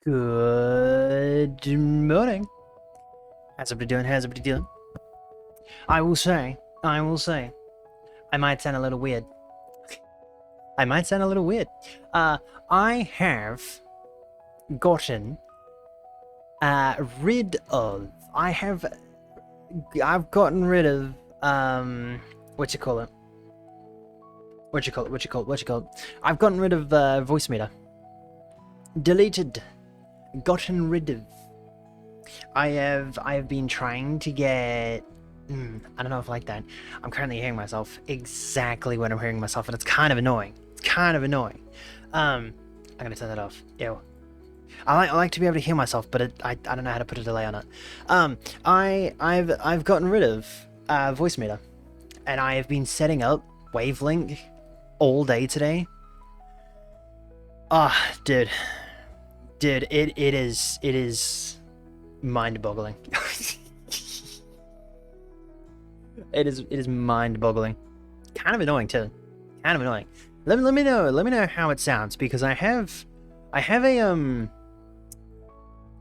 Good morning. How's everybody doing? How's everybody doing? I will say, I might sound a little weird. I might sound a little weird. I have gotten rid of. I've gotten rid of what you call it? What you call it? I've gotten rid of voice meter. Deleted. Gotten rid of. I have been trying to get. I don't know if I like that. I'm currently hearing myself exactly when I'm hearing myself, and it's kind of annoying. I'm gonna turn that off. Ew. I like to be able to hear myself, but I don't know how to put a delay on it. I've gotten rid of voice meter, and I have been setting up wavelength all day today. Dude, it is mind-boggling. It is mind-boggling. Kind of annoying too. Kind of annoying. Let me know how it sounds, because I have a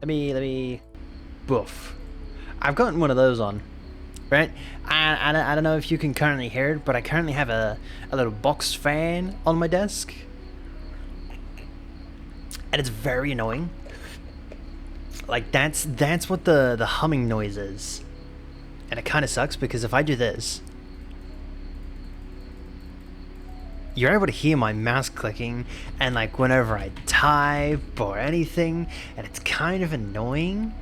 let me boof. I've gotten one of those on, right? I don't know if you can currently hear it, but I currently have a little box fan on my desk, and it's very annoying. Like that's what the humming noise is, and it kind of sucks because if I do this, you're able to hear my mouse clicking, and like whenever I type or anything, and it's kind of annoying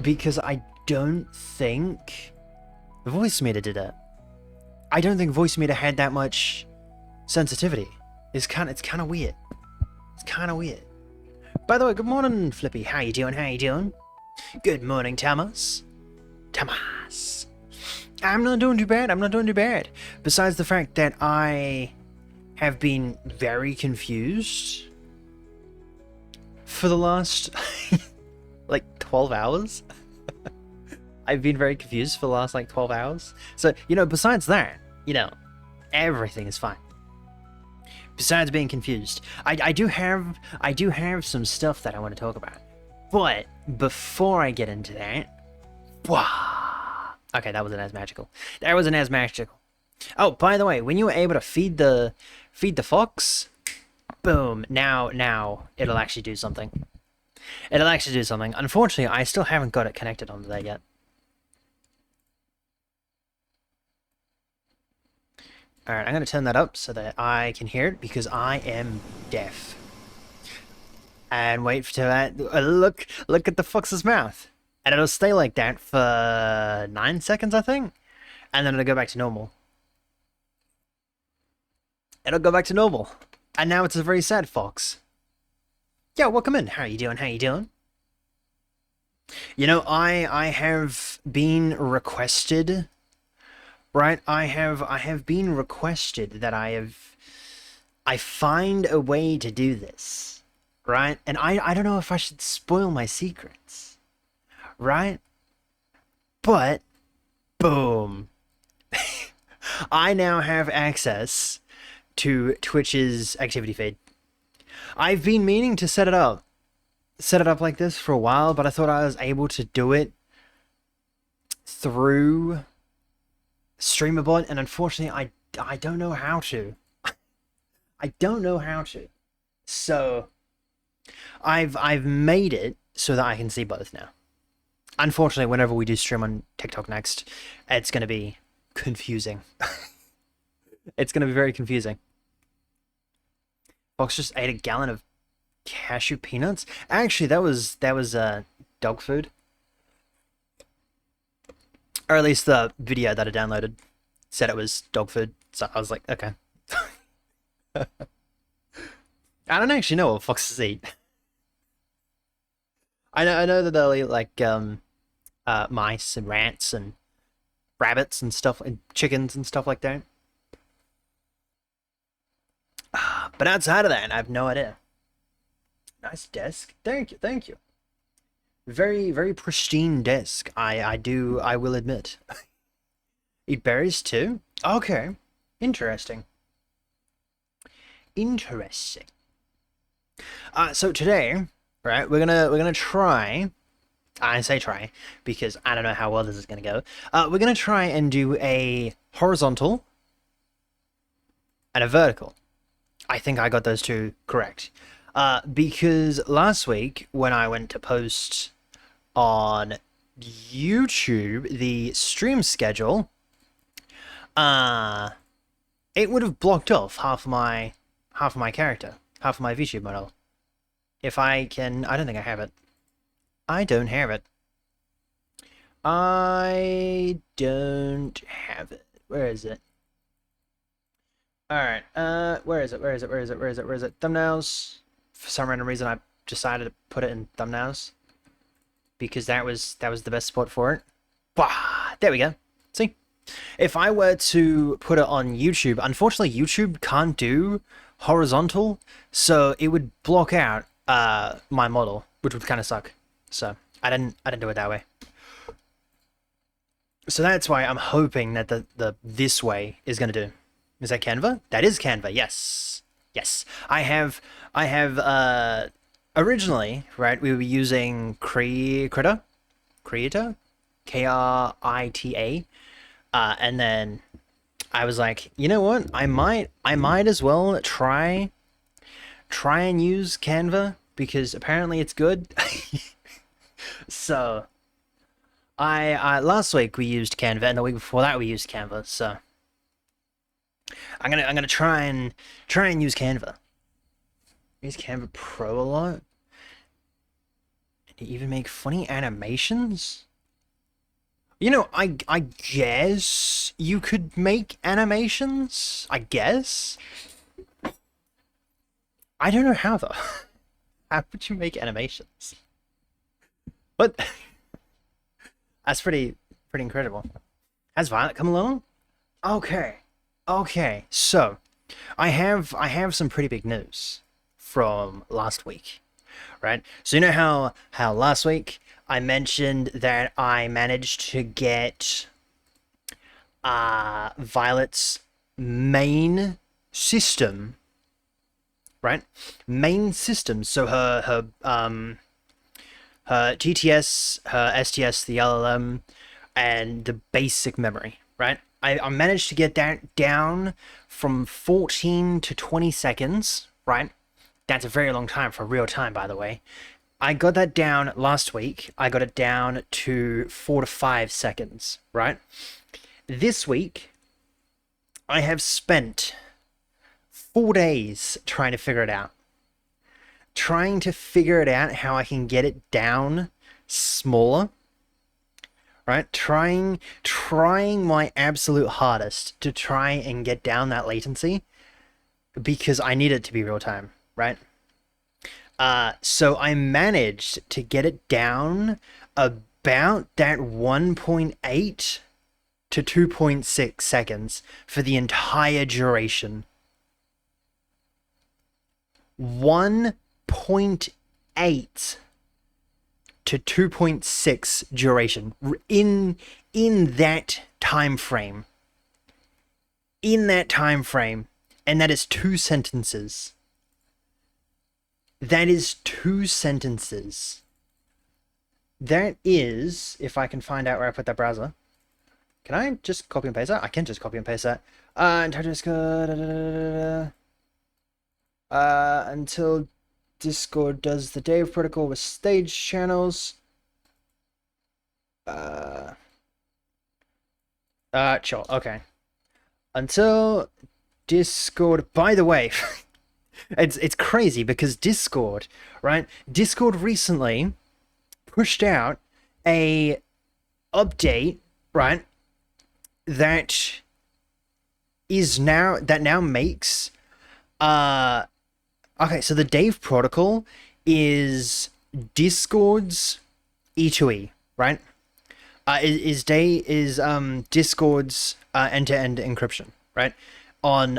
because I don't think voice meter did it. I don't think voice meter had that much sensitivity. It's kind of weird. It's kind of weird. By the way, good morning, Flippy. How you doing? How you doing? Good morning, Thomas. Thomas. I'm not doing too bad. I'm not doing too bad. Besides the fact that I have been very confused for the last like 12 hours. I've been very confused for the last like 12 hours. So, besides that, everything is fine. Besides being confused, I do have some stuff that I want to talk about. But before I get into that, okay, that wasn't as magical. That wasn't as magical. Oh, by the way, when you were able to feed the fox, boom, now it'll actually do something. It'll actually do something. Unfortunately, I still haven't got it connected onto that yet. Alright, I'm going to turn that up so that I can hear it, because I am deaf. And wait for that. Look at the fox's mouth. And it'll stay like that for 9 seconds, I think. And then it'll go back to normal. It'll go back to normal. And now it's a very sad fox. Yeah, welcome in. How you doing? How you doing? I have been requested. Right, I have been requested that I find a way to do this, right? And I don't know if I should spoil my secrets, right? But, boom. I now have access to Twitch's activity feed. I've been meaning to set it up like this for a while, but I thought I was able to do it through StreamerBot, and unfortunately I don't know how to. I don't know how to. So I've made it so that I can see both now. Unfortunately, whenever we do stream on TikTok next, it's going to be confusing. It's going to be very confusing. Fox just ate a gallon of cashew peanuts. Actually, that was dog food. Or at least the video that I downloaded said it was dog food. So I was like, okay. I don't actually know what foxes eat. I know that they'll eat like mice and rats and rabbits and stuff, and chickens and stuff like that. But outside of that, I have no idea. Nice desk. Thank you. Very, very pristine desk. I will admit. Eat berries too? Okay. Interesting. So today, right? We're gonna try. I say try because I don't know how well this is gonna go. We're gonna try and do a horizontal and a vertical. I think I got those two correct. Because last week when I went to post on YouTube the stream schedule, it would have blocked off half of my character, half of my VTube model. If I can, I don't think I have it. I don't have it. I don't have it. Where is it? Alright, where is it? Where is it? Where is it? Where is it? Where is it? Thumbnails. For some random reason, I decided to put it in thumbnails. Because that was the best spot for it. Bah, there we go. See? If I were to put it on YouTube, unfortunately YouTube can't do horizontal, so it would block out my model, which would kind of suck. So I didn't do it that way. So that's why I'm hoping that the this way is gonna do. Is that Canva? That is Canva. Yes, yes. I have originally, right? We were using Krita, Krita, Krita, and then I was like, you know what? I might as well try and use Canva because apparently it's good. So I last week we used Canva, and the week before that we used Canva. So I'm gonna try and use Canva. Use Canva Pro a lot. And even make funny animations. You know, I guess you could make animations. I guess. I don't know how though. How would you make animations? What? That's pretty incredible. Has Violet come along? Okay. Okay. So, I have some pretty big news from last week, right? So you know how last week I mentioned that I managed to get Violet's main system, right? Main system. So her TTS, her STS, the LLM, and the basic memory, right? I managed to get that down from 14 to 20 seconds, right? That's a very long time for real time, by the way. I got that down last week. I got it down to 4 to 5 seconds, right? This week, I have spent 4 days trying to figure it out. Trying to figure it out how I can get it down smaller, right? Trying my absolute hardest to try and get down that latency because I need it to be real time, right? So I managed to get it down about that 1.8 to 2.6 seconds for the entire duration. 1.8 to 2.6 duration in that time frame. In that time frame, and that is 2 sentences. That is 2 sentences. That is, if I can find out where I put that browser. Can I just copy and paste that? I can just copy and paste that. Until Discord does the Dave protocol with stage channels. Sure, okay. Until Discord, by the way, it's crazy because Discord, right? Discord recently pushed out a update, right? That now makes okay, so the Dave protocol is Discord's E2E, right? Is Discord's end-to-end encryption, right? On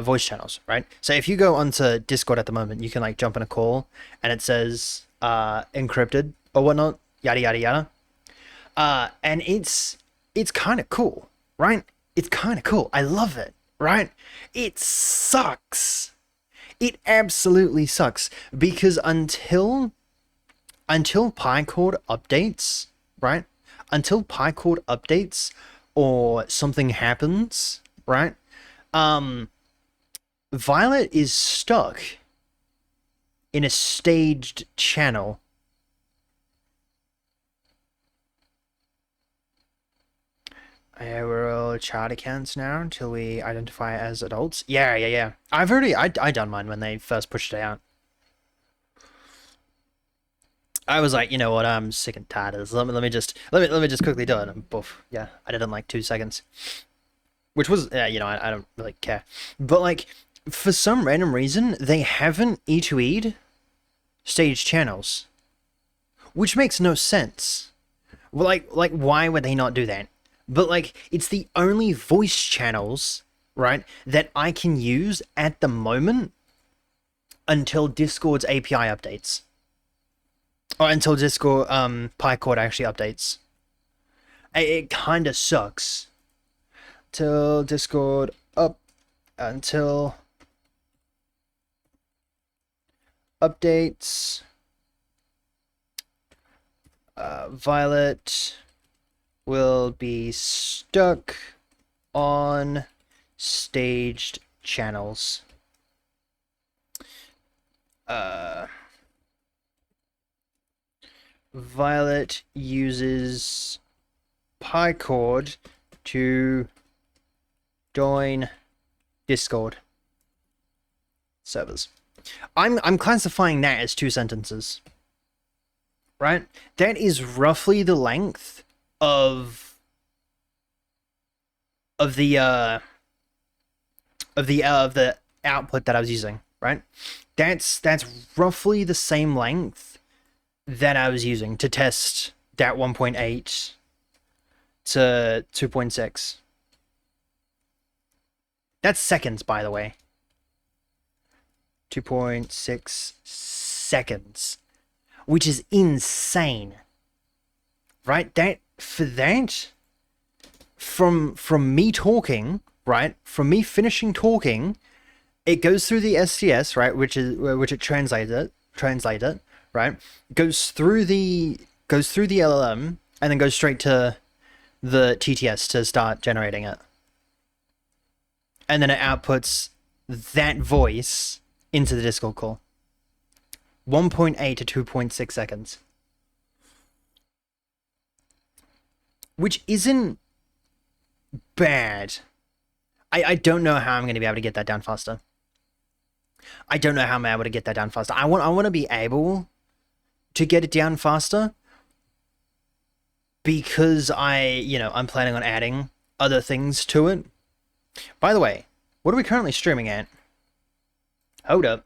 voice channels, right? So if you go onto Discord at the moment, you can like jump in a call and it says encrypted or whatnot, yada yada yada. And it's kind of cool, right? It's kind of cool. I love it, right? It sucks. It absolutely sucks because until Pycord updates, right? Until Pycord updates or something happens, right? Violet is stuck in a staged channel. Yeah, we're all child accounts now until we identify as adults. Yeah. I done mine when they first pushed it out. I was like, you know what, I'm sick and tired of this. Let me just quickly do it. And poof, yeah, I did it in like 2 seconds, which was I don't really care. But like, for some random reason, they haven't E2E'd stage channels, which makes no sense. Well, like why would they not do that? But like, it's the only voice channels, right, that I can use at the moment until Discord's API updates. Or until Discord, Pycord actually updates. It kind of sucks. Till Discord up, until updates. Violet will be stuck on staged channels. Violet uses Pycord to join Discord servers. I'm classifying that as 2 sentences. Right? That is roughly the length of the output that I was using, right? That's roughly the same length that I was using to test that 1.8 to 2.6. That's seconds, by the way. 2.6 seconds, which is insane, right? That for that, from me talking, right, from me finishing talking, it goes through the STS, right, which it translates it, right, goes through the LLM and then goes straight to the TTS to start generating it, and then it outputs that voice into the Discord call. 1.8 to 2.6 seconds. Which isn't bad. I don't know how I'm going to be able to get that down faster. I want to be able to get it down faster because I'm planning on adding other things to it. By the way, what are we currently streaming at? Hold up.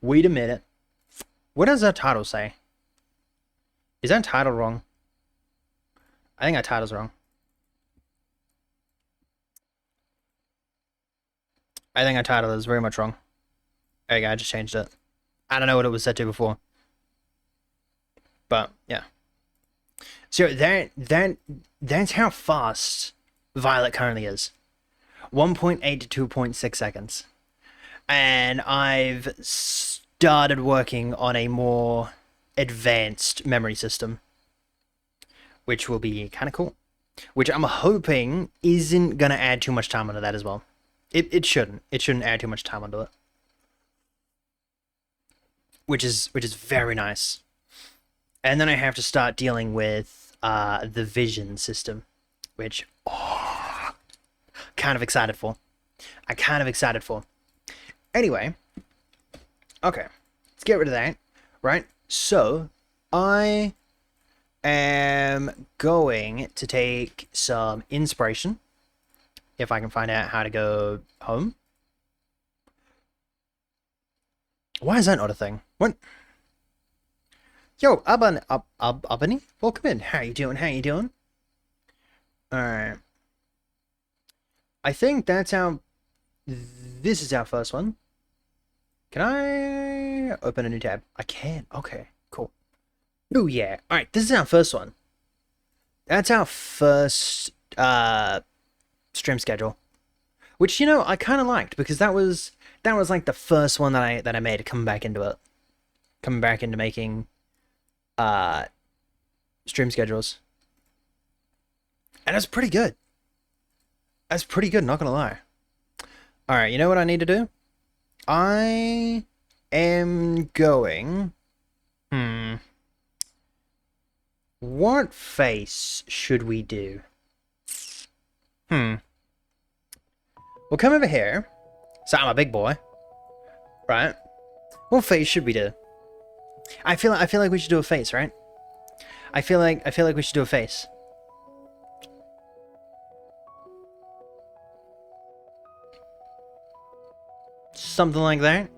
Wait a minute. What does that title say? Is that title wrong? I think that title's wrong. I think our title is very much wrong. There you go, I just changed it. I don't know what it was set to before. But, yeah. So that's how fast Violet currently is. 1.8 to 2.6 seconds. And I've started working on a more advanced memory system, which will be kind of cool. Which I'm hoping isn't going to add too much time onto that as well. It shouldn't. It shouldn't add too much time onto it. Which is very nice. And then I have to start dealing with the vision system, which kind of excited for. Anyway, okay, let's get rid of that, right? So, I am going to take some inspiration, if I can find out how to go home. Why is that not a thing? What? Yo, Abani, welcome in. How you doing? Alright. I think that's this is our first one. Can I open a new tab? I can. Okay, cool. Oh yeah. Alright, this is our first one. That's our first stream schedule. which you know I kind of liked because that was like the first one that I made coming back into it, coming back into making uh stream schedules, and it's pretty good. That's pretty good, not gonna lie. All right, you know what I need to do? I am going. Hmm. What face should we do? Hmm. We'll come over here. So I'm a big boy, right? What face should we do? I feel like we should do a face, right? I feel like we should do a face. Something like that.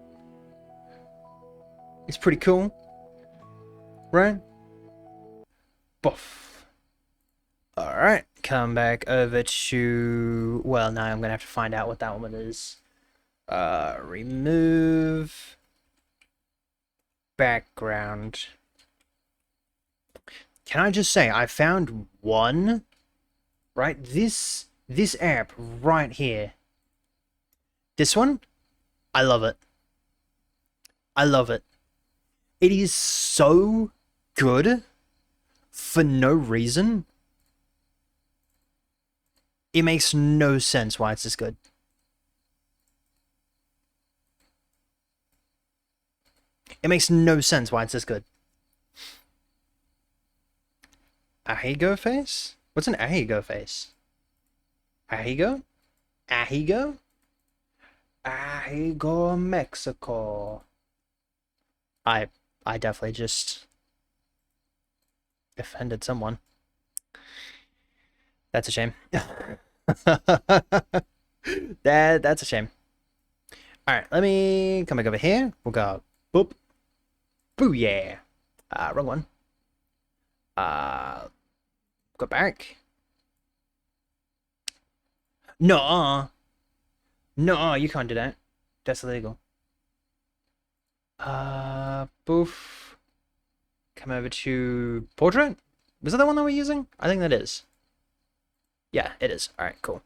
It's pretty cool, right? Buff. Alright, come back over to... Well, now I'm gonna have to find out what that one is. Remove... background. Can I just say, I found one, right? This app right here. This one, I love it. I love it. It is so good for no reason. It makes no sense why it's this good. It makes no sense why it's this good. Ahigo face? What's an Ahigo face? Ahigo? Ahigo? Ahigo, Mexico. I definitely just offended someone. That's a shame. That's a shame. Alright, let me come back over here. We'll go boop. Boo yeah. Wrong one. Go back. No. No, you can't do that. That's illegal. Boof. Come over to portrait. Was that the one that we're using? I think that is. Yeah, it is. Alright, cool.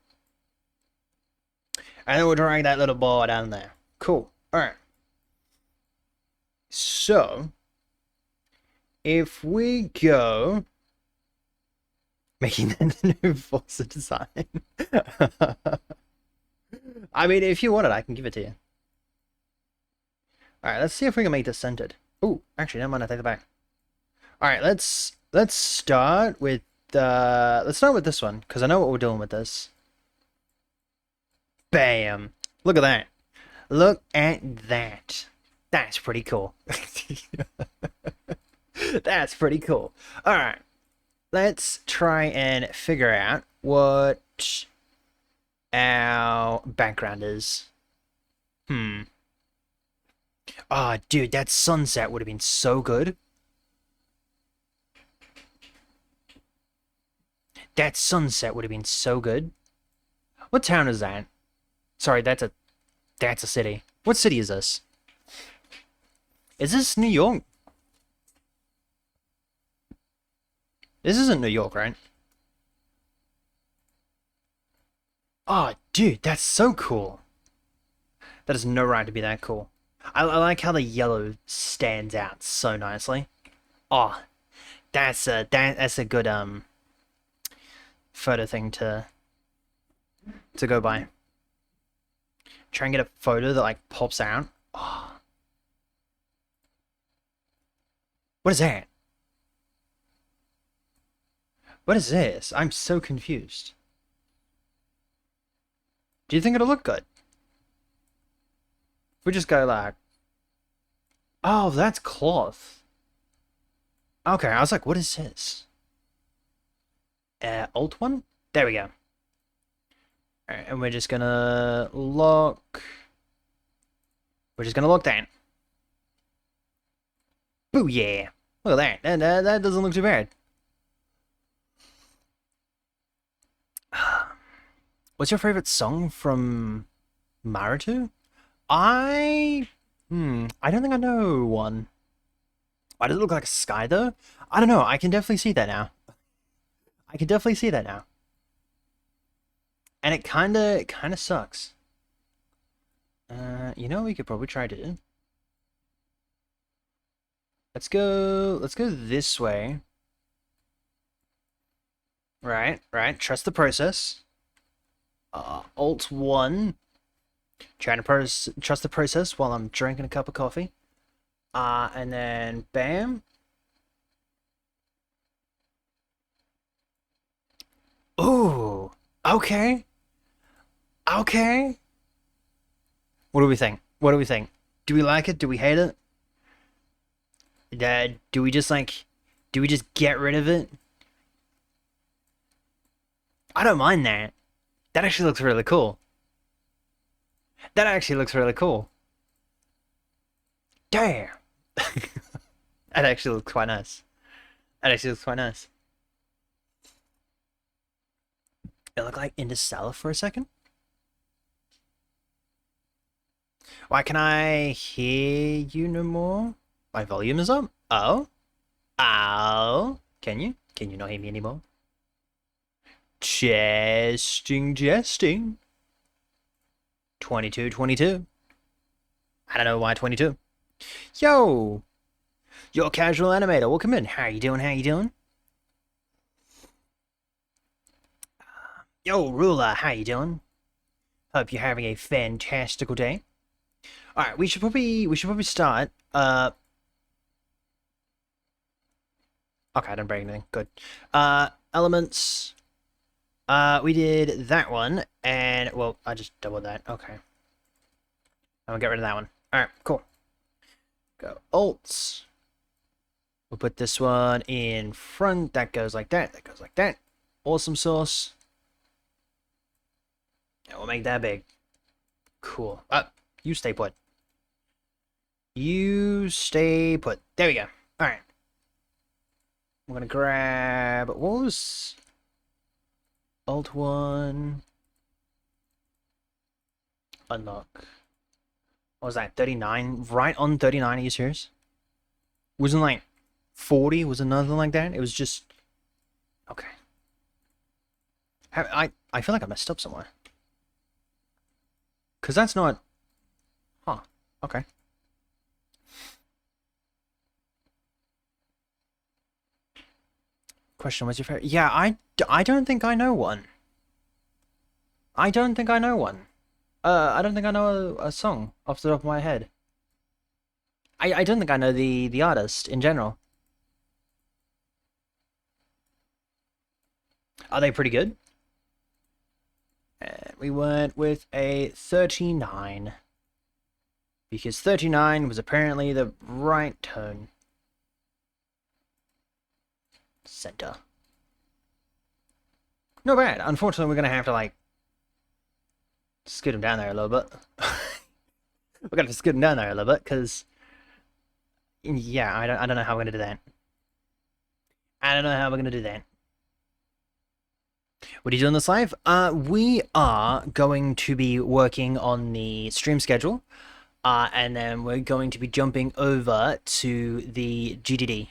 And then we'll drag that little ball down there. Cool. Alright. So, if we go... Making the new Forza design. I mean, if you want it, I can give it to you. Alright, let's see if we can make this centered. Oh, actually, never mind, I take it back. Alright, let's start with this one, because I know what we're doing with this. Bam! Look at that. Look at that. That's pretty cool. That's pretty cool. Alright. Let's try and figure out what our background is. Oh, dude, that sunset would have been so good. That sunset would have been so good. What town is that? Sorry, that's a city. What city is this? Is this New York? This isn't New York, right? Oh, dude, that's so cool. That has no right to be that cool. I like how the yellow stands out so nicely. Oh, that's a good photo thing to go by. Try and get a photo that like pops out. Oh. What is that? What is this? I'm so confused. Do you think it'll look good? We just go like... Oh, that's cloth. Okay, I was like, what is this? Alt one? There we go. Alright, and we're just gonna lock... We're just gonna lock that. Boo yeah! Look at that. That doesn't look too bad. What's your favorite song from Naruto? I don't think I know one. Why does it look like a sky though? I don't know. I can definitely see that now. I can definitely see that now. And it kinda sucks. You know, we could probably try to. Let's go this way. Right. Trust the process. Alt 1. Trying to trust the process while I'm drinking a cup of coffee. And then bam. Ooh. Okay. Okay. What do we think? What do we think? Do we like it? Do we hate it? Do we just like... Do we just get rid of it? I don't mind that. That actually looks really cool. That actually looks really cool. Damn! That actually looks quite nice. That actually looks quite nice. It looked like Interstellar for a second. Why can I hear you no more? My volume is up. Oh? Oh? Can you? Can you not hear me anymore? Jesting. 22. I don't know why 22. Yo! You're a casual animator. Welcome in. How you doing? How you doing? Yo, Ruler. How you doing? Hope you're having a fantastical day. All right, we should probably start. Okay, I didn't break anything. Good. Elements. We did that one, and well, I just doubled that. Okay. I'm gonna get rid of that one. All right, cool. Go alts. We'll put this one in front. That goes like that. That goes like that. Awesome sauce. And we'll make that big. Cool. You stay put. You stay put. There we go. All right. I'm gonna grab. What was Alt 1? Unlock. What was that? 39? Right on 39, are you serious? Wasn't like 40? Was it nothing like that? It was just... Okay. I feel like I messed up somewhere. Because that's not... Huh. Okay. Question, what's your favorite? Yeah, I don't think I know one. I don't think I know one. I don't think I know a song off the top of my head. I don't think I know the artist in general. Are they pretty good? And we went with a 39. Because 39 was apparently the right tone. Center. Not bad. Unfortunately, we're going to have to, like, scoot him down there a little bit. We're going to have to scoot him down there a little bit, because... Yeah, I don't know how we're going to do that. I don't know how we're going to do that. What are you doing this live? We are going to be working on the stream schedule. And then we're going to be jumping over to the GDD.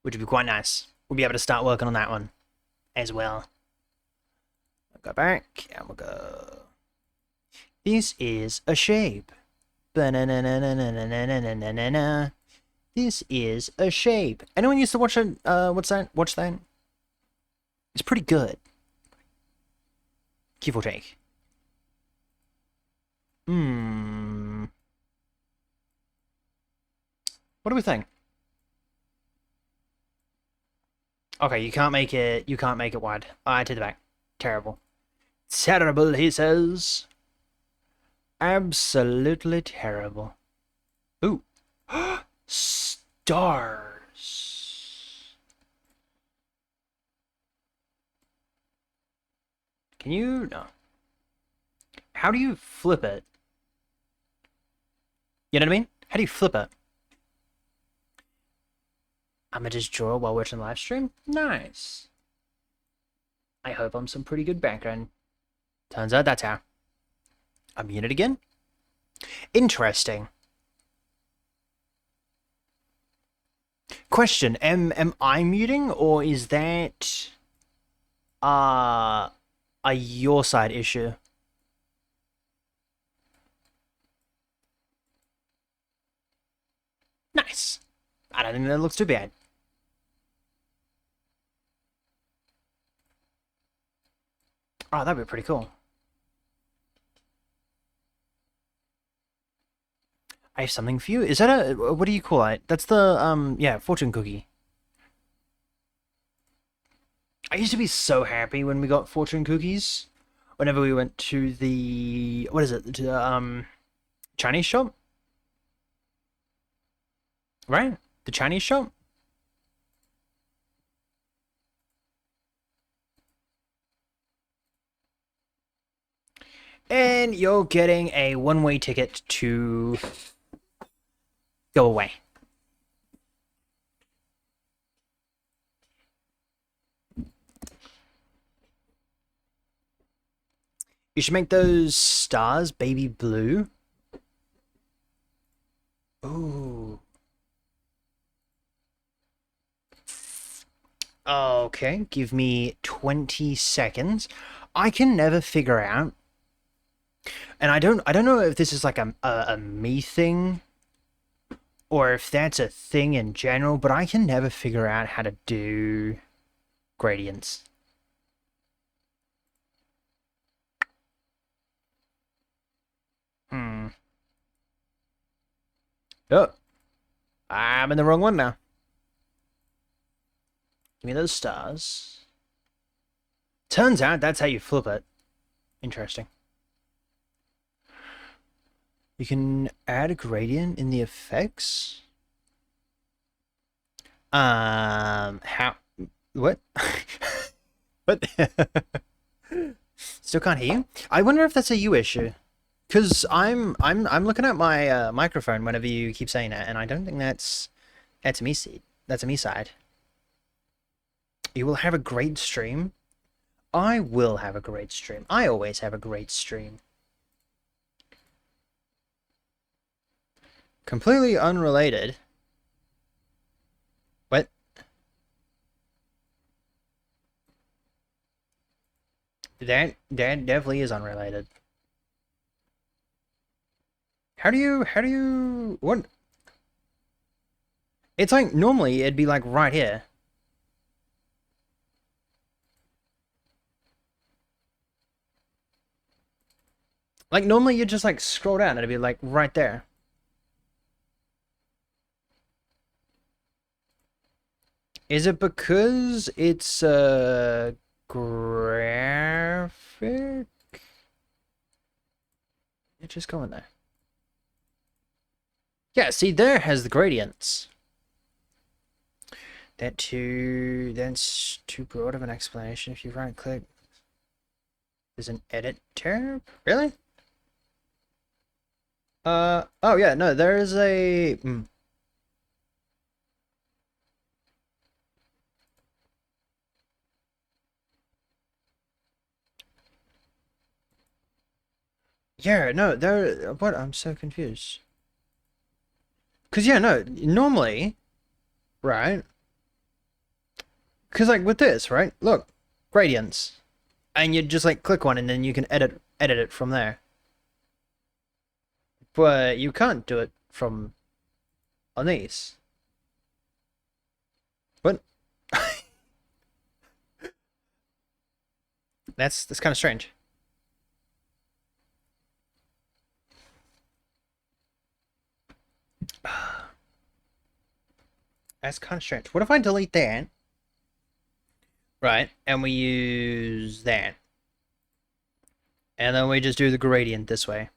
Which would be quite nice. We'll be able to start working on that one as well. We'll go back and we'll go. This is a shape. Ba-na-na-na-na-na-na-na-na-na-na. This is a shape. Anyone used to watch it? What's that? Watch that? It's pretty good. Give or take. What do we think? Okay, you can't make it. You can't make it wide. I take it back. Terrible. Terrible, he says. Absolutely terrible. Ooh. Stars. Can you? No. How do you flip it? You know what I mean? How do you flip it? I'ma just draw while watching the live stream? Nice. I hope I'm some pretty good background. Turns out that's how. I'm muted again? Interesting. Question: Am I muting, or is that uh a your side issue? Nice. I don't think that looks too bad. Oh, that'd be pretty cool. I have something for you. Is that a, what do you call it? That's the yeah, fortune cookie. I used to be so happy when we got fortune cookies. Whenever we went to the, what is it? To the Chinese shop, right? The Chinese shop. And you're getting a one-way ticket to go away. You should make those stars baby blue. Ooh. Okay, give me 20 seconds. I can never figure out, and I don't know if this is like a me thing or if that's a thing in general, but I can never figure out how to do gradients. Hmm. Oh, I'm in the wrong one now. Give me those stars. Turns out that's how you flip it. Interesting. You can add a gradient in the effects. How? What? What? Still can't hear you. I wonder if that's a you issue. Cause I'm looking at my microphone whenever you keep saying that, and I don't think that's a me seat. That's a me side. You will have a great stream. I will have a great stream. I always have a great stream. Completely unrelated. What? That definitely is unrelated. How do you what? It's like normally it'd be like right here. Like normally you'd just like scroll down and it'd be like right there. Is it because it's graphic? It just go in there. Yeah, see there has the gradients. That's too broad of an explanation. If you right click, there's an edit tab. Really? Oh yeah, no, there is a yeah, no, there what? I'm so confused. Cause yeah, no, normally, right? Cause like with this, right? Look, gradients. And you just like click one and then you can edit it from there. But you can't do it from on these. But that's kind of strange. That's kind of strange. What if I delete that? Right, and we use that. And then we just do the gradient this way.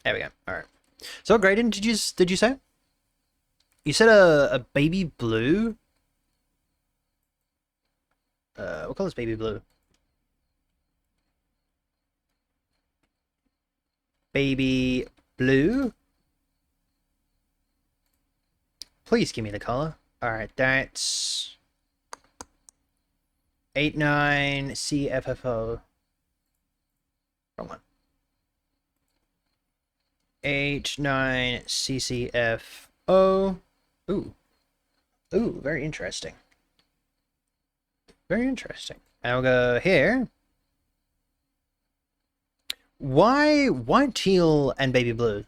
There we go. Alright. So what gradient did you say? You said a baby blue? What color is baby blue? Baby blue? Please give me the color. Alright, that's 89 CFFO. Wrong one. 89 CCFO. Oh. Ooh. Ooh, very interesting. Very interesting. And we'll go here. Why teal and baby blue?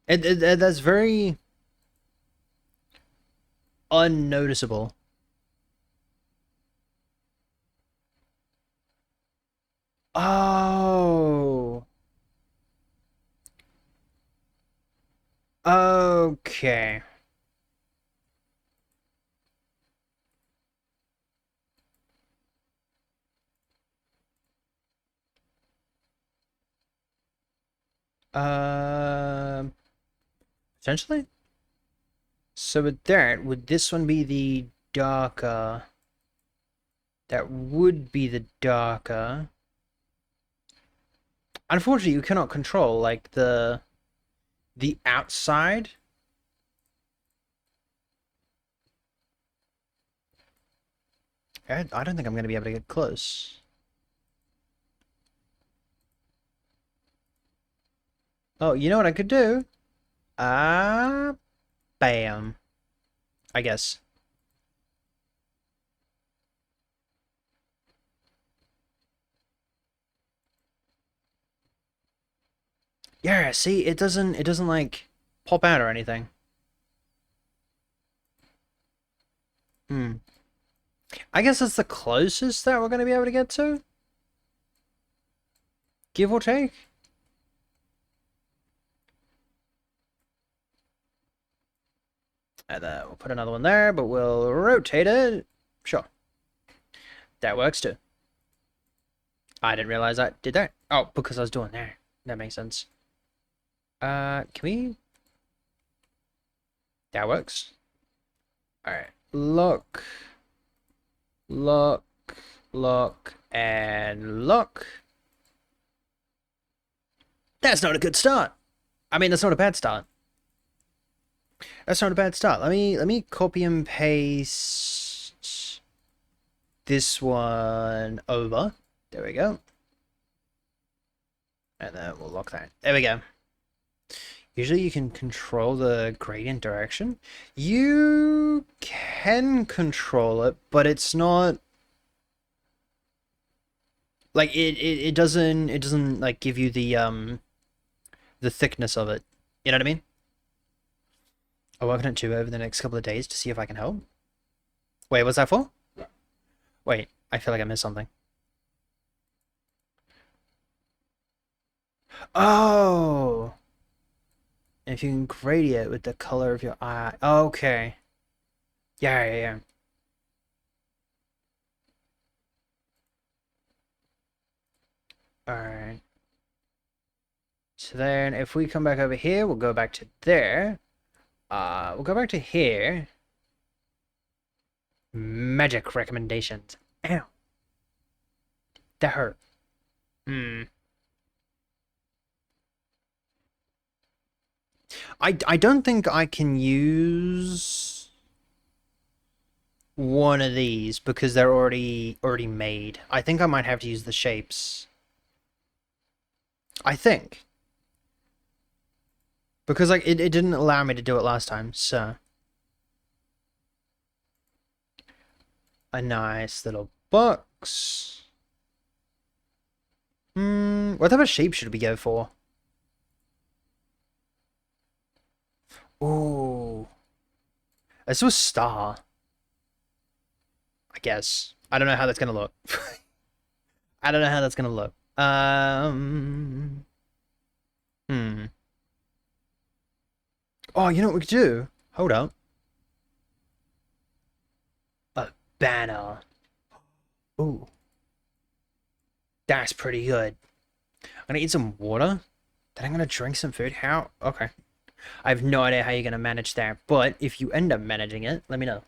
That's very unnoticeable. Oh. Okay. Um, Potentially. So with that, would this one be the darker? That would be the darker. Unfortunately, you cannot control like the outside. I don't think I'm going to be able to get close. Oh, you know what I could do? Bam. I guess. Yeah, see, it doesn't like pop out or anything. Hmm. I guess that's the closest that we're going to be able to get to. Give or take. And then we'll put another one there, but we'll rotate it. Sure. That works too. I didn't realize I did that. Oh, because I was doing that. That makes sense. Can we? That works. Alright. Look. Look. Look. And look. That's not a good start. I mean, that's not a bad start. That's not a bad start. Let me copy and paste this one over. There we go. And then we'll lock that. There we go. Usually you can control the gradient direction. You can control it, but it's not like it doesn't like give you the thickness of it. You know what I mean? I'm working on two over the next couple of days to see if I can help. Wait, what's that for? Wait, I feel like I missed something. Oh! If you can gradient with the color of your eye. Okay. Yeah, yeah, yeah. Alright. So then if we come back over here, we'll go back to there. We'll go back to here. Magic recommendations. Ow. That hurt. Hmm. I don't think I can use one of these because they're already made. I think I might have to use the shapes. I think. Because like it didn't allow me to do it last time, so a nice little box. What type of shape should we go for? Ooh. Let's do a star. I guess. I don't know how that's gonna look. I don't know how that's gonna look. Hmm. Oh, you know what we could do? Hold up. A banner. Ooh. That's pretty good. I'm gonna eat some water. Then I'm gonna drink some food. How? Okay. I have no idea how you're gonna manage that, but if you end up managing it, let me know.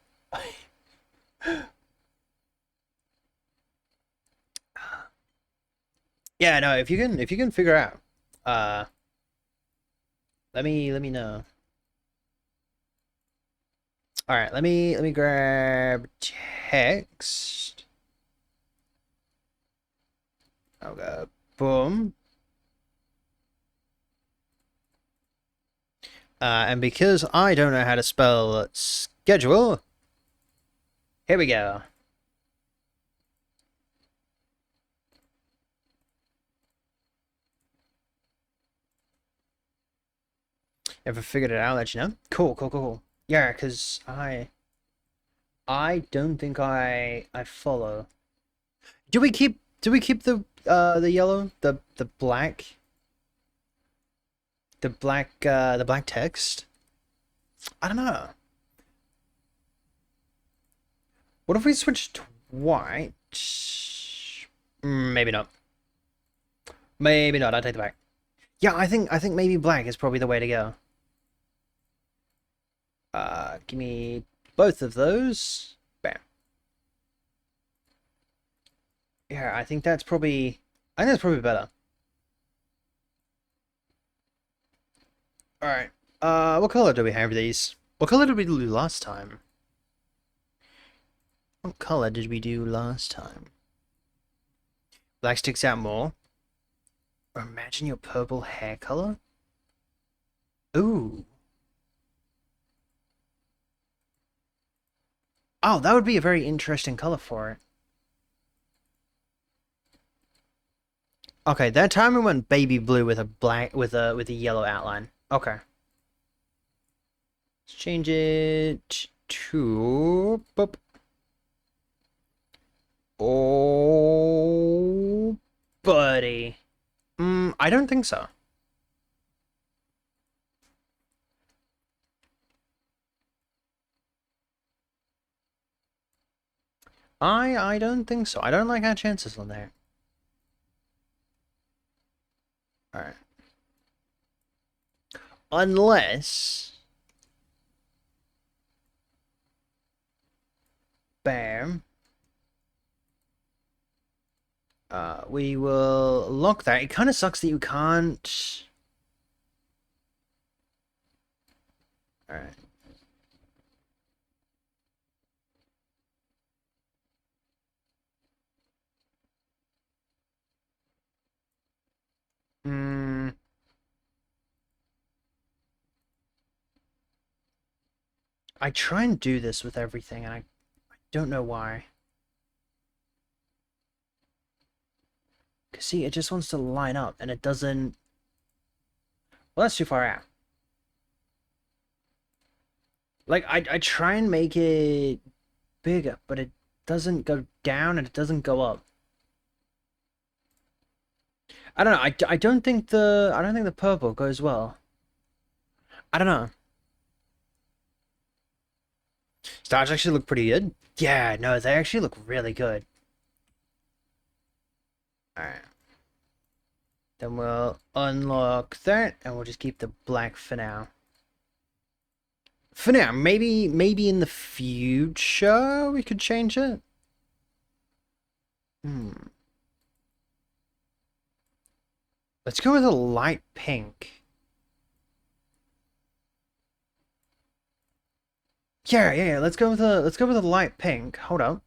Yeah, no, if you can figure out, uh, let me know. All right, let me grab text. I'll go boom. And because I don't know how to spell schedule, here we go. Ever figured it out, I'll let you know. Cool, cool, cool, cool. Yeah, because I don't think I follow. Do we keep the yellow, the black, the black text? I don't know. What if we switch to white? Maybe not. Maybe not. I take it back. Yeah, I think maybe black is probably the way to go. Give me both of those. Bam. Yeah, I think that's probably better. Alright. What color do we have these? What color did we do last time? What color did we do last time? Black sticks out more. Or imagine your purple hair color. Ooh. Oh, that would be a very interesting color for it. Okay, that time we went baby blue with a black with a yellow outline. Okay. Let's change it to boop. Oh, buddy. I don't think so. I don't think so. I don't like our chances on there. Alright. Unless... Bam. We will lock that. It kind of sucks that you can't... Alright. I try and do this with everything, and I don't know why. Because, see, it just wants to line up, and it doesn't... Well, that's too far out. Like, I try and make it bigger, but it doesn't go down, and it doesn't go up. I don't know, I don't think the purple goes well. I don't know. Stars actually look pretty good. Yeah, no, they actually look really good. Alright. Then we'll unlock that, and we'll just keep the black for now. For now, maybe in the future we could change it. Let's go with a light pink. Yeah. Let's go with a light pink. Hold up.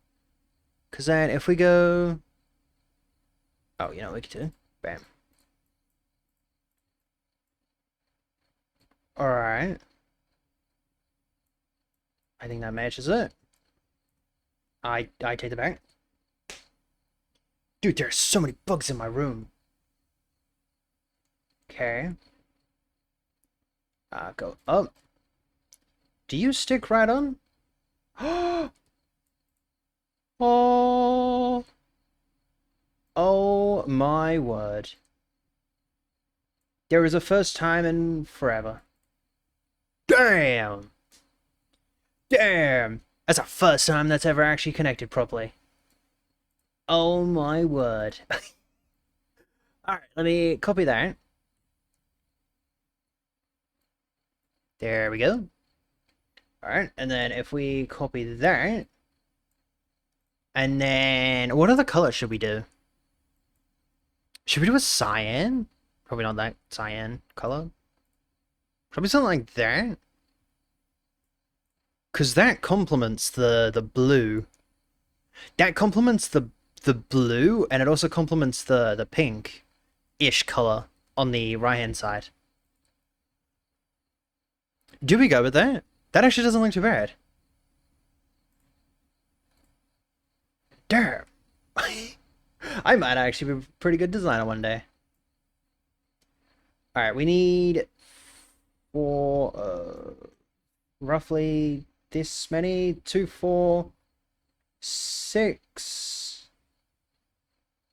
Cause then if we go, oh, you know what we could do. Bam. All right. I think that matches it. I take the back. Dude, there's so many bugs in my room. Okay. Go up. Do you stick right on? Oh. Oh my word. There is a first time in forever. Damn. Damn. That's the first time that's ever actually connected properly. Oh my word. Alright, let me copy that. There we go. Alright, and then if we copy that, and then what other color should we do? Should we do a cyan? Probably not that cyan color. Probably something like that. Because that complements the blue. That complements the blue, and it also complements the pink-ish color on the right-hand side. Do we go with that? That actually doesn't look too bad. Damn. I might actually be a pretty good designer one day. Alright, we need for roughly this many. 2, 4, 6.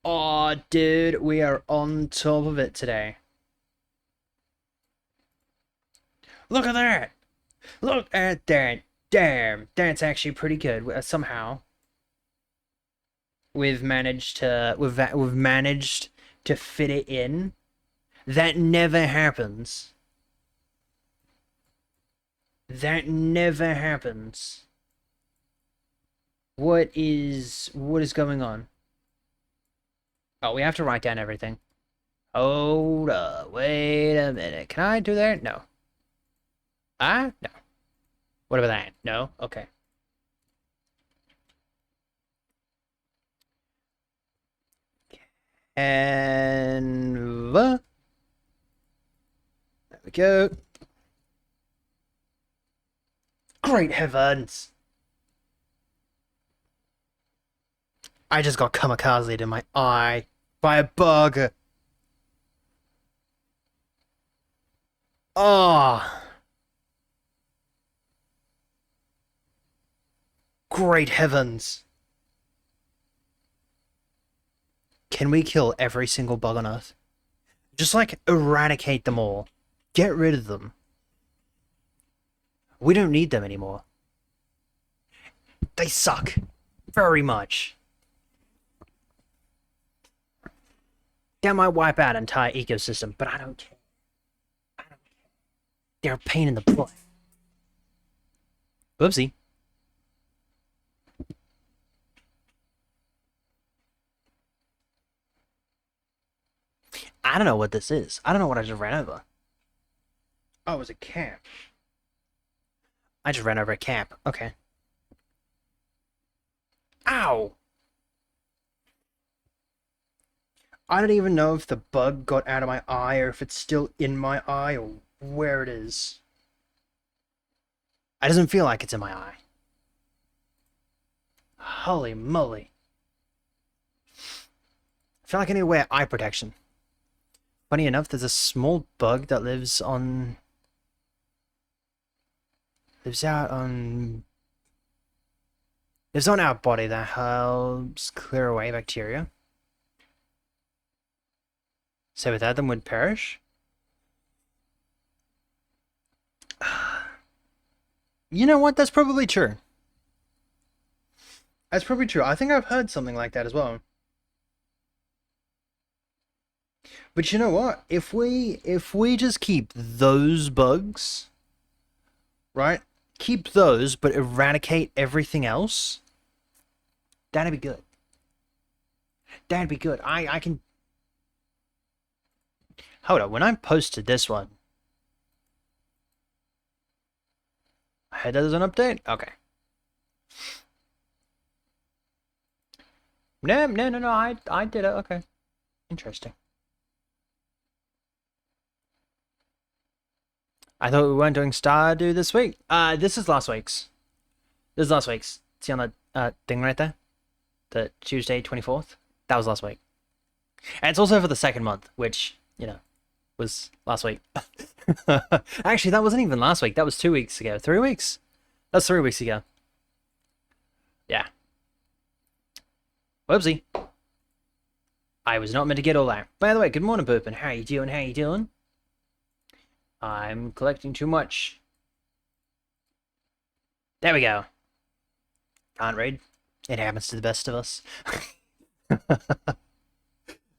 Oh, dude, we are on top of it today. Look at that! Look at that! Damn, that's actually pretty good. Somehow, we've managed to fit it in. That never happens. That never happens. What is going on? Oh, we have to write down everything. Hold up, wait a minute. Can I do that? No. Ah? No. What about that? No? Okay. Canva. There we go. Great heavens! I just got kamikazed in my eye by a bug. Oh. Great heavens. Can we kill every single bug on Earth? Just like eradicate them all. Get rid of them. We don't need them anymore. They suck. Very much. That might wipe out an entire ecosystem, but I don't care. I don't care. They're a pain in the butt. Whoopsie. I don't know what this is. I don't know what I just ran over. Oh, it was a camp. I just ran over a camp. Okay. Ow! I don't even know if the bug got out of my eye or if it's still in my eye or where it is. It doesn't feel like it's in my eye. Holy moly. I feel like I need to wear eye protection. Funny enough, there's a small bug that lives out on our body that helps clear away bacteria. So without them would perish. You know what? That's probably true. That's probably true. I think I've heard something like that as well. But you know what? If we just keep those bugs, right? Keep those, but eradicate everything else. That'd be good. That'd be good. I can. Hold on. When I posted this one, I had that as an update. Okay. No. I did it. Okay. Interesting. I thought we weren't doing Stardew this week. This is last week's. This is last week's. See on that thing right there? The Tuesday 24th? That was last week. And it's also for the second month, which, you know, was last week. Actually, that wasn't even last week. That was 2 weeks ago. 3 weeks? That's 3 weeks ago. Yeah. Whoopsie. I was not meant to get all that. By the way, good morning, Boopin. How you doing? How you doing? I'm collecting too much. There we go. Can't read. It happens to the best of us.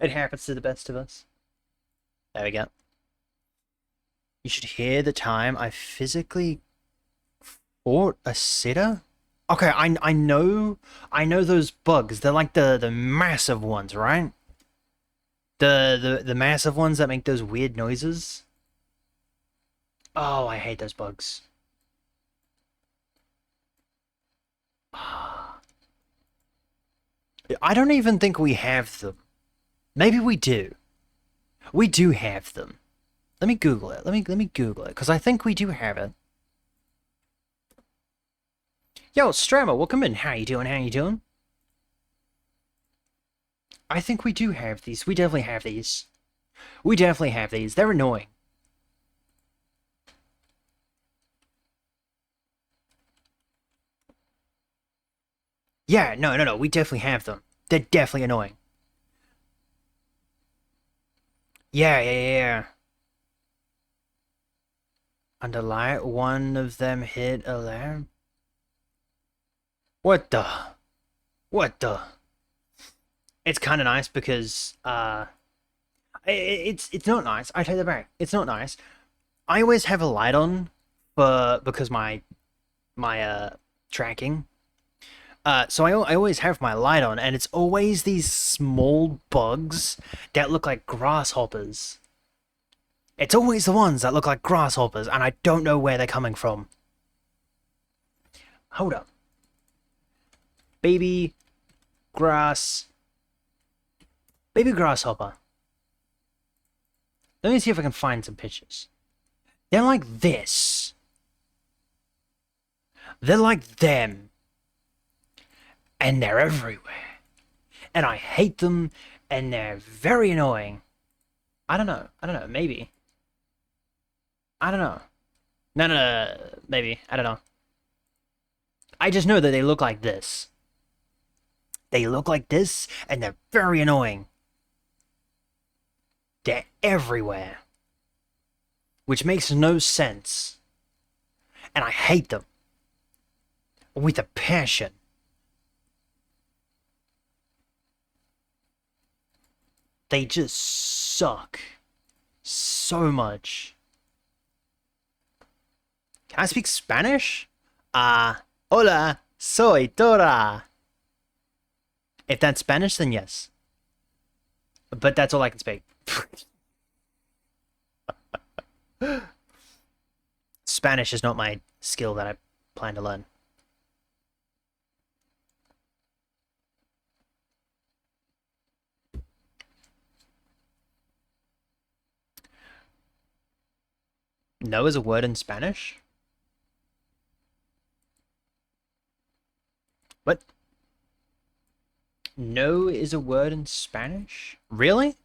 It happens to the best of us. There we go. You should hear the time I physically fought a sitter. Okay, I know those bugs. They're like the massive ones, right? The massive ones that make those weird noises. Oh, I hate those bugs. I don't even think we have them. Maybe we do. We do have them. Let me Google it. Let me Google it, because I think we do have it. Yo, Strammer, welcome in. How you doing? How you doing? I think we do have these. We definitely have these. We definitely have these. They're annoying. Yeah, no. We definitely have them. They're definitely annoying. Yeah. Under light, one of them hit alarm. What the? What the? It's kind of nice because it's not nice. I take that back. It's not nice. I always have a light on for because my tracking. So I always have my light on, and it's always these small bugs that look like grasshoppers. It's always the ones that look like grasshoppers, and I don't know where they're coming from. Hold up. Baby grass. Baby grasshopper. Let me see if I can find some pictures. They're like this. They're like them. And they're everywhere. And I hate them, and they're very annoying. I don't know. Maybe. I don't know. No. Maybe. I don't know. I just know that they look like this. They look like this, and they're very annoying. They're everywhere. Which makes no sense. And I hate them. With a passion. They just suck. So much. Can I speak Spanish? Hola, soy Dora. If that's Spanish, then yes. But that's all I can speak. Spanish is not my skill that I plan to learn. No is a word in Spanish? What? No is a word in Spanish? Really?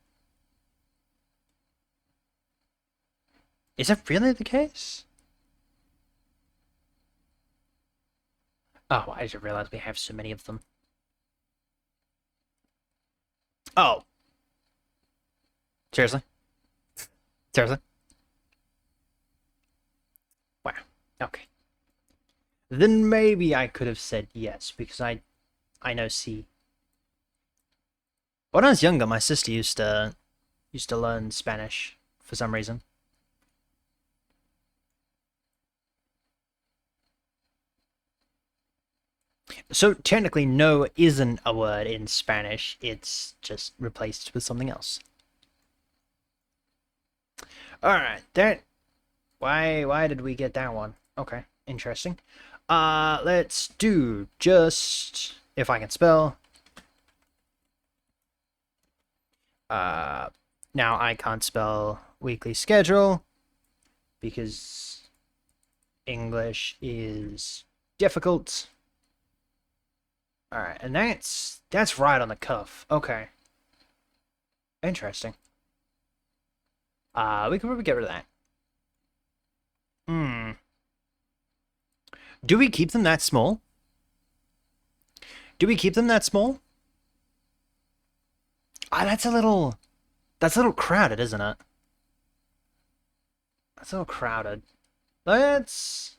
Is that really the case? Oh, I didn't realize we have so many of them. Oh. Seriously? Seriously? Wow. Okay. Then maybe I could have said yes, because I know C. When I was younger, my sister used to learn Spanish for some reason. So technically, no isn't a word in Spanish. It's just replaced with something else. All right, that. Why did we get that one? Okay, interesting. Let's do just if I can spell. Now I can't spell weekly schedule because English is difficult. All right, and that's right on the cuff. Okay. Interesting. We could probably get rid of that. Hmm. Do we keep them that small? Do we keep them that small? Ah, that's a little crowded, isn't it? That's a little crowded. Let's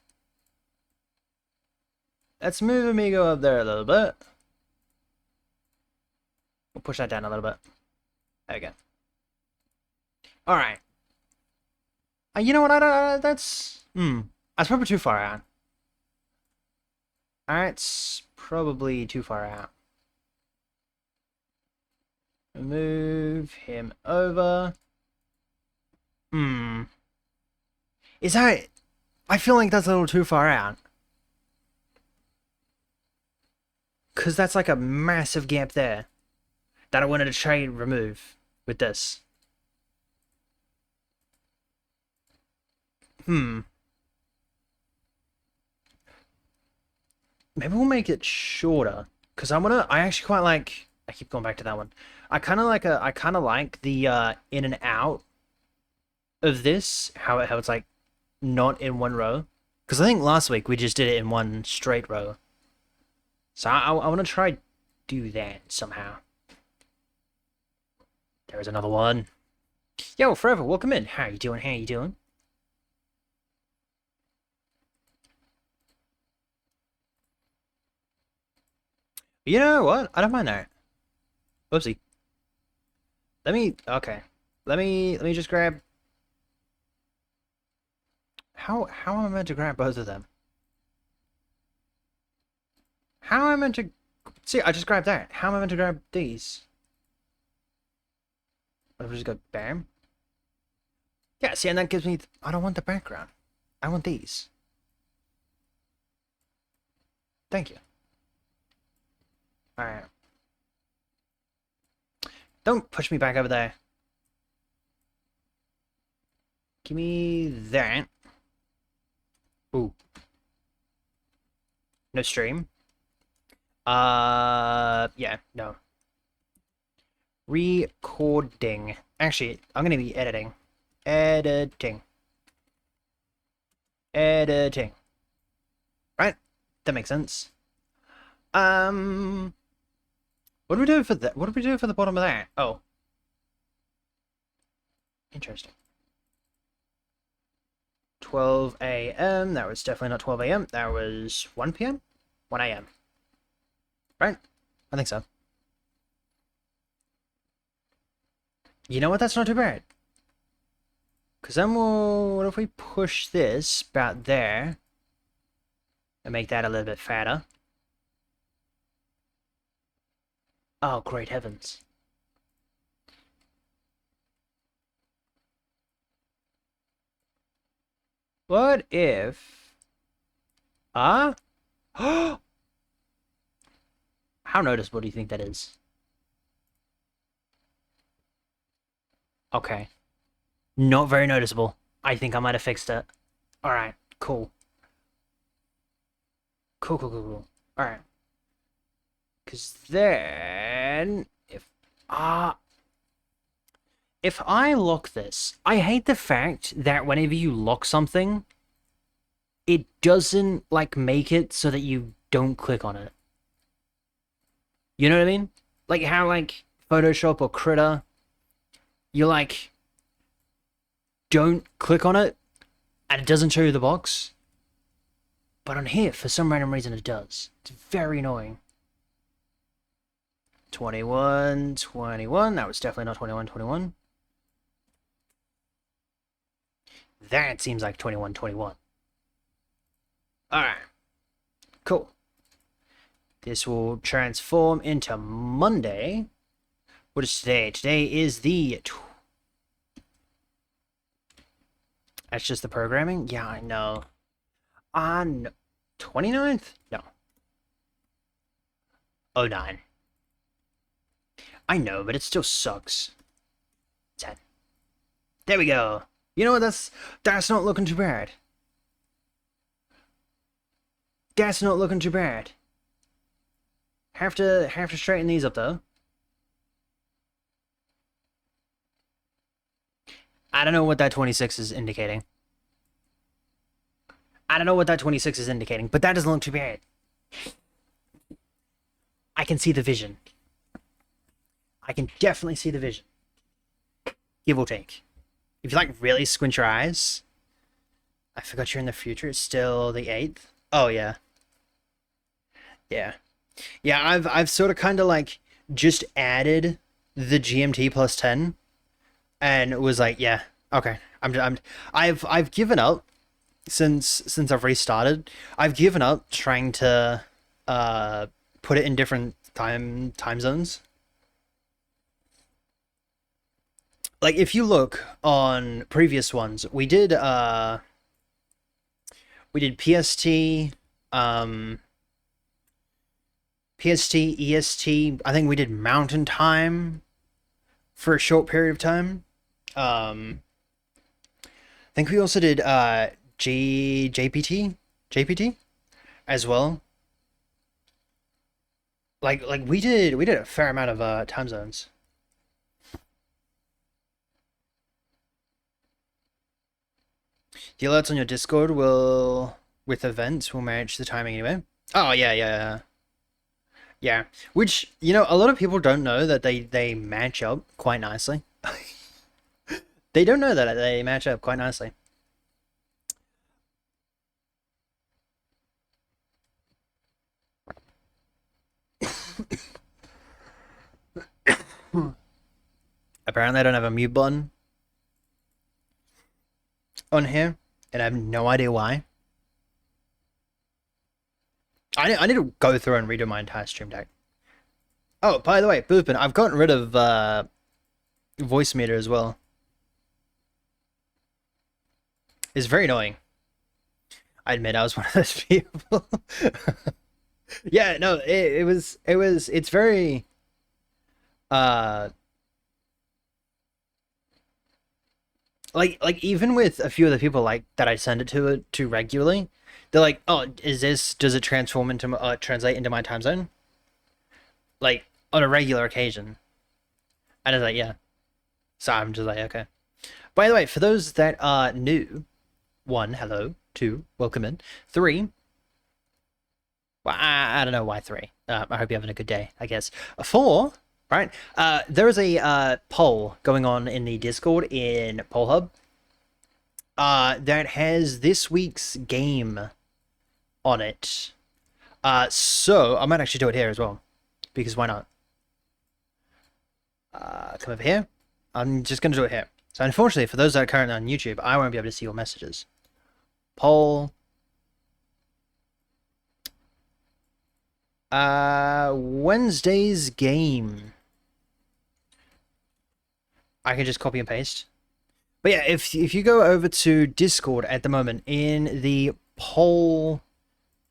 move Amigo up there a little bit. We'll push that down a little bit. There we go. All right. You know what? That's that's probably too far out. That's probably too far out. Move him over. Is that... I feel like that's a little too far out. Because that's like a massive gap there that I wanted to try and remove with this. maybe we'll make it shorter. Because I actually quite like, I keep going back to that one. I kind of like the in and out of this, how it's like not in one row. Because I think last week we just did it in one straight row. So I want to try do that somehow. There's another one. Yo, Forever, welcome in. How you doing? How you doing? You know what? I don't mind that. Oopsie. Okay. Let me just grab. How am I meant to grab both of them? How am I meant to? See, I just grabbed that. How am I meant to grab these? I'll just go bam. Yeah, see, and that gives me. I don't want the background. I want these. Thank you. All right. Don't push me back over there. Give me that. Ooh. No stream. Yeah, no. Recording. Actually, I'm gonna be editing. Editing. Editing. Right? That makes sense. What do we do for that? What do we do for the bottom of that? Oh. Interesting. 12 a.m. That was definitely not 12 a.m. That was 1 p.m.? 1 a.m. Right? I think so. You know what? That's not too bad. Because then what if we push this about there and make that a little bit fatter? Oh, great heavens. What if... How noticeable do you think that is? Okay. Not very noticeable. I think I might have fixed it. Alright, cool. Cool. Alright. Because then... If I lock this... I hate the fact that whenever you lock something, it doesn't, like, make it so that you don't click on it. You know what I mean? Like how, like, Photoshop or Critter, you, like, don't click on it, and it doesn't show you the box. But on here, for some random reason, it does. It's very annoying. 21. That was definitely not 21. That seems like 21. Alright. Cool. This will transform into Monday. What is today? Today is the... That's just the programming? Yeah, I know. On 29th? No. 09. I know, but it still sucks. 10. There we go. You know what? That's not looking too bad. That's not looking too bad. Have to straighten these up though. I don't know what that 26 is indicating. I don't know what that 26 is indicating, but that doesn't look too bad. I can see the vision. I can definitely see the vision. Give or take. If you, like, really squint your eyes... I forgot you're in the future. It's still the 8th. Oh, yeah. Yeah. Yeah, I've sort of kind of, like, just added the GMT plus 10. And it was like, yeah, okay. I've given up since I've restarted. I've given up trying to put it in different time zones. Like, if you look on previous ones, we did PST, EST. I think we did Mountain Time for a short period of time. I think we also did JPT as well. Like we did a fair amount of time zones. The alerts on your Discord will, with events, will match the timing anyway. Oh yeah. Yeah. Which, you know, a lot of people don't know that they match up quite nicely. They don't know that they match up quite nicely. Apparently I don't have a mute button on here, and I have no idea why. I need to go through and redo my entire stream deck. Oh, by the way, Boopin, I've gotten rid of voice meter as well. It's very annoying. I admit I was one of those people. Yeah, no, it's very uh like even with a few of the people like that I send it to regularly, they're like, "Oh, does it transform into translate into my time zone?" Like on a regular occasion. And it's like, "Yeah." So I'm just like, "Okay." By the way, for those that are new, one, hello. Two, welcome in. Three, well, I don't know why three. I hope you're having a good day, I guess. Four, right? There is a poll going on in the Discord in Poll Hub that has this week's game on it. So I might actually do it here as well, because why not? Come over here. I'm just going to do it here. So unfortunately, for those that are currently on YouTube, I won't be able to see your messages. Poll. Wednesday's game. I can just copy and paste. But yeah, if you go over to Discord at the moment, in the poll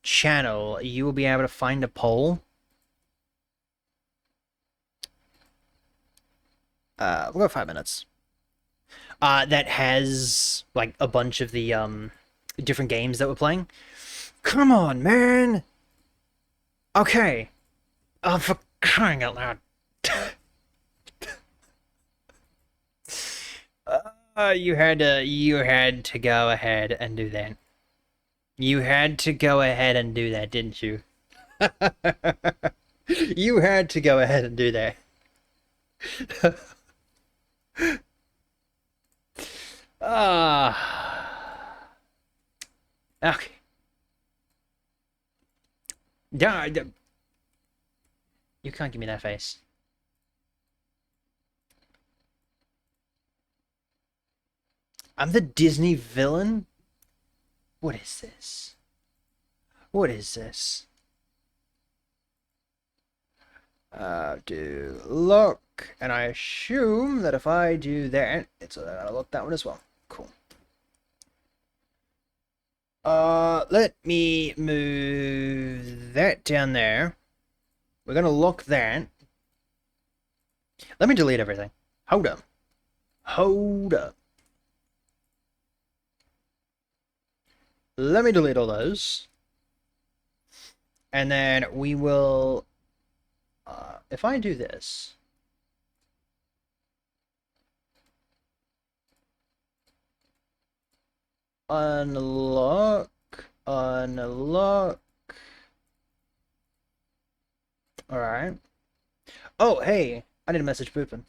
channel, you will be able to find a poll. We'll go 5 minutes. That has like a bunch of the different games that we're playing. Come on, man. Okay. Oh, for crying out loud. You had to go ahead and do that. You had to go ahead and do that, didn't you? You had to go ahead and do that. Ah. Okay. Yeah, you can't give me that face. I'm the Disney villain? What is this? What is this? Do look, and I assume that if I do that, it's gonna look that one as well. Cool. Let me move that down there. We're gonna lock that. Let me delete everything. Hold up. Hold up. Let me delete all those. And then we will... if I do this... Unlock... Unlock... Alright. Oh, hey! I need a message pooping.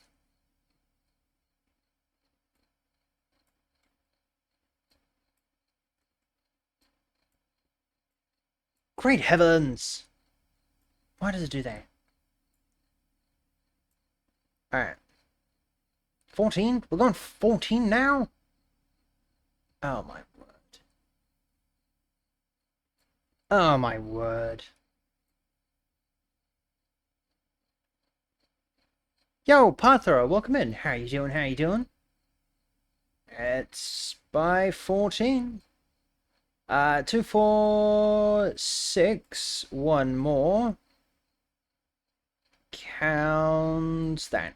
Great heavens! Why does it do that? Alright. 14? We're going 14 now? Oh my word. Oh my word. Yo, Pathra, welcome in. How you doing? How you doing? It's by 14. 2, 4, 6. One more. Counts that.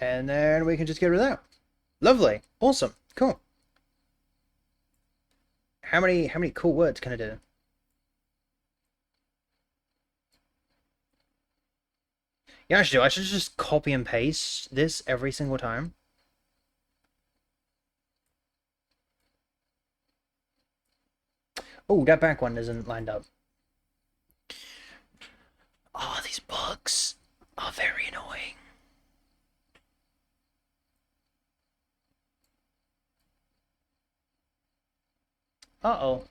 And then we can just get rid of that. Lovely. Awesome. Cool. How many cool words can I do? Yeah, I should just copy and paste this every single time. Oh, that back one isn't lined up. Oh, these bugs are very annoying. Uh-oh.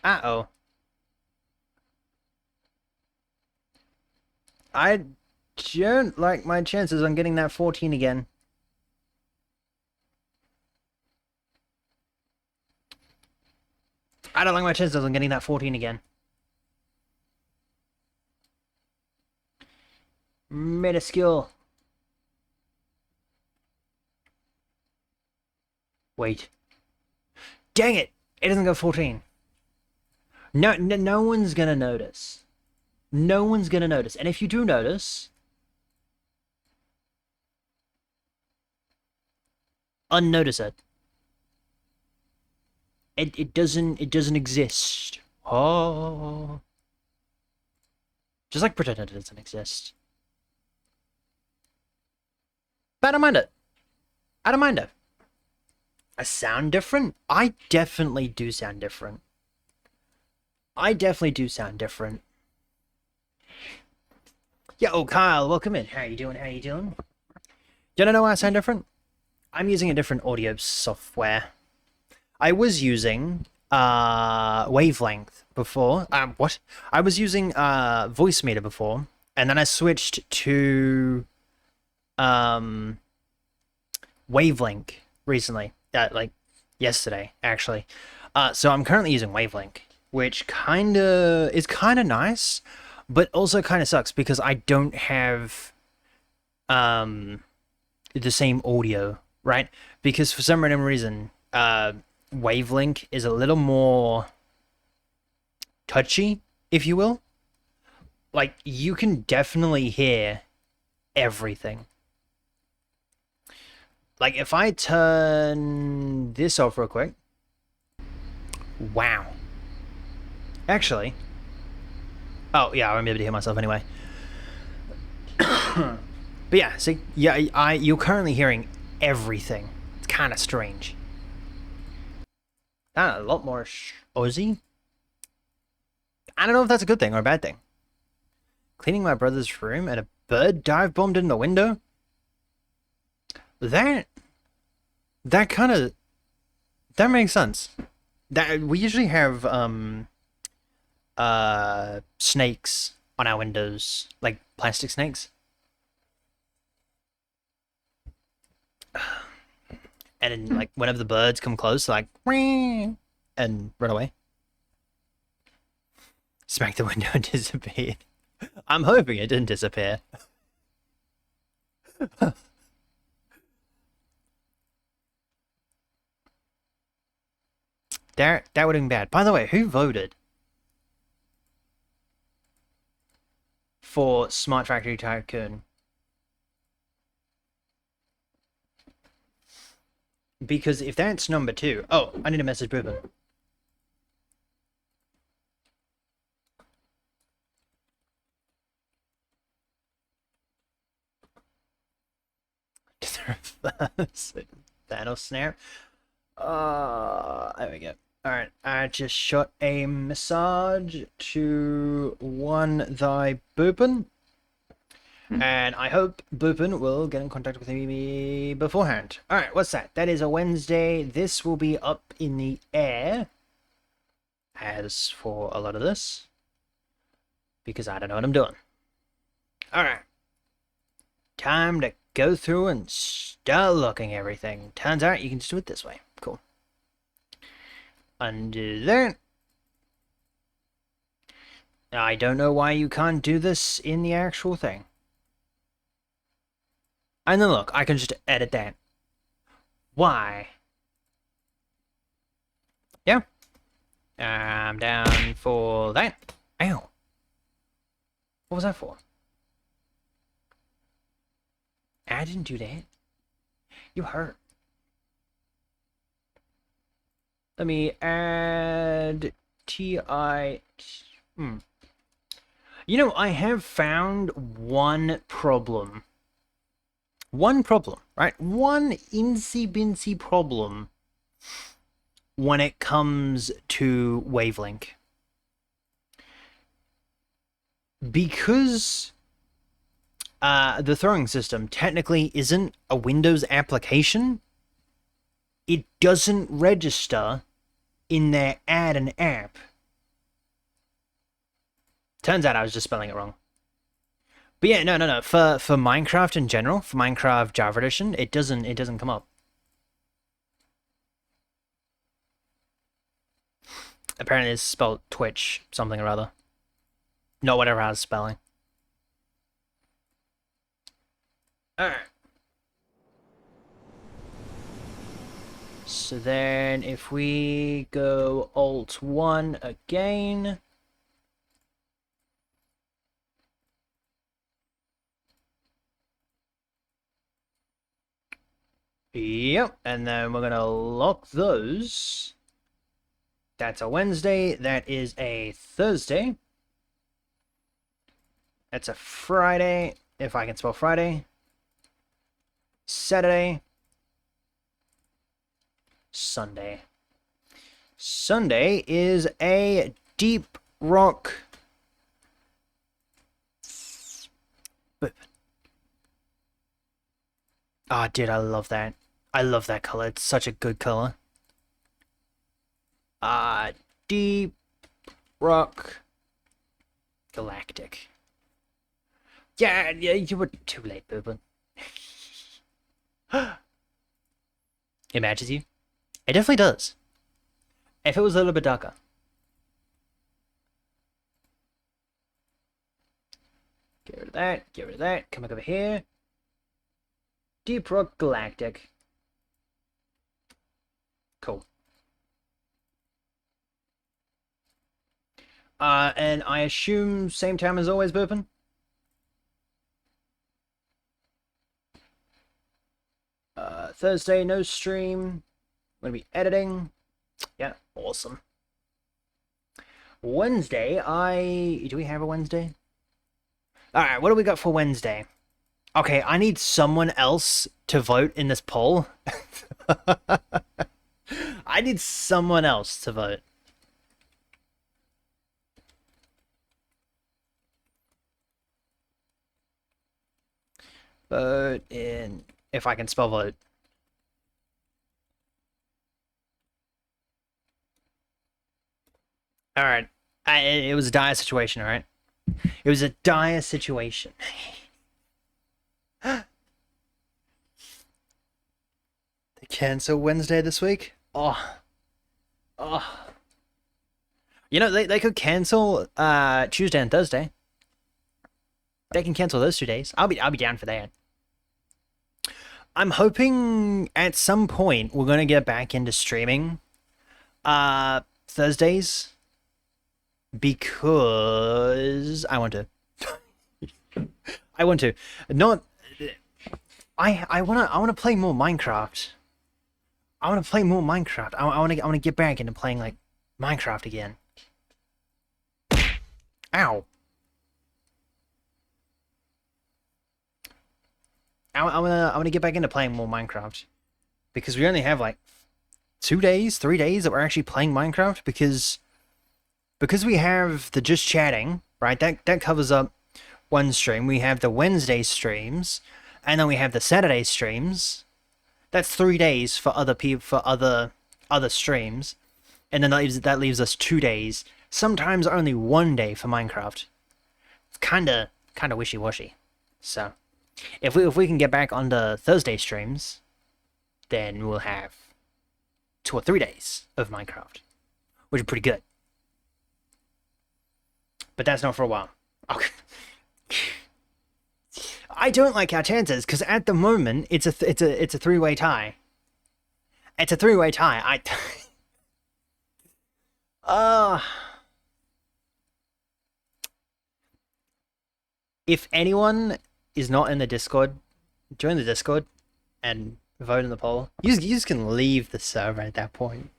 Uh-oh. I don't like my chances on getting that 14 again. I don't like my chances on getting that 14 again. Minuscule. Wait. Dang it! It doesn't go 14. No one's gonna notice. No one's gonna notice. And if you do notice, unnotice it. It doesn't exist. Oh. Just like pretend it doesn't exist. But I don't mind it. I don't mind it. I sound different? I definitely do sound different. I definitely do sound different. Yo, Kyle, welcome in. How you doing? How you doing? Do you know why I sound different? I'm using a different audio software. I was using Wavelength before. What? I was using Voicemeter before, and then I switched to Wavelength recently. Like yesterday, actually. So I'm currently using Wavelength, which is kind of nice, but also kind of sucks because I don't have the same audio, right? Because for some random reason, Wavelength is a little more touchy, if you will. Like, you can definitely hear everything. Like, if I turn this off real quick. Wow. Actually. Oh, yeah, I won't be able to hear myself anyway. But yeah, see? Yeah, you're currently hearing everything. It's kind of strange. A lot more Aussie. I don't know if that's a good thing or a bad thing. Cleaning my brother's room and a bird dive bombed in the window? That kind of... That makes sense. That we usually have snakes on our windows, like plastic snakes. And then, like, whenever the birds come close, like, and run away. Smack the window and disappeared. I'm hoping it didn't disappear. That would have been bad. By the way, who voted for Smart Factory Tycoon? Because if that's number 2... Oh, I need to message Boobin. Thanos snare. There we go. Alright, I just shot a massage to one thy Boopin. And I hope Boopin will get in contact with me beforehand. Alright, what's that? That is a Wednesday. This will be up in the air. As for a lot of this. Because I don't know what I'm doing. Alright. Time to go through and start looking at everything. Turns out you can just do it this way. Cool. Undo that. I don't know why you can't do this in the actual thing. And then look, I can just edit that. Why? Yeah. I'm down for that. Ow. What was that for? I didn't do that. You hurt. Let me add T-I... You know, I have found one problem. One problem, right? One insy-binsy problem when it comes to Wavelink. Because the throwing system technically isn't a Windows application, it doesn't register in their add an app. Turns out I was just spelling it wrong. But yeah, no. For Minecraft in general, for Minecraft Java Edition, it doesn't come up. Apparently it's spelled Twitch something or other. Not whatever has spelling. Alright. So then if we go Alt 1 again. Yep, and then we're gonna lock those. That's a Wednesday, that is a Thursday. That's a Friday, if I can spell Friday. Saturday. Sunday. Sunday is a deep rock. Ah, oh, dude, I love that. I love that color. It's such a good color. Deep rock galactic. Yeah, you were too late, Bourbon. It matches you. It definitely does. If it was a little bit darker. Get rid of that, get rid of that. Come back over here. Deep Rock Galactic. Cool. And I assume same time as always, Bourbon? Thursday, no stream. I'm gonna be editing. Yeah, awesome. Wednesday, do we have a Wednesday? Alright, what do we got for Wednesday? Okay, I need someone else to vote in this poll. I need someone else to vote. Vote in... if I can spell vote. Alright. It was a dire situation, alright? It was a dire situation. They cancel Wednesday this week? Oh. You know, they could cancel Tuesday and Thursday. They can cancel those 2 days. I'll be down for that. I'm hoping at some point we're gonna get back into streaming Thursdays because I want to. I want to. Not I wanna play more Minecraft. I wanna play more Minecraft. I wanna get back into playing like Minecraft again. Ow. I wanna get back into playing more Minecraft. Because we only have like 2 days, 3 days that we're actually playing Minecraft because we have the just chatting, right? That covers up one stream. We have the Wednesday streams, and then we have the Saturday streams. That's 3 days for other people, for other streams, and then that leaves us 2 days. Sometimes only 1 day for Minecraft. It's kind of wishy-washy. So if we can get back on the Thursday streams, then we'll have 2 or 3 days of Minecraft, which is pretty good. But that's not for a while. Okay. I don't like our chances because at the moment it's a 3-way tie. It's a 3-way tie. If anyone is not in the Discord, join the Discord and vote in the poll. You just can leave the server at that point.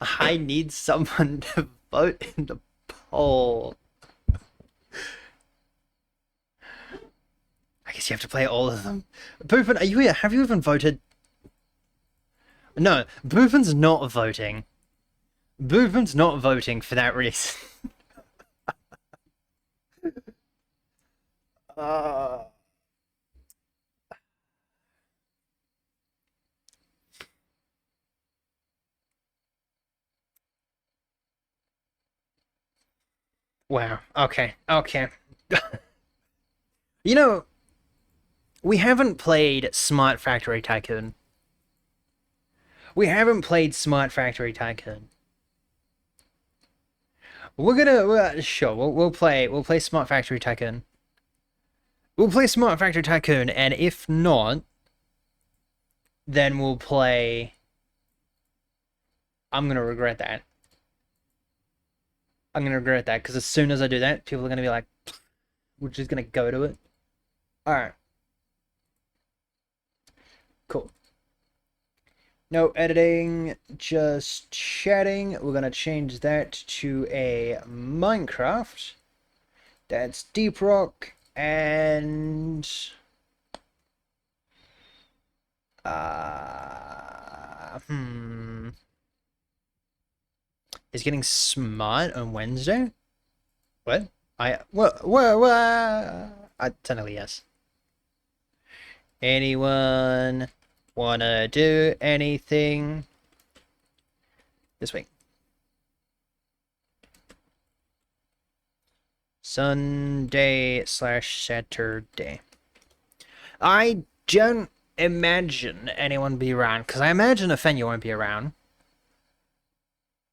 I need someone to vote in the poll. I guess you have to play all of them. Boofin, are you here? Have you even voted? No, Boofin's not voting. Boofin's not voting for that reason. uh... Wow. Okay. Okay. You know, we haven't played Smart Factory Tycoon. We haven't played Smart Factory Tycoon. Sure, we'll play Smart Factory Tycoon. We'll play Smart Factory Tycoon, and if not, then we'll play. I'm gonna regret that. I'm gonna regret that because as soon as I do that, people are gonna be like, "We're just gonna go to it." All right. Cool. No editing, just chatting. We're gonna change that to a Minecraft. That's Deep Rock and is getting smart on Wednesday. What? I technically yes. Anyone wanna do anything this week? Sunday/Saturday. I don't imagine anyone be around, because I imagine Athenia won't be around.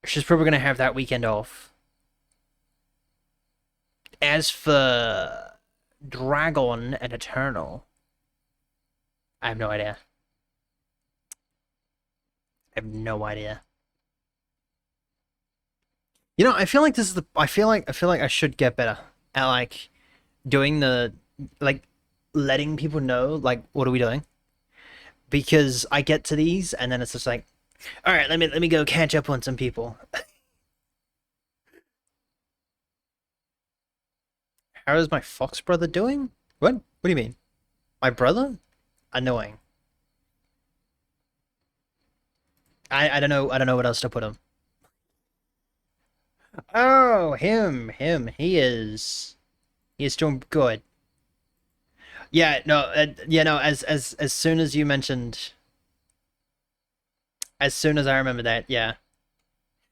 She's probably going to have that weekend off. As for Dragon and Eternal, I have no idea. I have no idea. You know, I feel like this is the. I feel like I should get better at like doing the like letting people know like what are we doing, because I get to these and then it's just like, all right, let me go catch up on some people. How is my fox brother doing? What do you mean? My brother? Annoying. I don't know what else to put him. Oh, him. He is doing good. Yeah, no, as soon as you mentioned, as soon as I remember that, yeah,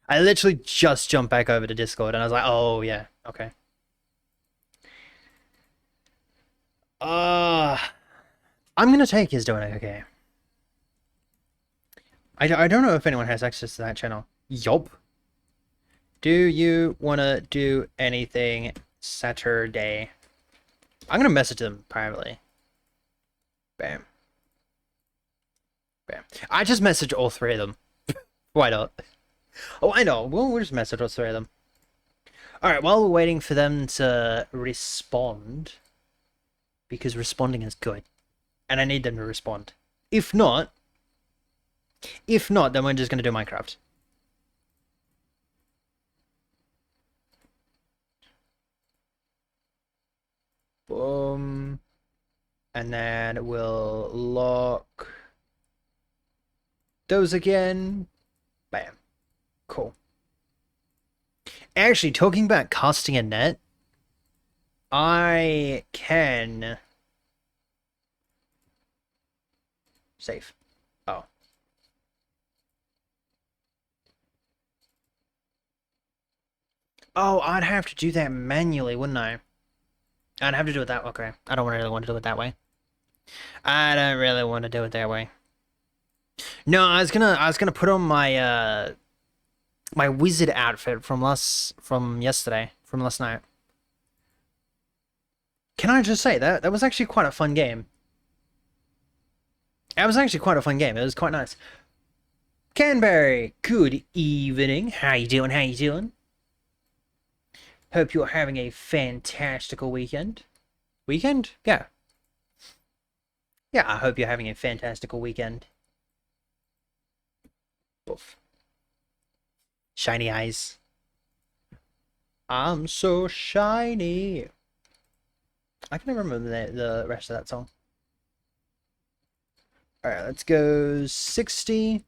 I literally just jumped back over to Discord and I was like, oh yeah, okay. Uh, I'm gonna take his doing okay. I don't know if anyone has access to that channel. Yup. Do you wanna do anything Saturday? I'm gonna message them privately. Bam. Bam. I just messaged all three of them. Why not? Oh, I know. We'll just message all three of them. Alright, while we're waiting for them to respond, because responding is good, and I need them to respond. If not, then we're just gonna do Minecraft. Boom. And then we'll lock those again. Bam. Cool. Actually, talking about casting a net, I can save. Oh. Oh, I'd have to do that manually, wouldn't I? I'd have to do it that way. Okay. I don't really want to do it that way. I don't really want to do it that way. No, I was gonna put on my my wizard outfit from last night. Can I just say that was actually quite a fun game. It was actually quite a fun game. It was quite nice. Canberry, good evening. How you doing? How you doing? Hope you're having a fantastical weekend. Weekend? Yeah. Yeah, I hope you're having a fantastical weekend. Boof. Shiny eyes. I'm so shiny. I can never remember the rest of that song. Alright, let's go 60.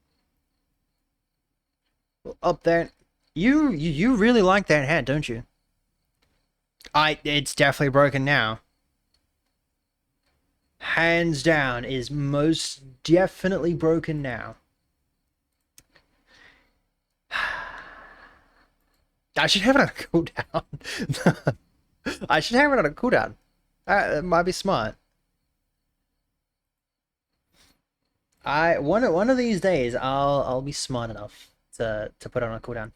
Up there. You really like that hat, don't you? It's definitely broken now. Hands down, is most definitely broken now. I should have it on a cooldown. I should have it on a cooldown. It might be smart. One of these days I'll be smart enough to put it on a cooldown.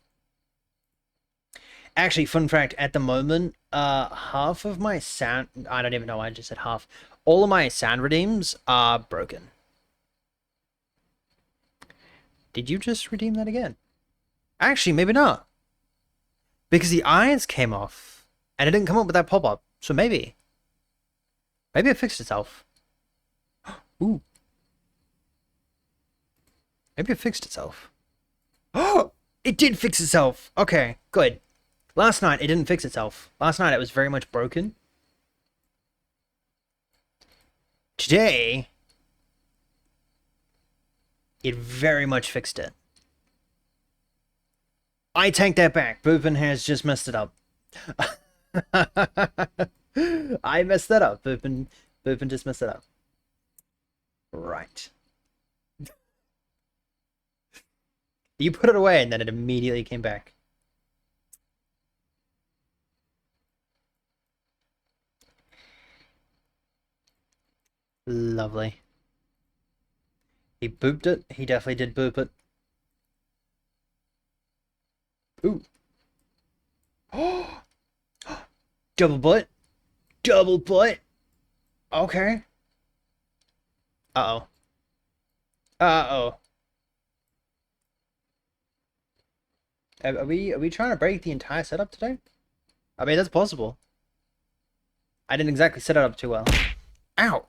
Actually, fun fact, at the moment, half of my sound, I don't even know why I just said half. All of my sound redeems are broken. Did you just redeem that again? Actually, maybe not. Because the irons came off, and it didn't come up with that pop-up. So maybe. Maybe it fixed itself. Ooh. Maybe it fixed itself. Oh! It did fix itself! Okay, good. Last night, it didn't fix itself. Last night, it was very much broken. Today, it very much fixed it. I take that back. Boopin has just messed it up. I messed that up. Boopin just messed it up. Right. You put it away and then it immediately came back. Lovely. He booped it. He definitely did boop it. Ooh. Oh! Double butt. Double butt. Okay. Uh-oh. Uh-oh. Are we trying to break the entire setup today? I mean, that's possible. I didn't exactly set it up too well. Ow!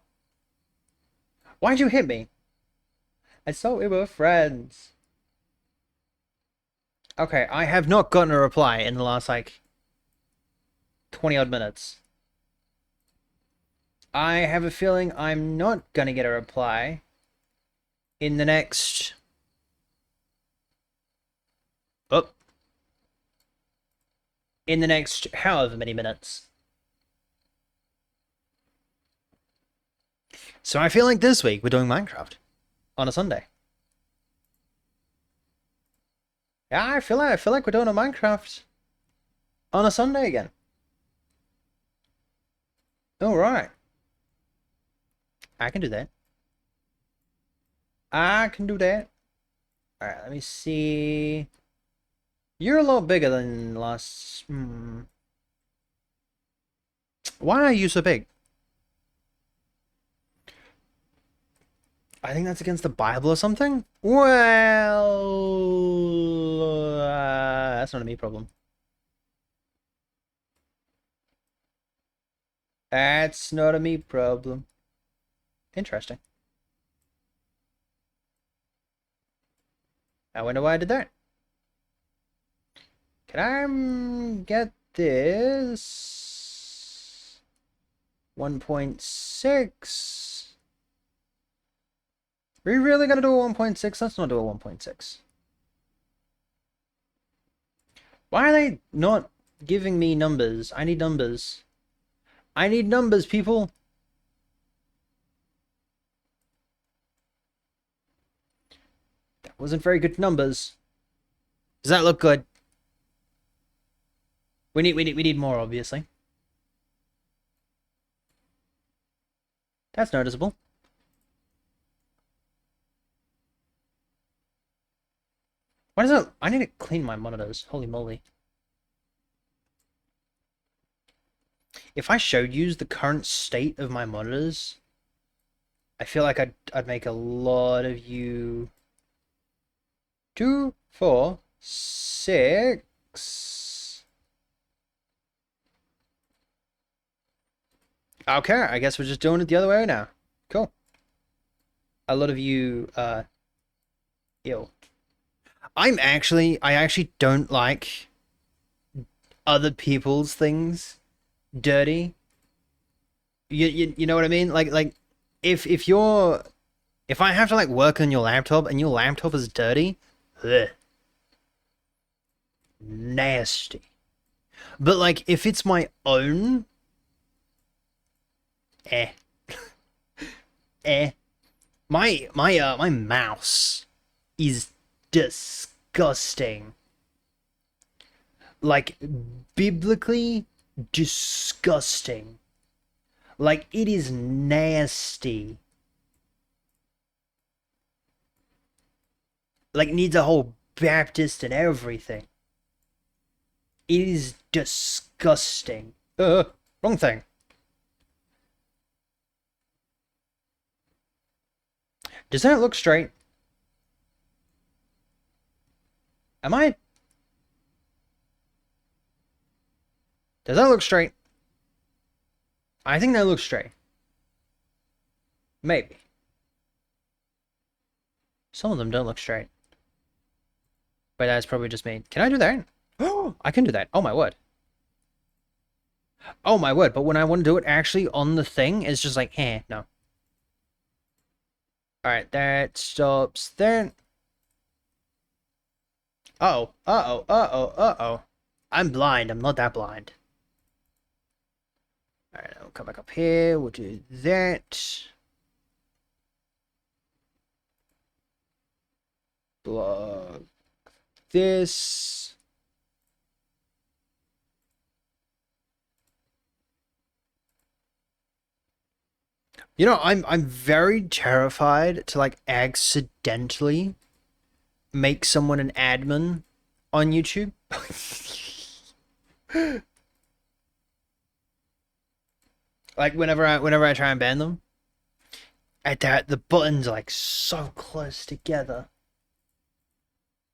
Why'd you hit me? I thought we were friends. Okay, I have not gotten a reply in the last, like, 20 odd minutes. I have a feeling I'm not gonna get a reply in the next... Oh. In the next however many minutes. So I feel like this week we're doing Minecraft on a Sunday. Yeah, I feel like we're doing a Minecraft on a Sunday again. All right. I can do that. I can do that. All right, let me see. You're a lot bigger than last. Why are you so big? I think that's against the Bible or something. Well, that's not a me problem. That's not a me problem. Interesting. I wonder why I did that. Can I get this? 1.6. Are we really gonna do a 1.6? Let's not do a 1.6. Why are they not giving me numbers? I need numbers. I need numbers, people. That wasn't very good numbers. Does that look good? We need more, obviously. That's noticeable. What is it? I need to clean my monitors. Holy moly. If I showed you the current state of my monitors, I feel like I'd make a lot of you... 2, 4, 6... Okay, I guess we're just doing it the other way now. Cool. A lot of you, ill. I actually don't like other people's things dirty. You know what I mean? Like if you're if I have to like work on your laptop and your laptop is dirty, ugh, nasty. But like if it's my own, eh, eh. My mouse is disgusting. Like biblically disgusting. Like it is nasty. Like needs a whole Baptist and everything. It is disgusting. Wrong thing. Does that look straight? Am I? Does that look straight? I think that looks straight. Maybe. Some of them don't look straight. But that's probably just me. Can I do that? Oh, I can do that. Oh my word. Oh my word. But when I want to do it actually on the thing, it's just like, no. Alright, that stops there. Uh-oh, uh-oh, uh-oh, uh-oh. I'm blind. I'm not that blind. Alright, I'll come back up here. We'll do that. Block this. You know, I'm very terrified to like accidentally make someone an admin on YouTube. Like whenever I try and ban them, at that the buttons are like so close together.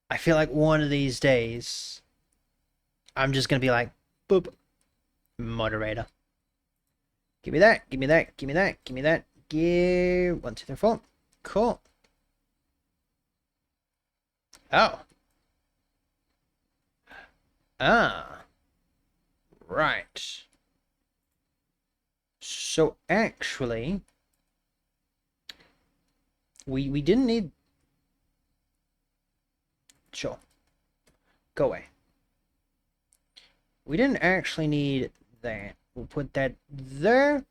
I feel like one of these days I'm just gonna be like, boop, moderator. Give me that, give me that, give me that, give me that. Give 1, 2, 3, 4. Cool. Oh. Ah. Right. So actually, we didn't need. Sure. Go away. We didn't actually need that. We'll put that there.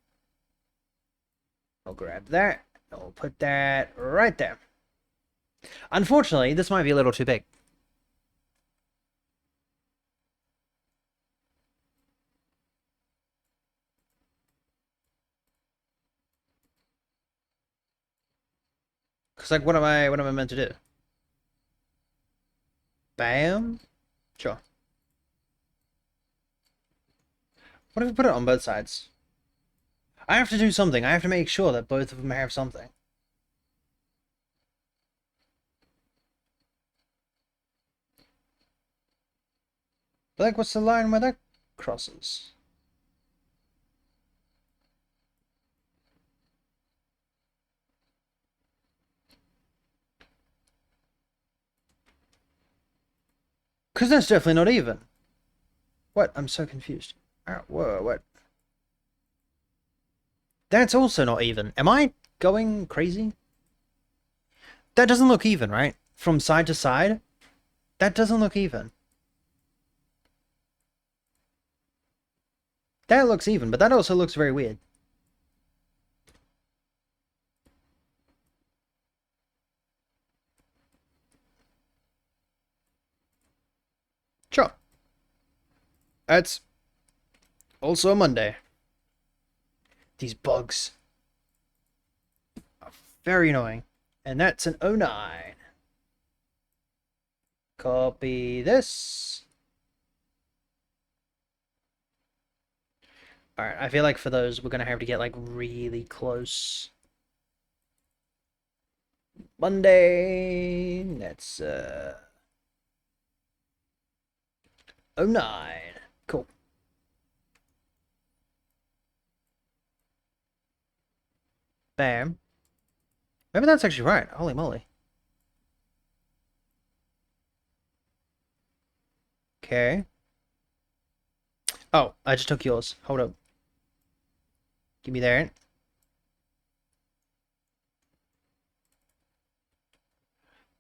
I'll grab that. And we'll put that right there. Unfortunately, this might be a little too big. Cause like, what am I meant to do? Bam. Sure. What if we put it on both sides? I have to do something. I have to make sure that both of them have something. But like, what's the line where that crosses? Because that's definitely not even. What? I'm so confused. Whoa, what? That's also not even. Am I going crazy? That doesn't look even, right? From side to side? That doesn't look even. That looks even, but that also looks very weird. Sure. That's also a Monday. These bugs are very annoying. And that's an 09. Copy this. Alright, I feel like for those, we're going to have to get, like, really close. Monday. That's, 09. Cool. Bam. Maybe that's actually right. Holy moly. Okay. Oh, I just took yours. Hold up. Give me that.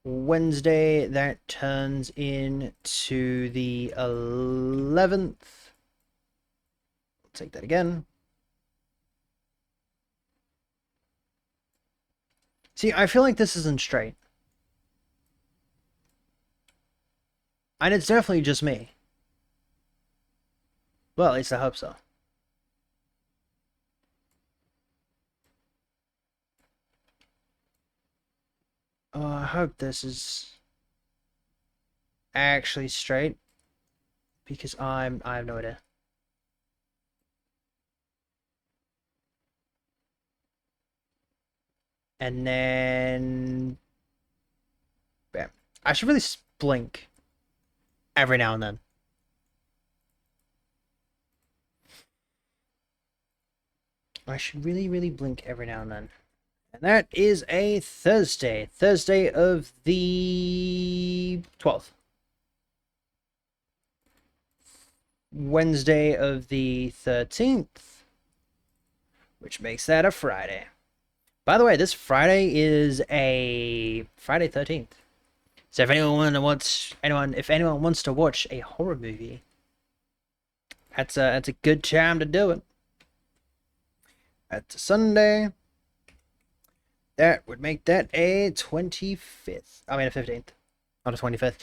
Wednesday, that turns into the 11th. I'll take that again. See, I feel like this isn't straight. And it's definitely just me. Well, at least I hope so. I hope this is actually straight. Because I have no idea. And then... Bam. I should really blink every now and then. I should really blink every now and then. And that is a Thursday. Thursday of the 12th. Wednesday of the 13th. Which makes that a Friday. By the way, this Friday is a Friday 13th. So if anyone wants to watch a horror movie, that's a good time to do it. That's a Sunday. That would make that a 25th. I mean a 15th, not a 25th.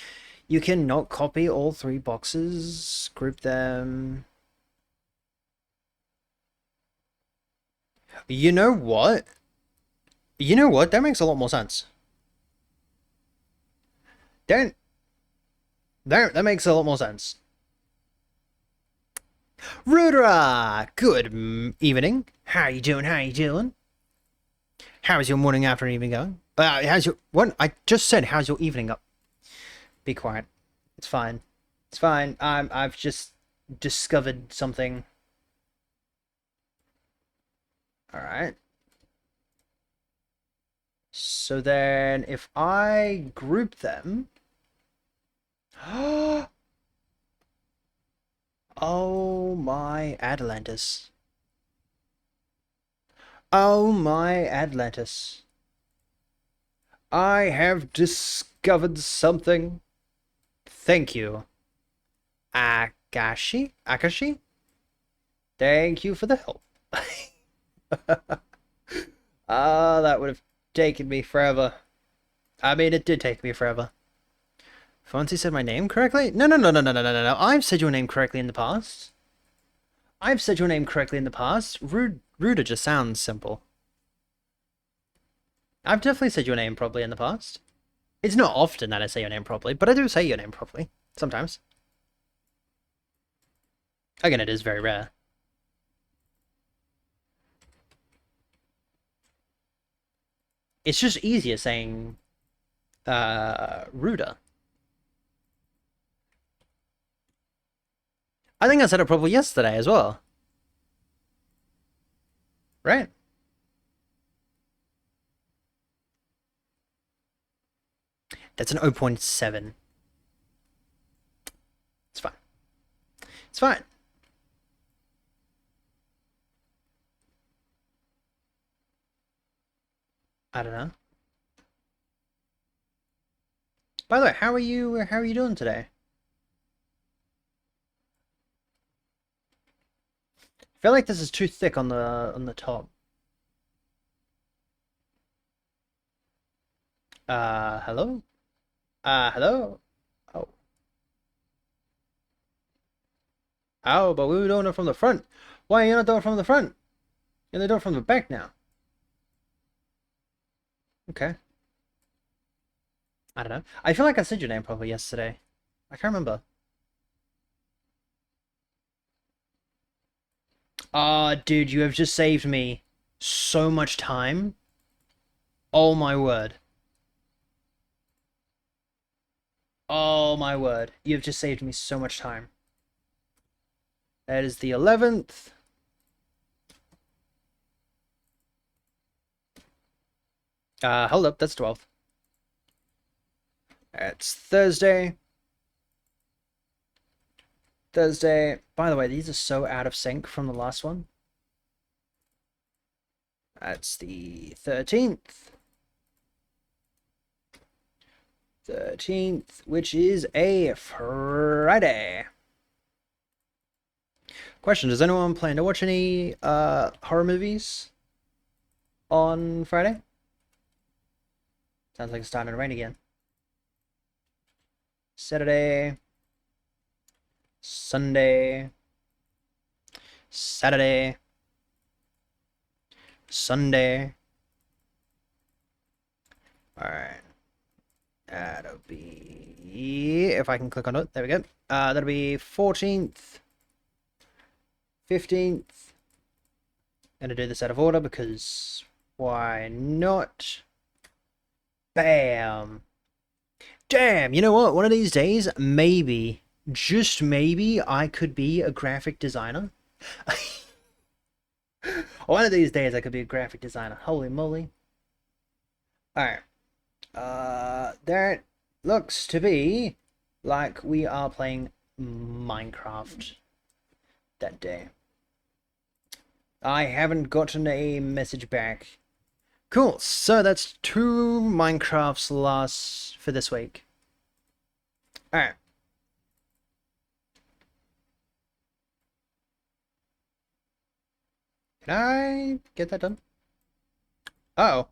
You cannot copy all three boxes. Group them. You know what? You know what? That makes a lot more sense. That makes a lot more sense. Rudra! Good evening. How you doing? How you doing? How is your morning, afternoon, evening going? How's your... What? I just said, how's your evening up? Be quiet. It's fine. It's fine. I've just discovered something. Alright. So then, if I group them... Oh my Atlantis. Oh my Atlantis. I have discovered something. Thank you. Akashi? Thank you for the help. That would have taken me forever. I mean, it did take me forever. Fonzie said my name correctly? No. I've said your name correctly in the past. Ruder just sounds simple. I've definitely said your name properly in the past. It's not often that I say your name properly, but I do say your name properly. Sometimes. Again, it is very rare. It's just easier saying, Ruder. I think I said it probably yesterday as well. Right? That's an 0.7. It's fine. It's fine. I don't know. By the way, how are you doing today? I feel like this is too thick on the top. Hello? Hello? Oh. Oh, but we were doing it from the front. Why are you not doing it from the front? You're doing it from the back now. Okay. I don't know. I feel like I said your name probably yesterday. I can't remember. Ah, dude, you have just saved me so much time. Oh my word. Oh my word. You have just saved me so much time. That is the 11th. Hold up, that's 12th. It's Thursday. Thursday. By the way, these are so out of sync from the last one. That's the 13th. 13th, which is a Friday. Question, does anyone plan to watch any horror movies on Friday? Sounds like it's starting to rain again. Saturday. Sunday. Saturday. Sunday. Alright. That'll be... if I can click on it. There we go. That'll be 14th. 15th. Gonna do this out of order because why not? Bam. Damn, you know what? One of these days, maybe, just maybe, I could be a graphic designer. One of these days, I could be a graphic designer. Holy moly. Alright. That looks to be like we are playing Minecraft that day. I haven't gotten a message back. Cool, so that's 2 Minecrafts lost for this week. Alright. Can I get that done? Uh oh.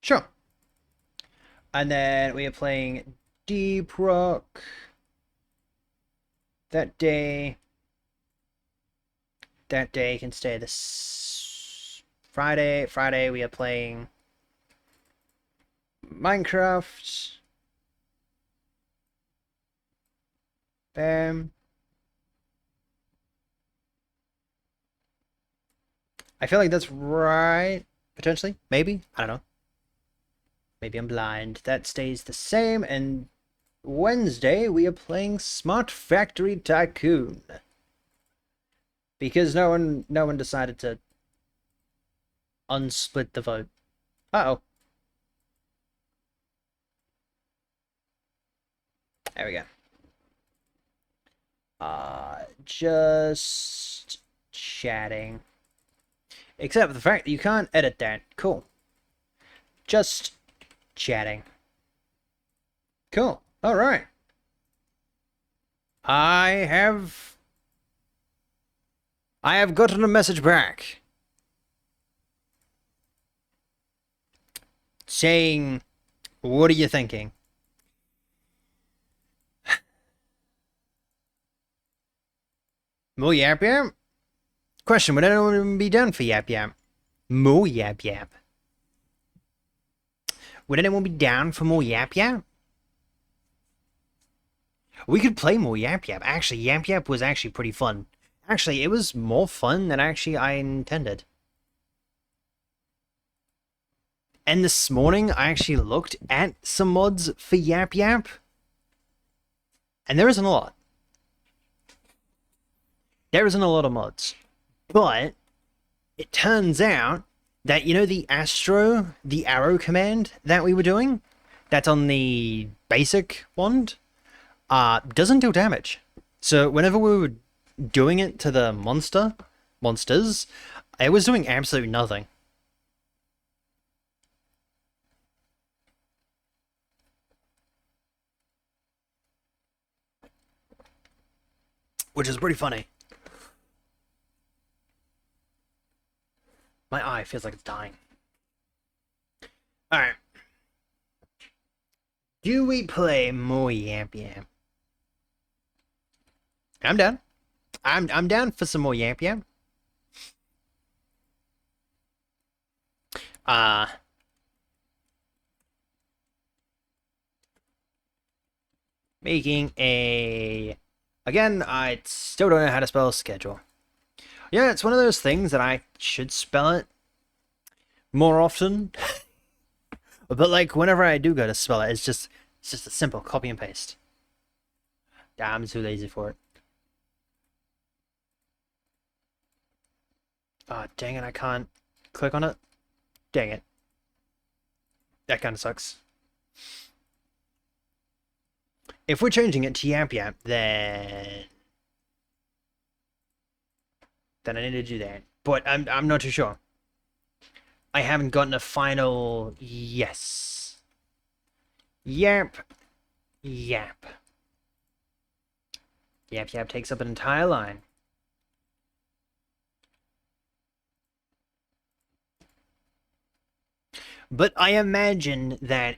Sure. And then we are playing Deep Rock that day. That day can stay this Friday. Friday we are playing Minecraft. Bam. I feel like that's right. Potentially. Maybe. I don't know. Maybe I'm blind. That stays the same. And Wednesday we are playing Smart Factory Tycoon. Because no one decided to unsplit the vote. Uh-oh. There we go. Just chatting. Except for the fact that you can't edit that. Cool. Just chatting. Cool. Alright. I have gotten a message back. Saying, what are you thinking? More yap yap? Question, would anyone be down for yap yap? More yap yap. Would anyone be down for more yap yap? We could play more yap yap. Actually, yap yap was actually pretty fun. Actually, it was more fun than actually I intended. And this morning, I actually looked at some mods for yap yap. And there isn't a lot. There isn't a lot of mods. But it turns out that, you know, the arrow command that we were doing, that's on the basic wand, doesn't deal damage. So whenever we were doing it to the monsters, it was doing absolutely nothing. Which is pretty funny. My eye feels like it's dying. Alright. Do we play more Yamp Yamp? I'm down. I'm down for some more Yamp Yamp. Making a... Again, I still don't know how to spell schedule. Yeah, it's one of those things that I should spell it more often. But like whenever I do go to spell it, it's just a simple copy and paste. I'm too lazy for it. Oh, dang it, I can't click on it. Dang it. That kind of sucks. If we're changing it to Yap Yap, then I need to do that. But I'm not too sure. I haven't gotten a final yes. Yap. Yap. Yap Yap takes up an entire line. But I imagine that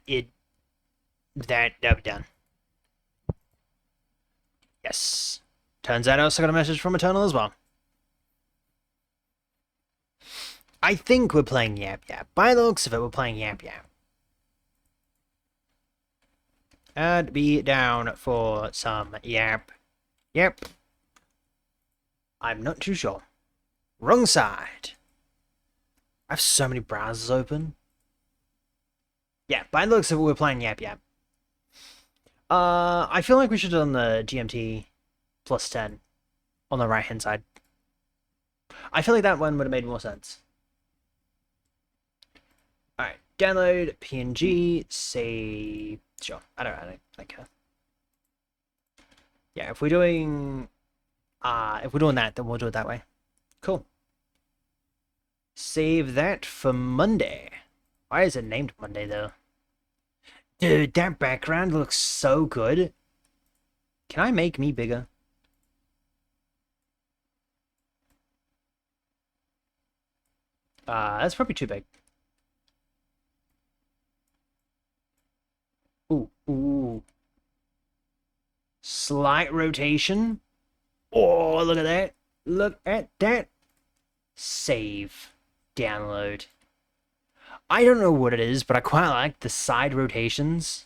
that'll be done. Yes. Turns out I also got a message from Eternal as well. I think we're playing Yap Yap. By the looks of it, we're playing Yap Yap. I'd be down for some Yap. Yep. I'm not too sure. Wrong side. I have so many browsers open. Yeah, by the looks of it, we're playing Yap Yap. I feel like we should have done the GMT plus 10 on the right-hand side. I feel like that one would have made more sense. Alright, download, PNG, save. Sure, I don't care. Yeah, if we're doing that, then we'll do it that way. Cool. Save that for Monday. Why is it named Monday, though? Dude, that background looks so good. Can I make me bigger? That's probably too big. Ooh. Slight rotation. Oh, look at that. Look at that. Save. Download. I don't know what it is, but I quite like the side rotations.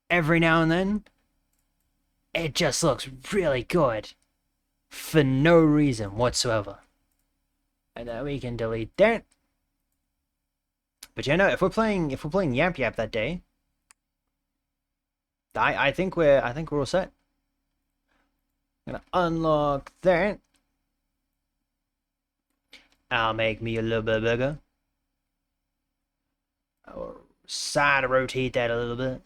Every now and then. It just looks really good. For no reason whatsoever. And then we can delete that. But yeah, no, if we're playing Yap Yap that day, I think we're all set. I'm gonna unlock that. I'll make me a little bit bigger. Or side rotate that a little bit.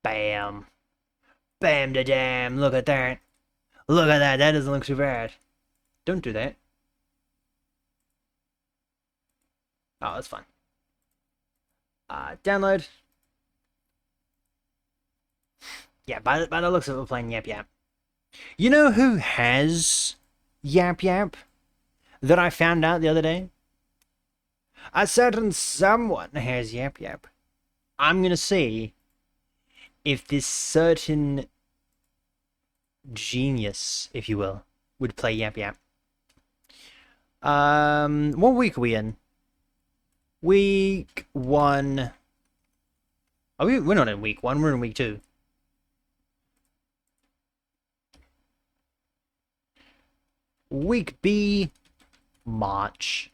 Bam. Bam da damn. Look at that. Look at that. That doesn't look too bad. Don't do that. Oh, that's fine. Download. Yeah, by the looks of it, we're playing Yap Yap. You know who has Yap Yap that I found out the other day? A certain someone has Yap Yap. I'm gonna see if this certain genius, if you will, would play Yap Yap. What week are we in? Week 1. We're not in week 1, we're in week 2. Week B, March.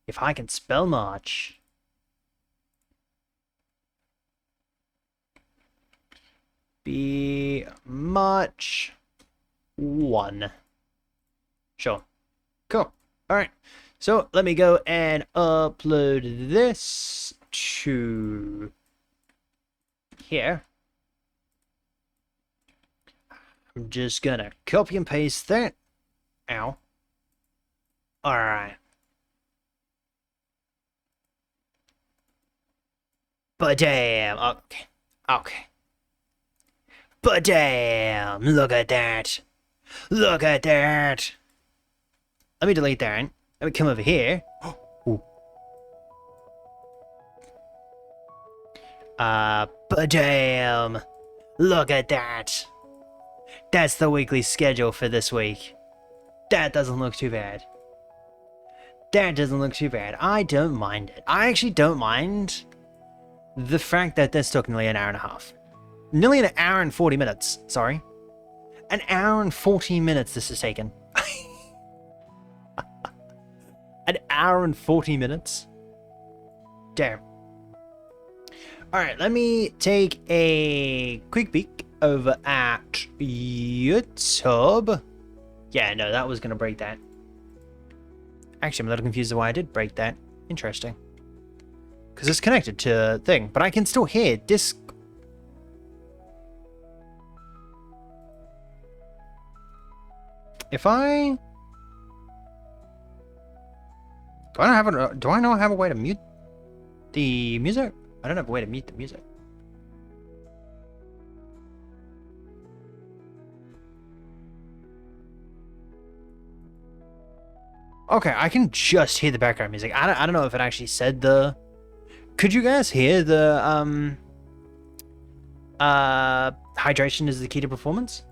If I can spell March. B, March 1. Sure. Cool. Alright. So let me go and upload this to here. I'm just gonna copy and paste that. Ow. Alright. But damn. Okay. Okay. But damn. Look at that. Look at that. Let me delete that. Let me come over here. Ooh. But damn. Look at that. That's the weekly schedule for this week. That doesn't look too bad. That doesn't look too bad. I don't mind it. I actually don't mind the fact that this took nearly an hour and a half. Nearly an hour and 40 minutes. Sorry. An hour and 40 minutes this has taken. An hour and 40 minutes? Damn. Alright, let me take a quick peek over at YouTube. Yeah, no, that was gonna break that. Actually, I'm a little confused why I did break that. Interesting. Because it's connected to a thing, but I can still hear disc. If I... Do I not have a way to mute the music? I don't have a way to mute the music. Okay, I can just hear the background music. I don't know if it actually said the... Could you guys hear the, hydration is the key to performance?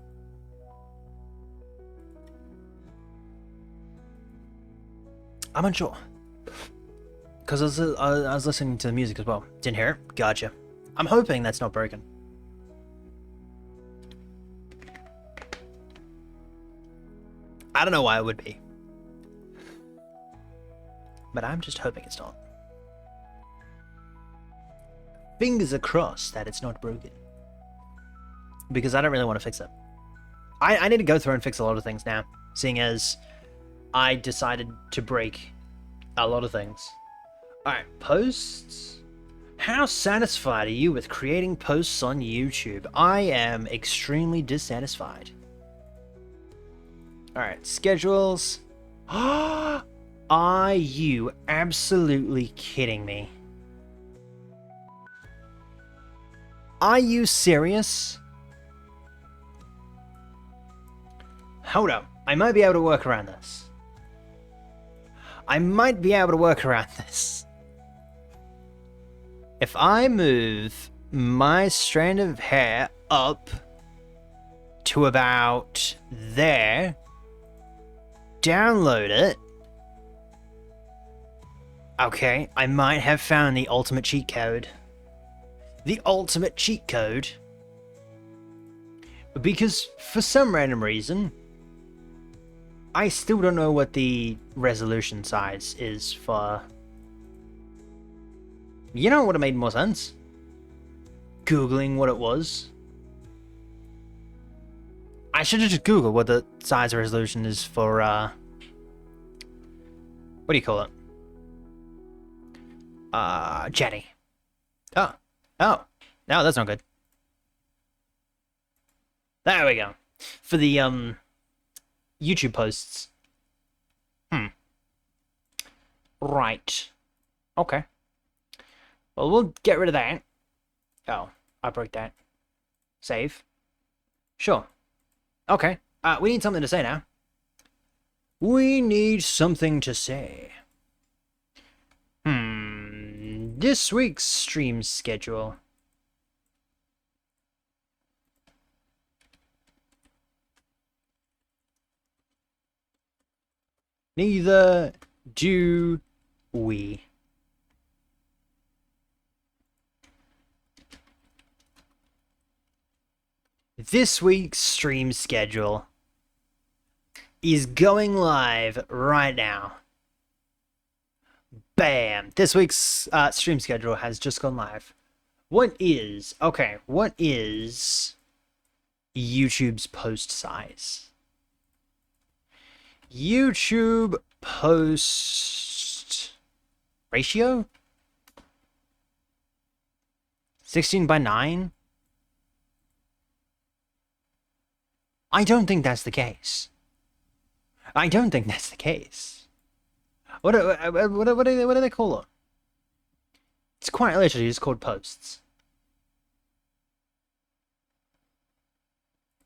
I'm unsure. Because I was listening to the music as well. Didn't hear it? Gotcha. I'm hoping that's not broken. I don't know why it would be. But I'm just hoping it's not. Fingers are crossed that it's not broken. Because I don't really want to fix it. I need to go through and fix a lot of things now. Seeing as I decided to break a lot of things. Alright, posts. How satisfied are you with creating posts on YouTube? I am extremely dissatisfied. Alright, schedules. Are you absolutely kidding me? Are you serious? Hold up. I might be able to work around this. If I move my strand of hair up to about there, download it. Okay, I might have found the ultimate cheat code. The ultimate cheat code. Because for some random reason, I still don't know what the resolution size is for... You know what would have made more sense? Googling what it was. I should have just Googled what the size resolution is for, what do you call it? Jenny. Oh. No, that's not good. There we go. For the, YouTube posts. Right. Okay. Well, we'll get rid of that. Oh, I broke that. Save. Sure. Okay. We need something to say now. We need something to say. This week's stream schedule. Neither do we. This week's stream schedule is going live right now. Bam! This week's stream schedule has just gone live. What is YouTube's post size? YouTube post ratio? 16:9? I don't think that's the case. What do they call it? It's quite literally just called posts.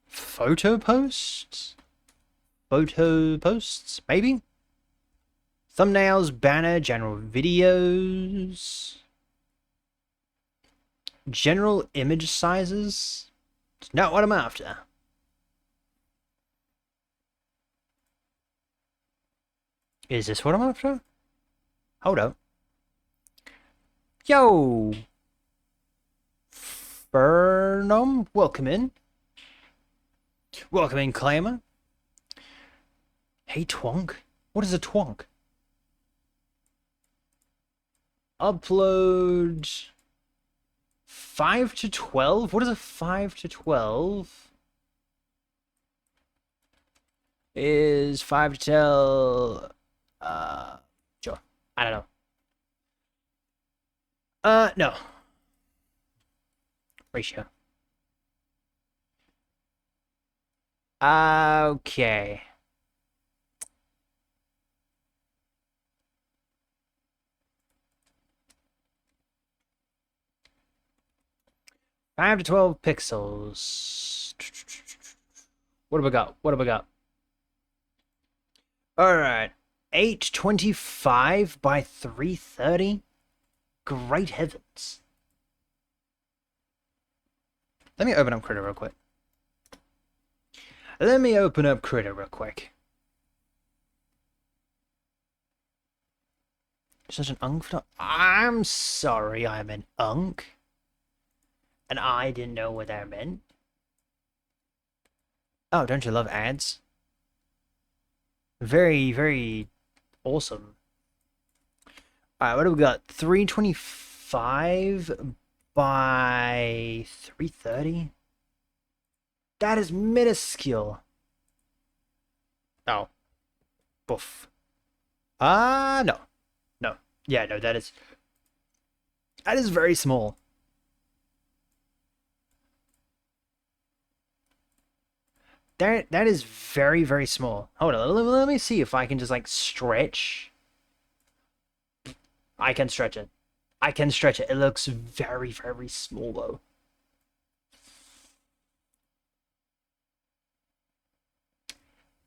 Photo posts? Photo posts, maybe? Thumbnails, banner, general videos. General image sizes? It's not what I'm after. Is this what I'm after? Hold up. Yo! Burnham, welcome in. Welcome in, Claimer. Hey, Twonk. What is a Twonk? Upload 5 to 12? What is a 5 to 12? Is 5 to tell... Sure. I don't know. No. Ratio. Okay. Five to 12 pixels. What have we got? What have we got? Alright. 825 by 330? Great heavens. Let me open up Critter real quick. Let me open up Critter real quick. Such an unk. I'm sorry, I'm an unk. And I didn't know what that meant. Oh, don't you love ads? Very, very awesome. Alright, what do we got? 325 by 330? That is minuscule. Oh. Boof. No. No. Yeah, no, that is very small. That is very, very small. Hold on, let me see if I can just like stretch. I can stretch it. I can stretch it. It looks very, very small though.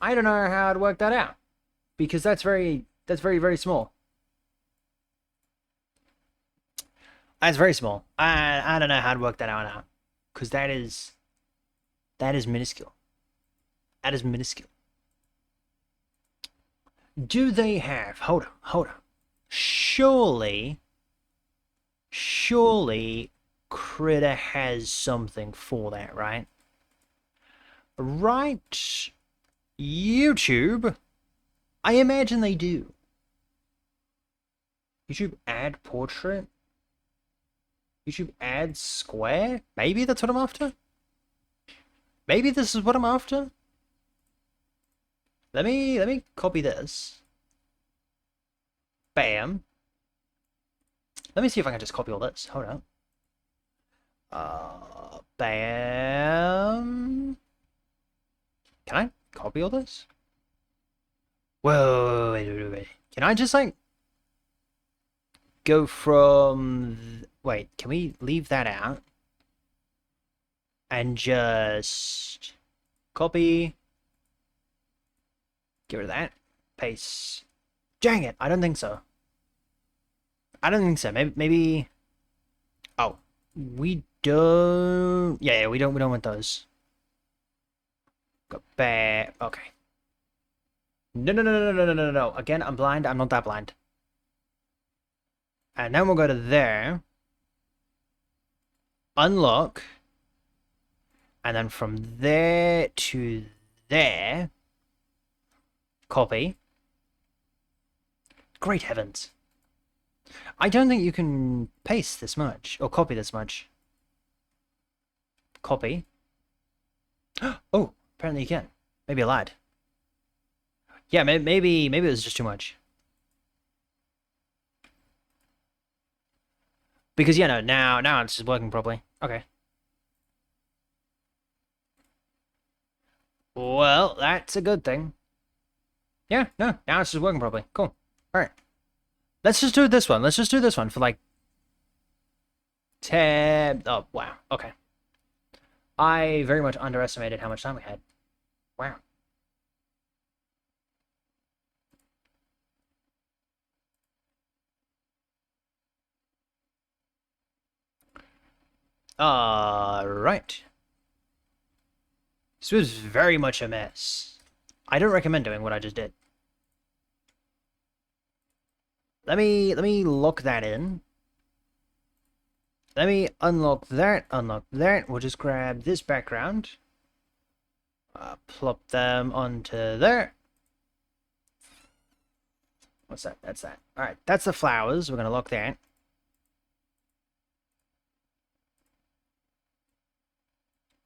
I don't know how to work that out because that's very, very small. That's very small. I don't know how to work that out now because that is minuscule. That is minuscule. Do they have? Hold on, hold on. Surely Critter has something for that, right? Right, YouTube. I imagine they do. YouTube add portrait. YouTube add square. Maybe that's what I'm after. Maybe this is what I'm after. Let me copy this. Bam. Let me see if I can just copy all this. Hold on. Bam. Can I copy all this? Whoa, wait. Can I just like go from... Wait, can we leave that out? And just copy. Get rid of that. Paste. Dang it, I don't think so. I don't think so. Maybe... Oh, we don't... Yeah, we don't want those. Go back. Okay. No. Again, I'm blind. I'm not that blind. And then we'll go to there. Unlock. And then from there to there. Copy. Great heavens. I don't think you can paste this much. Or copy this much. Copy. Oh, apparently you can. Maybe I lied. Yeah, maybe it was just too much. Because, yeah, no, now it's just working properly. Okay. Well, that's a good thing. Yeah, no, now it's just working properly. Cool. Alright. Let's just do this one. Let's just do this one for like 10... Oh, wow. Okay. I very much underestimated how much time we had. Wow. Right. This was very much a mess. I don't recommend doing what I just did. Let me lock that in. Let me unlock that. We'll just grab this background. Plop them onto there. What's that? That's that. Alright, that's the flowers. We're going to lock that.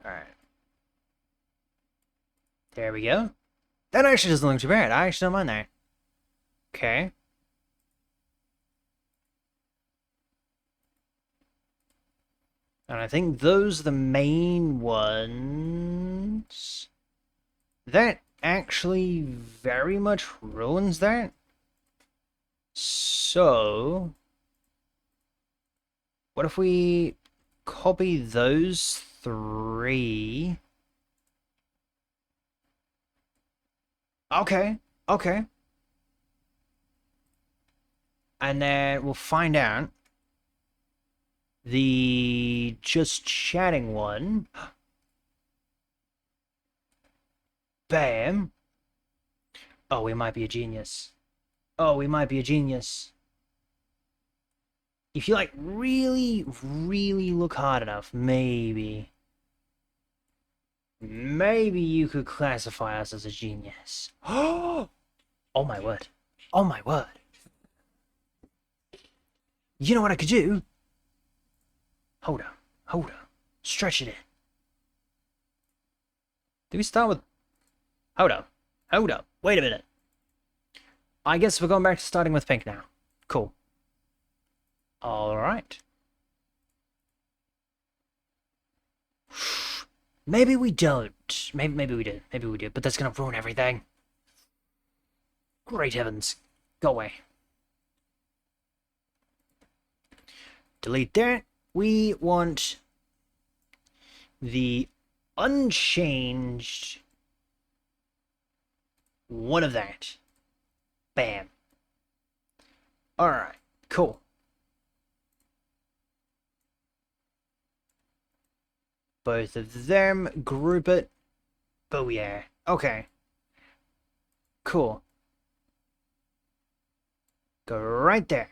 Alright. There we go. That actually doesn't look too bad. I actually don't mind that. Okay. And I think those are the main ones. That actually very much ruins that. So, what if we copy those three? Okay, okay. And then we'll find out the just chatting one. Bam. Oh, we might be a genius. Oh, we might be a genius. If you, like, really, really look hard enough, maybe. Maybe you could classify us as a genius. Oh my word. Oh my word. You know what I could do? Hold on. Hold on. Stretch it in. Do we start with... Hold up. Hold up. Wait a minute. I guess we're going back to starting with pink now. Cool. Alright. Maybe we don't. Maybe we do. Maybe we do. But that's gonna ruin everything. Great heavens. Go away. Delete that. We want the unchanged one of that. Bam. Alright. Cool. Both of them, group it. Booyah. Okay. Cool. Go right there.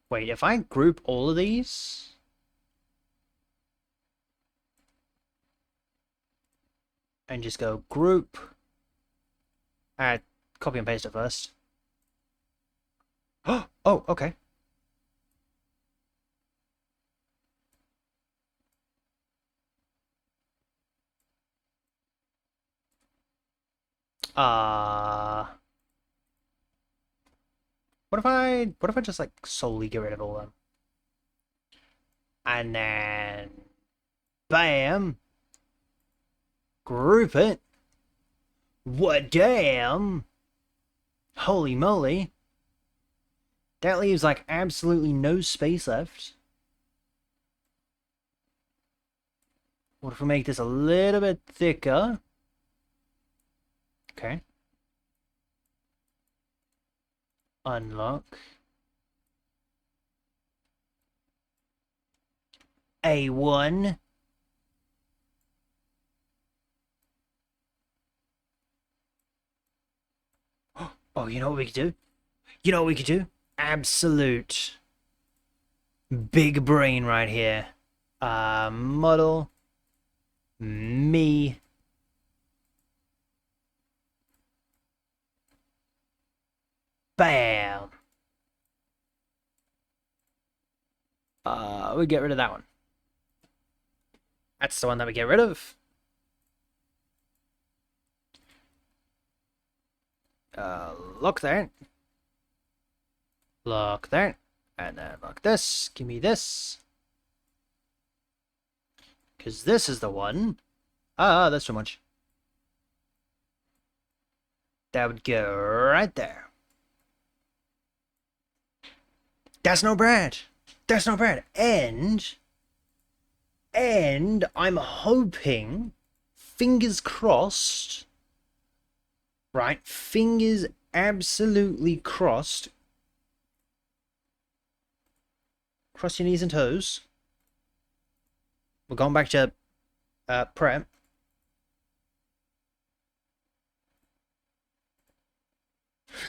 Wait, if I group all of these... and just go group... copy and paste it first. Oh, okay. What if I just, like, solely get rid of all of them? And then bam, group it. What, damn, holy moly, that leaves, like, absolutely no space left. What if we make this a little bit thicker? Okay. Unlock. A1. Oh, you know what we could do? You know what we could do? Absolute big brain right here. Model me. Bam. We get rid of that one. That's the one that we get rid of. Lock that. Lock that. And then lock this. Give me this. Because this is the one. That's too much. That would go right there. That's no bad. That's not bad. And I'm hoping, fingers crossed, right? Fingers absolutely crossed. Cross your knees and toes. We're going back to prep.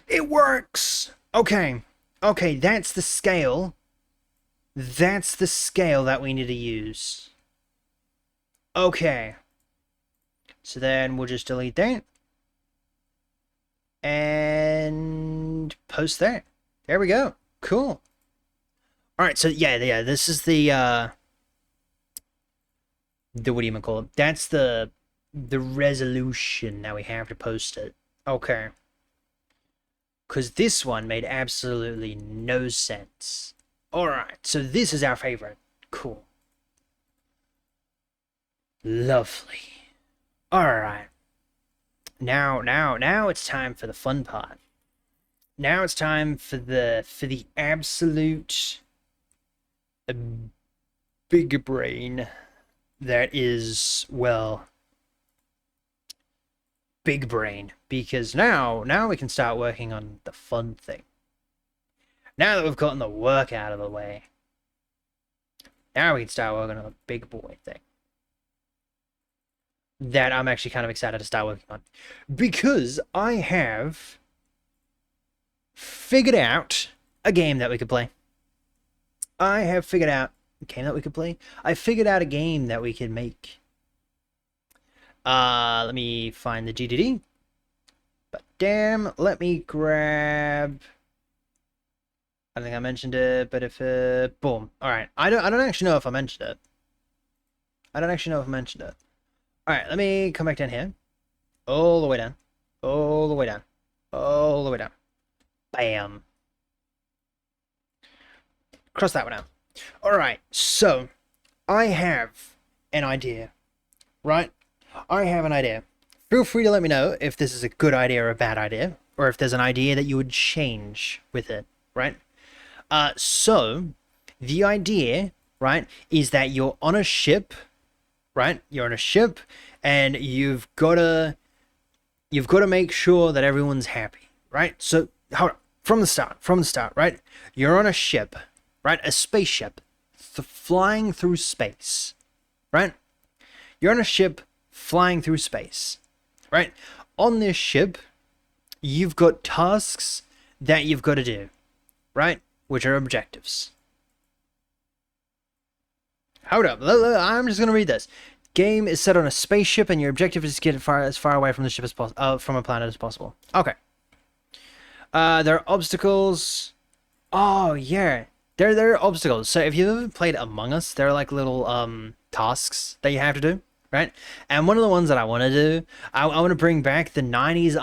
It works! Okay. Okay, that's the scale. That's the scale that we need to use. Okay. So then we'll just delete that. And post that. There we go. Cool. Alright, so yeah, this is the what do you call it? That's the the resolution that we have to post it. Okay. Because this one made absolutely no sense. Alright, so this is our favorite. Cool. Lovely. Alright. Now it's time for the fun part. Now it's time for the absolute big brain that is, well, big brain, because now we can start working on the fun thing. Now that we've gotten the work out of the way, now we can start working on the big boy thing that I'm actually kind of excited to start working on, because I have figured out a game that we could play. I figured out a game that we could make. Let me find the GDD. But damn, let me grab. I don't think I mentioned it, but if boom. All right, I don't actually know if I mentioned it. All right, let me come back down here, all the way down, all the way down, all the way down. Bam. Cross that one out. All right, so I have an idea, right? I have an idea. Feel free to let me know if this is a good idea or a bad idea, or if there's an idea that you would change with it, right? So the idea, right, is that you're on a ship, right? You're on a ship, and you've got to make sure that everyone's happy, right? So hold on. From the start, right? You're on a ship, right? A spaceship, flying through space, right? You're on a ship flying through space, right? On this ship, you've got tasks that you've got to do, right? Which are objectives. Hold up, I'm just gonna read this. Game is set on a spaceship, and your objective is to get as far away from the ship as possible, from a planet as possible. Okay. There are obstacles. Oh yeah, there are obstacles. So if you've ever played Among Us, there are like little tasks that you have to do, right? And one of the ones that I want to do, I want to bring back the '90s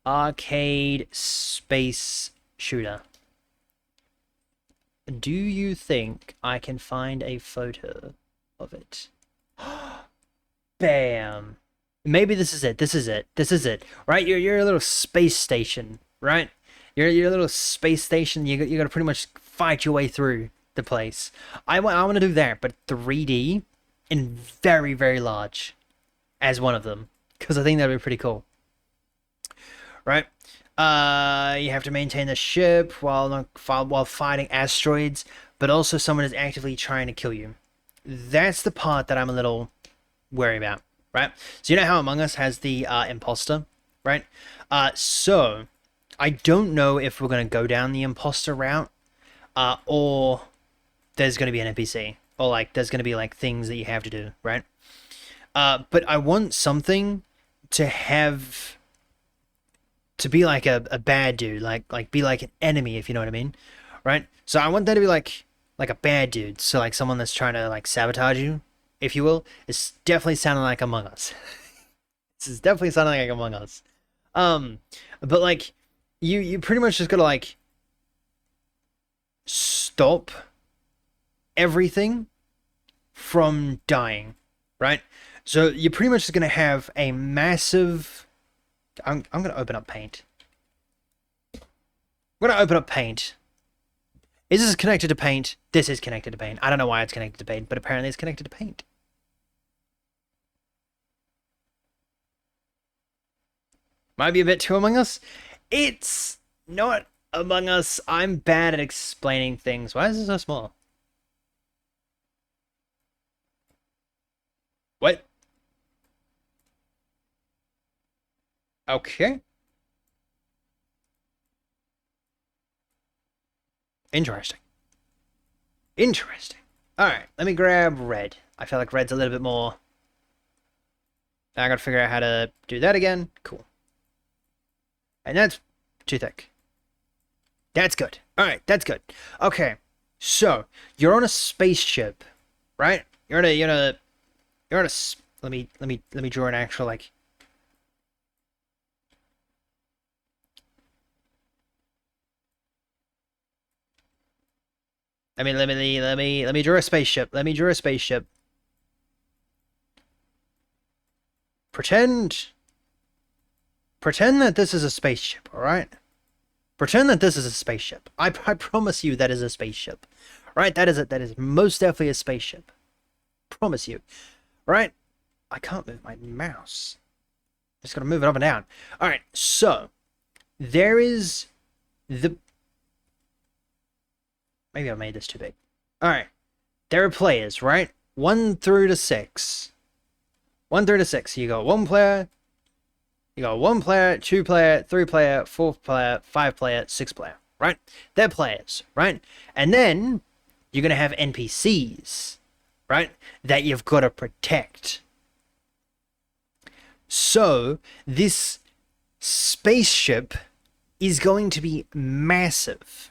arcade space shooter. Do you think I can find a photo of it? Bam. Maybe this is it, right? You're a little space station, right? You're a little space station. You got to pretty much fight your way through the place. I want to do that, but 3D and very, very large as one of them, because I think that'd be pretty cool, right? You have to maintain the ship while fighting asteroids, but also someone is actively trying to kill you. That's the part that I'm a little worried about. Right? So you know how Among Us has the imposter, right? So I don't know if we're going to go down the imposter route, or there's going to be an NPC, or like there's going to be like things that you have to do, right? But I want something to be like a bad dude, like be like an enemy, if you know what I mean, right? So I want that to be like a bad dude, so like someone that's trying to like sabotage you, if you will. It's definitely sounding like Among Us. This is definitely sounding like Among Us. But like, you pretty much just gotta like stop everything from dying, right? So you're pretty much just gonna have a massive. I'm gonna open up Paint. I'm gonna open up Paint. Is this connected to Paint? This is connected to Paint. I don't know why it's connected to Paint, but apparently it's connected to Paint. Might be a bit too Among Us. It's not Among Us. I'm bad at explaining things. Why is it so small? What? Okay. Interesting. Interesting. Alright, let me grab red. I feel like red's a little bit more. I gotta figure out how to do that again. Cool. And that's too thick. That's good. Alright, that's good. Okay. So, you're on a spaceship, right? You're on a Let me draw an actual like. Let me draw a spaceship. Let me draw a spaceship. Pretend that this is a spaceship, all right? Pretend that this is a spaceship. I promise you that is a spaceship. Right? That is most definitely a spaceship. Promise you. Right? I can't move my mouse. Just gotta move it up and down. Alright, so there is the maybe I made this too big. Alright. There are players, right? 1 through to 6. 1 through to 6. You got one player. You got 1 player, 2 player, 3 player, 4 player, 5 player, 6 player, right? They're players, right? And then you're going to have NPCs, right? That you've got to protect. So this spaceship is going to be massive,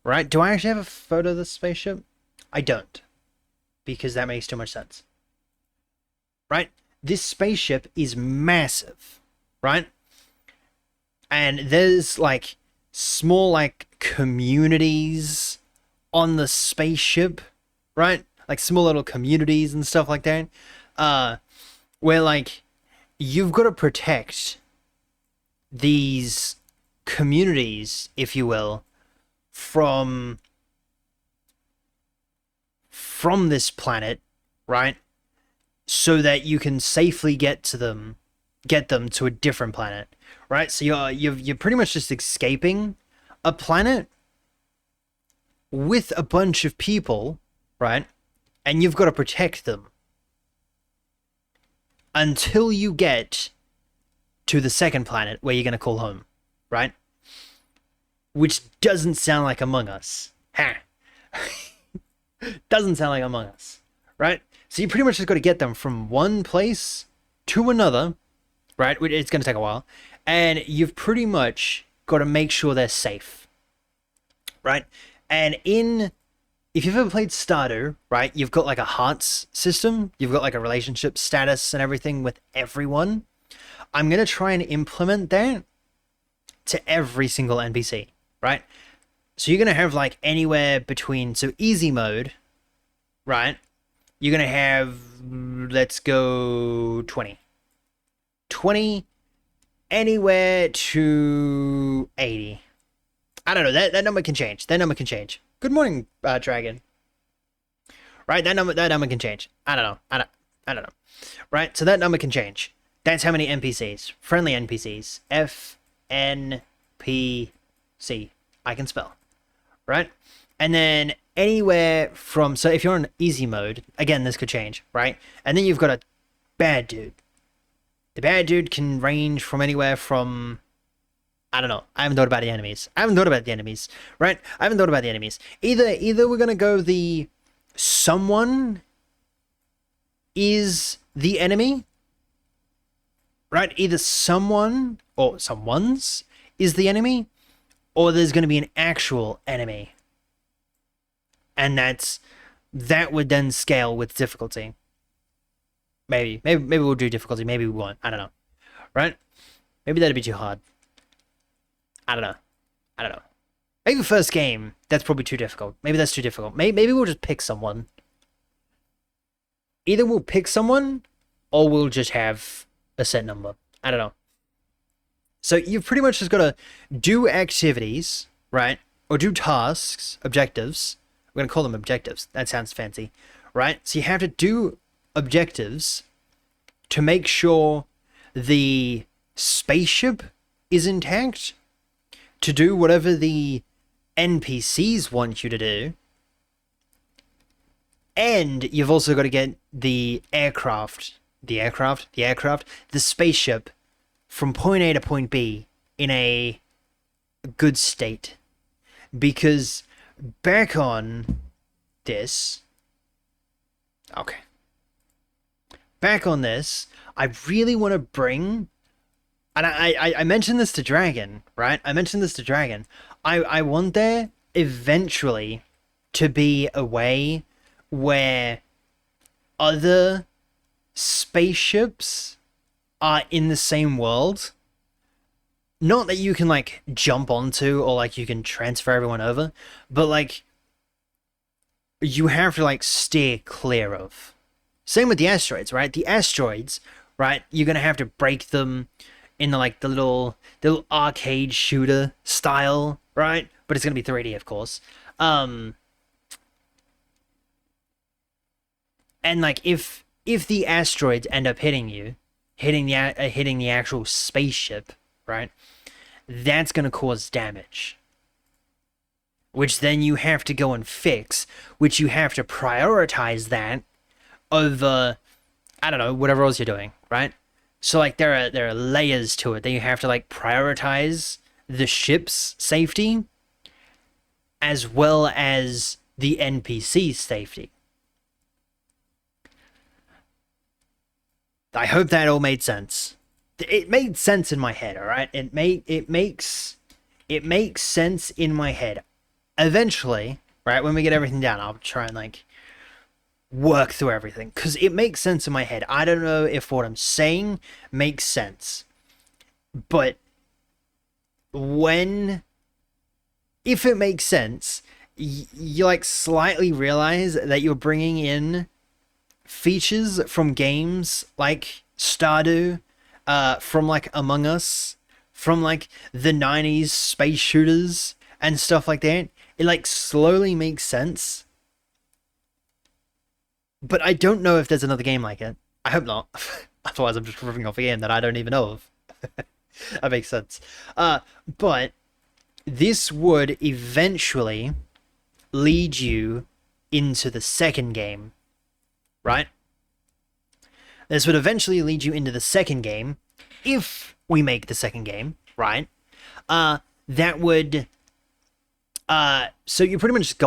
right? Do I actually have a photo of the spaceship? I don't, because that makes too much sense, right? This spaceship is massive, right? And there's like small like communities on the spaceship, right? Like small little communities and stuff like that. Where like you've got to protect these communities, if you will, from this planet, right? So that you can safely get them to a different planet, right? So you're pretty much just escaping a planet with a bunch of people, right? And you've got to protect them until you get to the second planet where you're going to call home, right? Which doesn't sound like Among Us. Ha! Doesn't sound like Among Us, right? So you pretty much just got to get them from one place to another, right? It's going to take a while. And you've pretty much got to make sure they're safe, right? And if you've ever played Stardew, right, you've got like a hearts system. You've got like a relationship status and everything with everyone. I'm going to try and implement that to every single NPC, right? So you're going to have like anywhere between, so easy mode, right? You're going to have, let's go 20. 20, anywhere to 80. I don't know, that number can change. That number can change. Good morning, Dragon. Right, that number can change. I don't know. I don't know. Right, so that number can change. That's how many NPCs. Friendly NPCs. FNPC. I can spell. Right? And then anywhere from, so if you're on easy mode, again, this could change, right? And then you've got a bad dude. The bad dude can range from anywhere from, I don't know. I haven't thought about the enemies. Right? I haven't thought about the enemies. Either we're going to go the someone is the enemy, right? Either someone or someone's is the enemy, or there's going to be an actual enemy. And that would then scale with difficulty. Maybe we'll do difficulty. Maybe we won't. I don't know. Right? Maybe that'd be too hard. I don't know. Maybe first game, that's probably too difficult. Maybe that's too difficult. Maybe we'll just pick someone. Either we'll pick someone, or we'll just have a set number. I don't know. So you've pretty much just got to do activities, right? Or do tasks, objectives. We're going to call them objectives. That sounds fancy, right? So you have to do objectives to make sure the spaceship is intact, to do whatever the NPCs want you to do, and you've also got to get the spaceship from point A to point B in a good state. Because back on this, I really want to bring, and I mentioned this to Dragon, right? I want there eventually to be a way where other spaceships are in the same world. Not that you can like jump onto or like you can transfer everyone over, but like you have to like steer clear of. Same with the asteroids, right? The asteroids, right? You're gonna have to break them in the little arcade shooter style, right? But it's gonna be 3D, of course. Um, and like if the asteroids end up hitting you, hitting the actual spaceship, right? That's gonna cause damage, which then you have to go and fix, which you have to prioritize that over, I don't know, whatever else you're doing, right? So like there are layers to it that you have to like prioritize the ship's safety as well as the NPC's safety. I hope that all made sense. It made sense in my head, all right? It makes sense in my head. Eventually, right, when we get everything down, I'll try and like work through everything because it makes sense in my head. I don't know if what I'm saying makes sense, but when if it makes sense, you like slightly realize that you're bringing in features from games like Stardew, from like Among Us, from like the 90s space shooters and stuff like that. It like slowly makes sense, but I don't know if there's another game like it. I hope not. Otherwise, I'm just ripping off a game that I don't even know of. That makes sense. But this would eventually lead you into the second game, right? This would eventually lead you into the second game if we make the second game, right? That would so you're pretty much just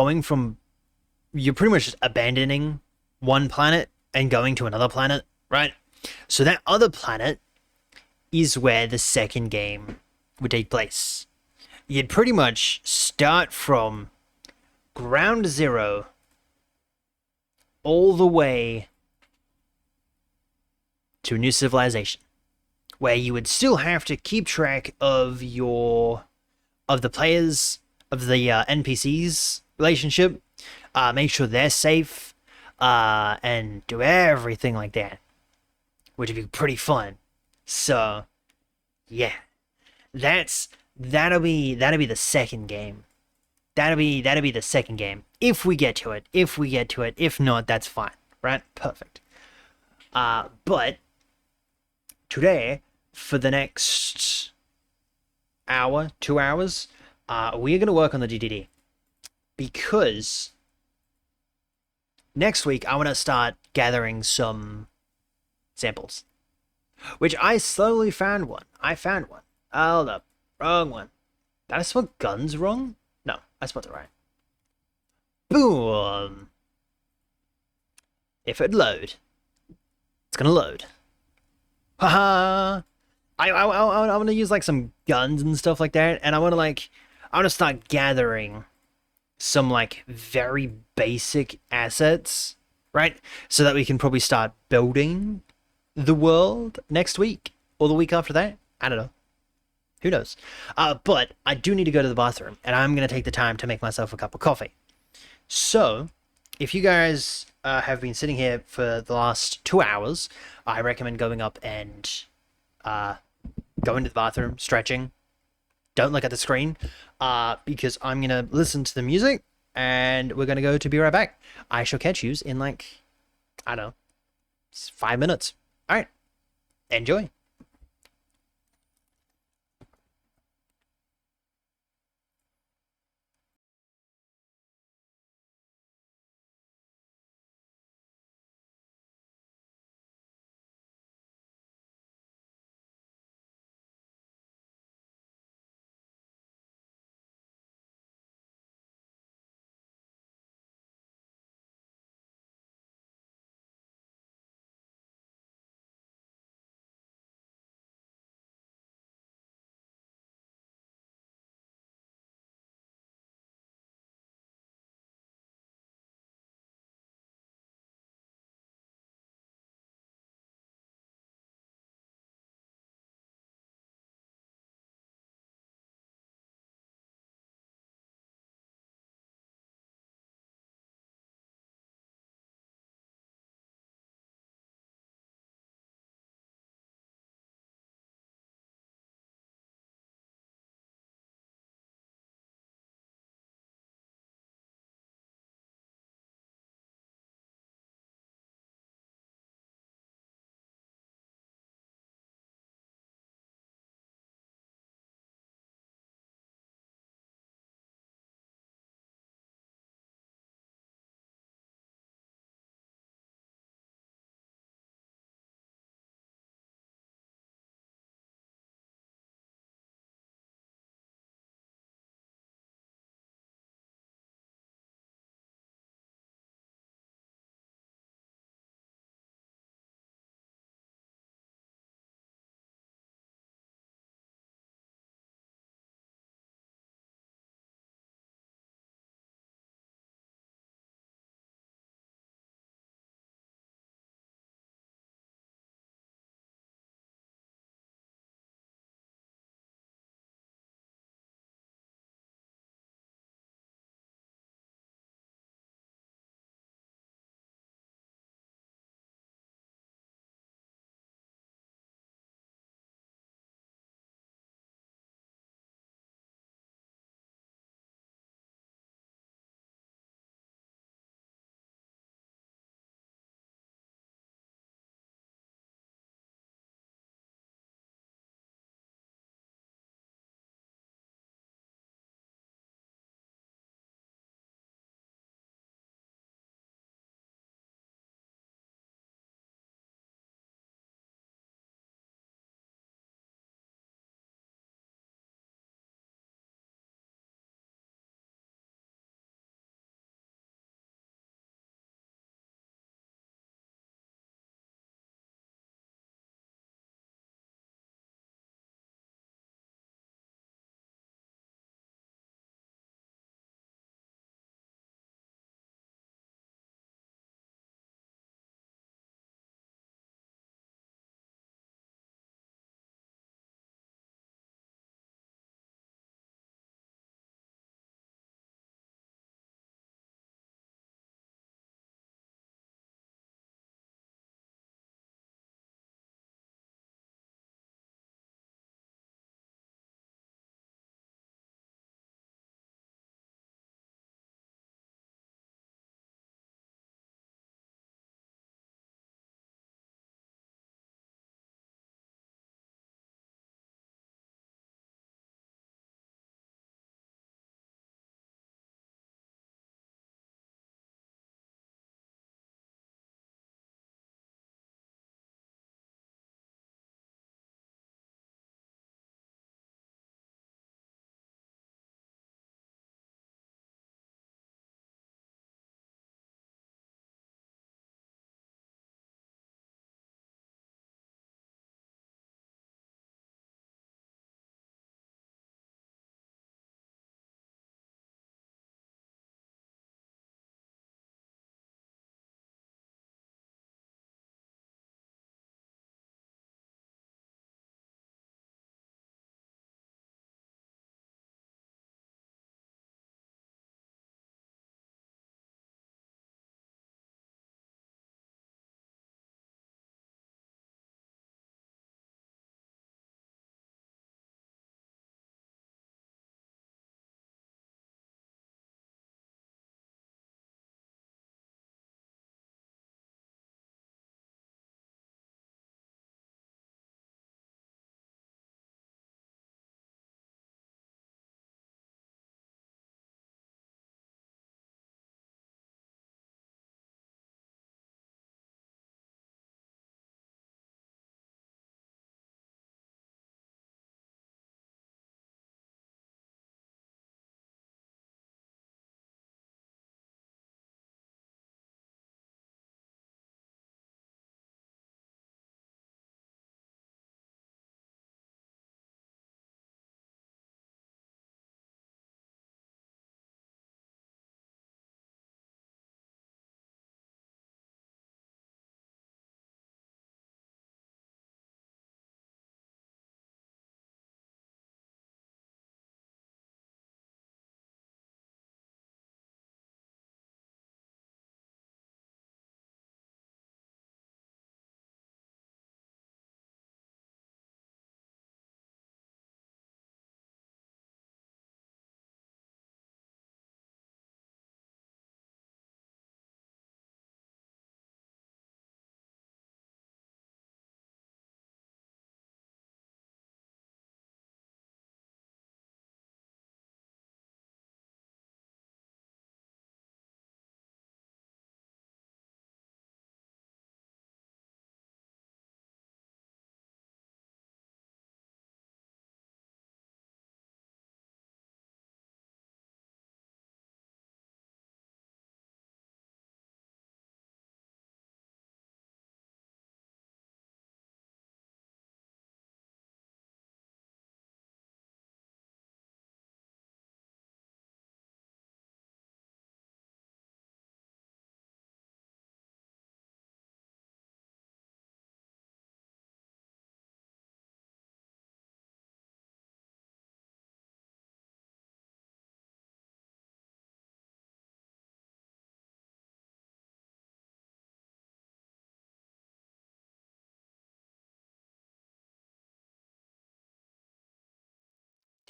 abandoning one planet and going to another planet, right? So that other planet is where the second game would take place. You'd pretty much start from ground zero all the way to a new civilization, where you would still have to keep track of the players of the NPCs relationship, make sure they're safe, and do everything like that, which would be pretty fun. So, yeah, that'll be the second game. That'll be the second game if we get to it. If we get to it, if not, that's fine. Right? Perfect. But today, for the next hour, 2 hours, we are going to work on the DDD because next week I want to start gathering some samples, which I slowly found one. I found one. Hold up. Wrong one. Did I spell guns wrong? No, I spelled it right. Boom. If it load, it's gonna load. Haha. I want to use like some guns and stuff like that, and I want to start gathering some like very basic assets, right? So that we can probably start building the world next week or the week after that. I don't know. Who knows? But I do need to go to the bathroom, and I'm going to take the time to make myself a cup of coffee. So, if you guys have been sitting here for the last 2 hours, I recommend going up and going to the bathroom, stretching. Don't look at the screen, because I'm going to listen to the music, and we're going to go to be right back. I shall catch yous in like, I don't know, 5 minutes. All right. Enjoy.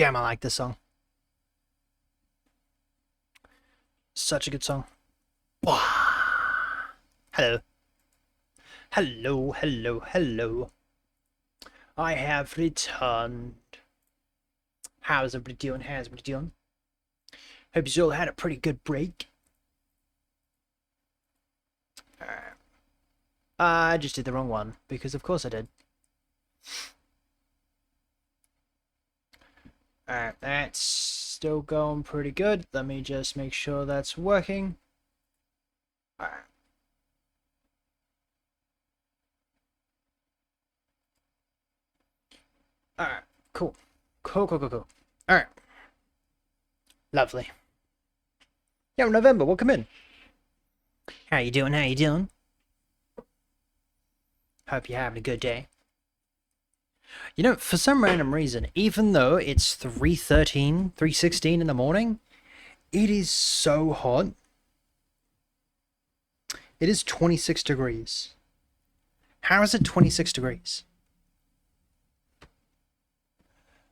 Damn, I like this song. Such a good song. Hello. Hello, hello, hello. I have returned. How's everybody doing? How's everybody doing? Hope you all had a pretty good break. I just did the wrong one, because of course I did. Alright, that's still going pretty good. Let me just make sure that's working. Alright. Alright, cool. Cool. Alright. Lovely. Yo, November, welcome in. How you doing? How you doing? Hope you're having a good day. You know, for some random reason, even though it's 3:13, 3:16 in the morning, it is so hot. It is 26 degrees. How is it 26 degrees?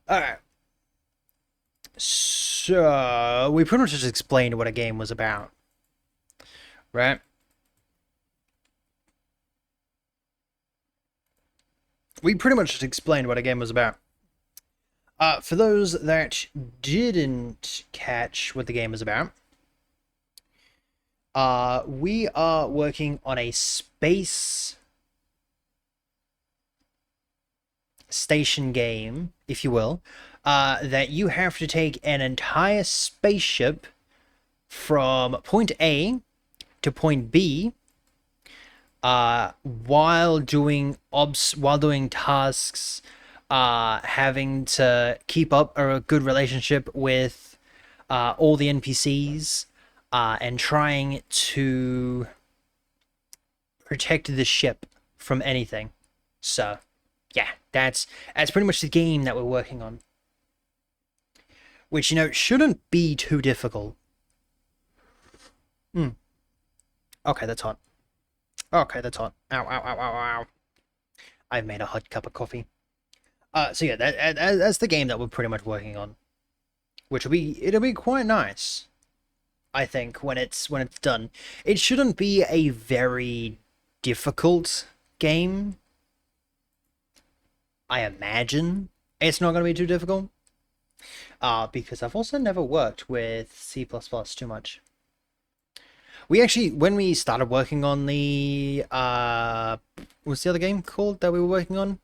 Alright. So, we pretty much just explained what a game was about. Right? We pretty much just explained what a game was about. For those that didn't catch what the game was about, we are working on a space station game, if you will, that you have to take an entire spaceship from point A to point B, while doing tasks, having to keep up a good relationship with all the NPCs, and trying to protect the ship from anything. So, yeah, that's pretty much the game that we're working on. Which, you know, shouldn't be too difficult. Okay, that's hot. Okay, that's hot. Ow. I've made a hot cup of coffee. So yeah, that's the game that we're pretty much working on. Which it'll be quite nice, I think, when it's done. It shouldn't be a very difficult game. I imagine it's not going to be too difficult. Because I've also never worked with C++ too much. We actually, when we started working on the, what's the other game called that we were working on?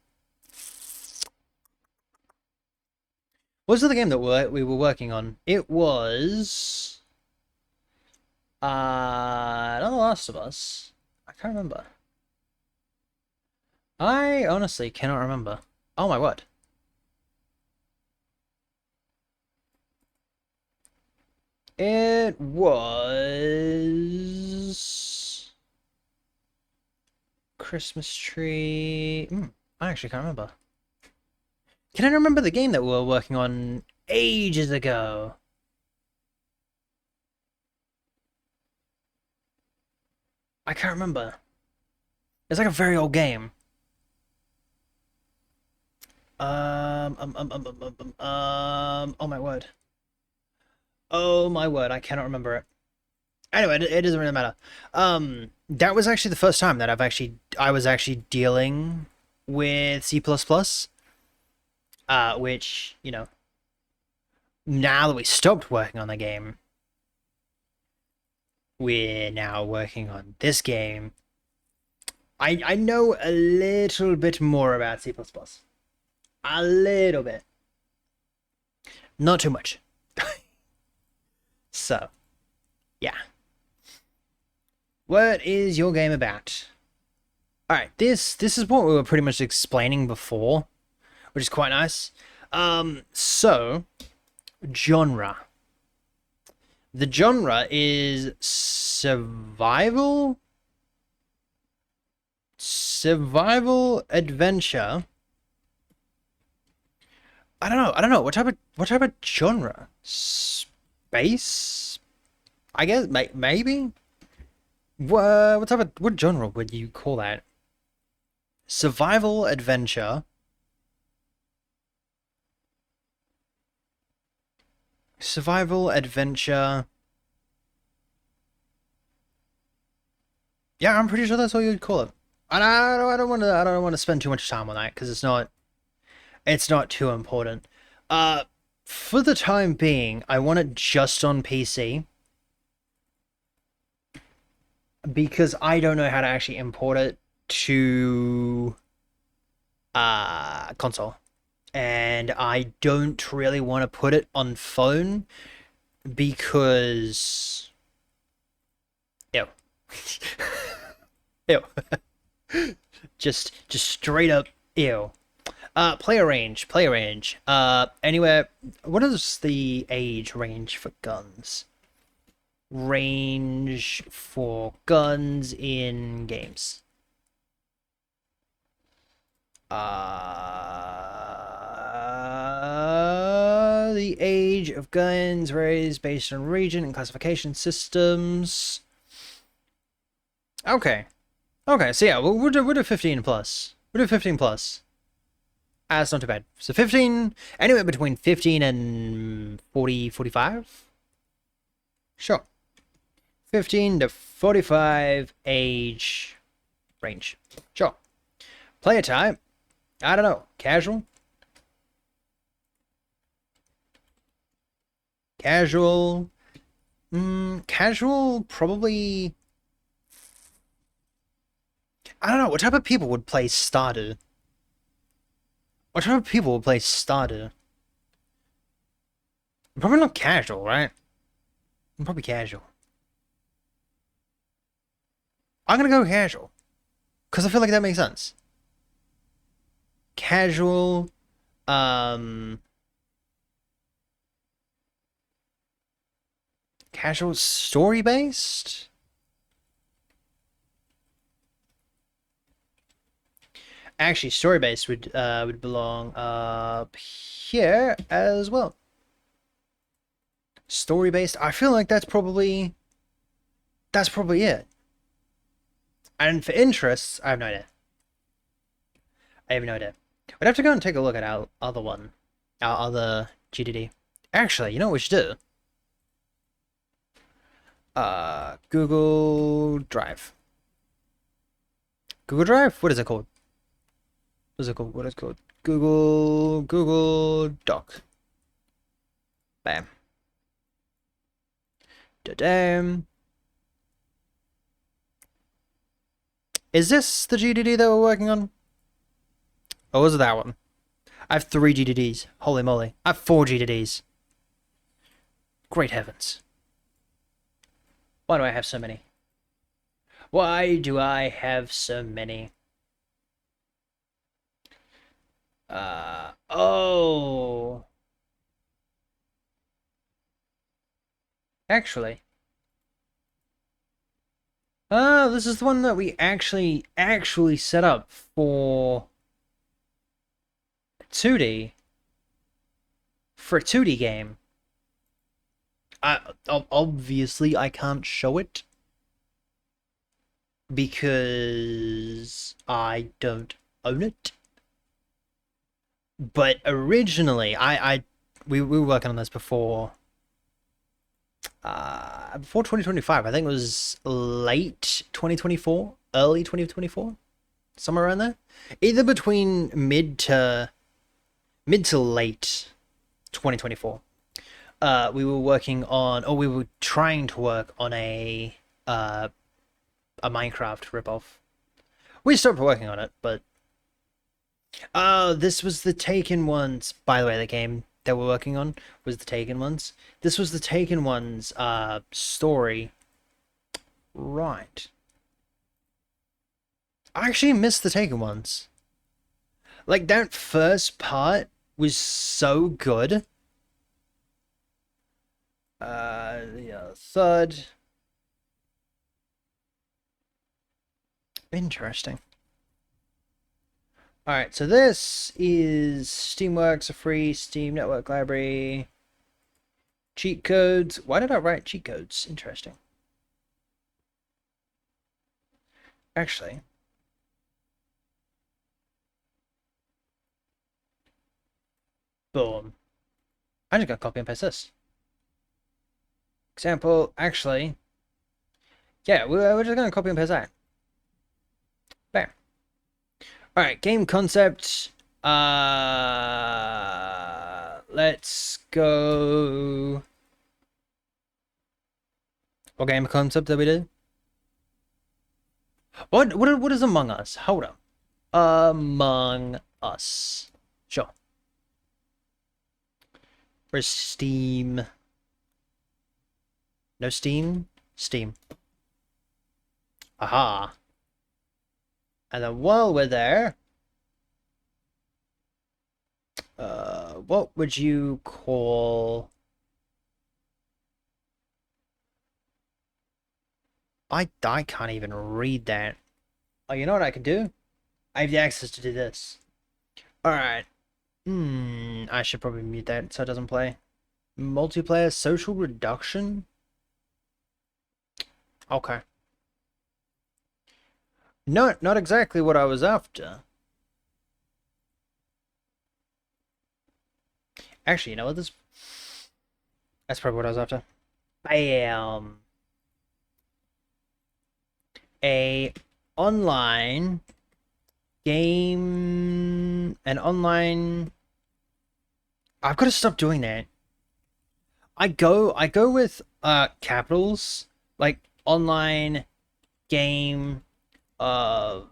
What was the other game that we were working on? It was, not The Last of Us. I can't remember. I honestly cannot remember. Oh my word. It was Christmas tree. I actually can't remember. Can I remember the game that we were working on ages ago? I can't remember. It's like a very old game. Oh my word. Oh my word, I cannot remember it. Anyway, it doesn't really matter. That was actually the first time that I was actually dealing with C++. Which, you know, now that we stopped working on the game, we're now working on this game. I know a little bit more about C++. A little bit. Not too much. So, yeah. What is your game about? Alright, this is what we were pretty much explaining before, which is quite nice. So, genre. The genre is survival adventure. I don't know. What type of genre? Space? I guess maybe. What genre would you call that? Survival adventure. survival, adventure. Yeah, I'm pretty sure that's what you'd call it. And I don't want to. I don't want to spend too much time on that because it's not. It's not too important. For the time being, I want it just on PC because I don't know how to actually import it to console, and I don't really want to put it on phone because ew. Ew. Just straight up ew. Player range, player range. Anywhere. What is the age range for guns? Range for guns in games. The age of guns varies based on region and classification systems. Okay. Okay, so yeah, we'll do 15 plus. We'll do 15 plus. That's not too bad. So 15, anywhere between 15 and 40, 45? Sure. 15 to 45 age range. Sure. Player type, I don't know. Casual? Casual? Casual probably... I don't know, what type of people would play starter? What type of people would play starter? Probably not casual, right? Probably casual. I'm gonna go casual. Because I feel like that makes sense. Casual, casual story-based? Actually, story-based would belong up here as well. Story-based, I feel like that's probably it. And for interests, I have no idea. I have no idea. We'd have to go and take a look at our other one, our other GDD. Actually, you know what we should do? Google Drive. Google Drive? What is it called? What is it called? What is it called? Google Doc. Bam. Da-dam. Is this the GDD that we're working on? Or was it that one? I have 3 GDDs. Holy moly. I have 4 GDDs. Great heavens. Why do I have so many? Why do I have so many? Oh. Actually. This is the one that we actually set up for 2D. For a 2D game. Obviously, I can't show it. Because I don't own it. But originally, we were working on this before 2025. I think it was late 2024, early 2024, somewhere around there. Either between mid to late 2024. We were working on, or we were trying to work on a Minecraft ripoff. We stopped working on it, but this was the Taken ones. By the way, the game that we're working on was the Taken ones. This was the Taken ones story. Right. I actually missed the Taken ones. Like, that first part was so good. The third. Interesting. Alright, so this is Steamworks, a free Steam network library. Cheat codes. Why did I write cheat codes? Interesting. Actually. Boom. I just got copy and paste this. Example, actually, yeah, we're just gonna copy and paste that. Bam. All right, game concept. Let's go. What game concept did we do? What is Among Us? Hold up. Among Us. Sure. Where's Steam? No Steam? Steam. Aha. And then while we're there, what would you call... I can't even read that. Oh, you know what I can do? I have the access to do this. Alright. I should probably mute that so it doesn't play. Multiplayer social reduction? Okay. No, not exactly what I was after. Actually, you know what? That's probably what I was after. Bam. An online I've got to stop doing that. I go with capitals, like online game of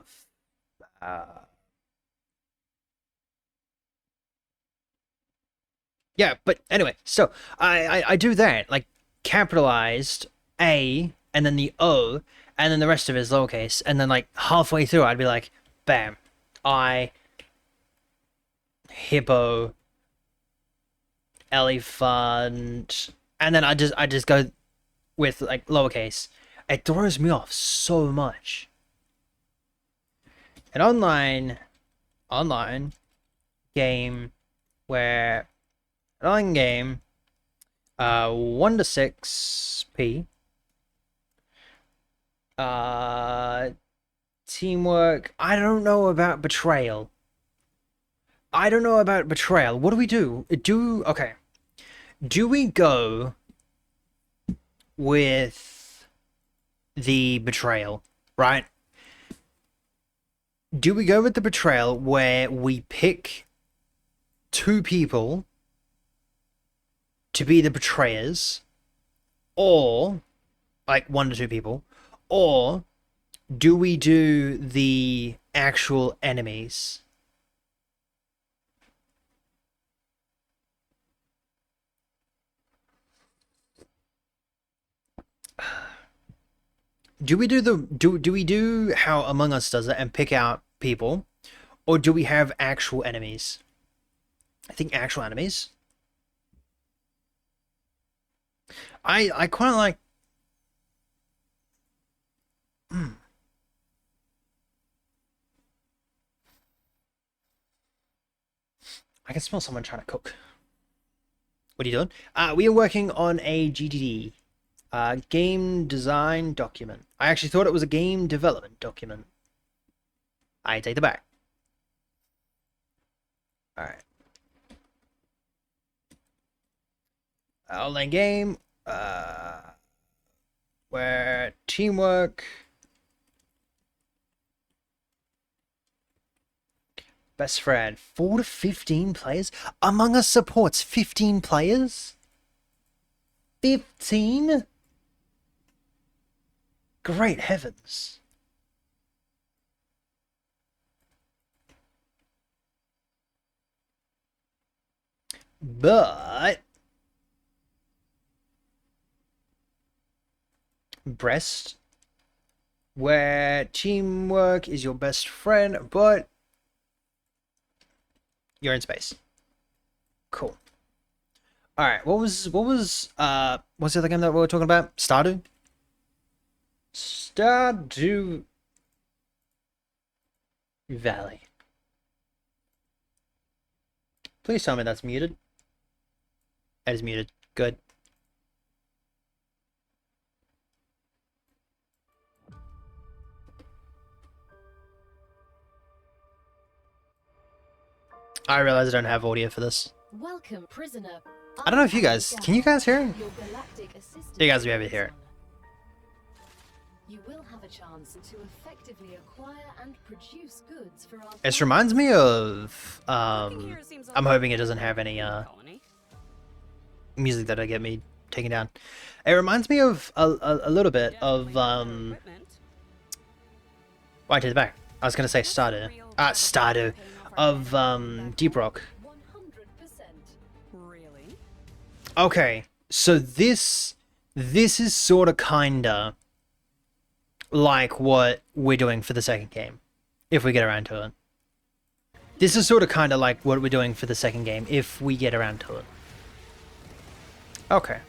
yeah, but anyway, so I do that, like capitalized A and then the O and then the rest of it is lowercase, and then like halfway through I'd be like, bam, I hippo elephant, and then I just go with like lowercase. It throws me off so much. An online game where an online game 1 to 6p teamwork. I don't know about betrayal. What do we do? Okay. Do we go with the betrayal, right? Do we go with the betrayal where we pick 2 people to be the betrayers, or like 1 to 2 people, or do we do the actual enemies? Do we do do we do how Among Us does it and pick out people, or do we have actual enemies? I think actual enemies. I quite like. I can smell someone trying to cook. What are you doing? We are working on a GDD, game design document. I actually thought it was a game development document. I take it back. All right. Online game, where teamwork, best friend, 4 to 15 players. Among Us supports 15 players. 15. Great heavens. But breast, where teamwork is your best friend, but you're in space. Cool. All right. What's the other game that we were talking about? Stardew. Stardew Valley. Please tell me that's muted. That is muted. Good. I realize I don't have audio for this. Welcome, prisoner. I don't know if you guys... Can you guys hear it? Your galactic assistant You guys will be able to is hear it. on. You will have a chance to effectively acquire and produce goods for our This reminds me of... Working here seems like I'm hoping it doesn't have any colony. music that'll get me taken down. It reminds me of a little bit of... Definitely better equipment. Why to the back? I was gonna say Stardew. Stardew. Of, Deep Rock. 100%. Really? Okay, so this is sort of kinda like what we're doing for the second game, if we get around to it. This is sort of kinda like what we're doing for the second game, if we get around to it. Okay.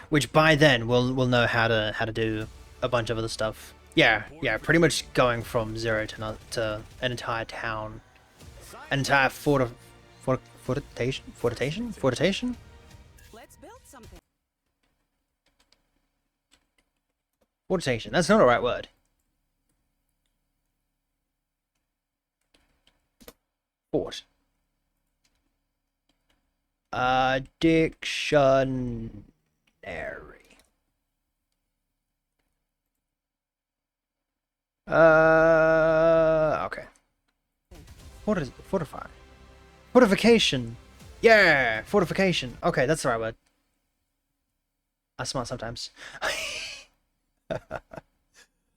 Which by then we'll know how to do a bunch of other stuff. Yeah, pretty much going from 0 to an entire town, an entire fortification. Let's build something. Fortification. That's not the right word. Fort. Dictionary. Okay. What is fortify? Fortification. Yeah, fortification. Okay, that's the right word. I'm smart sometimes.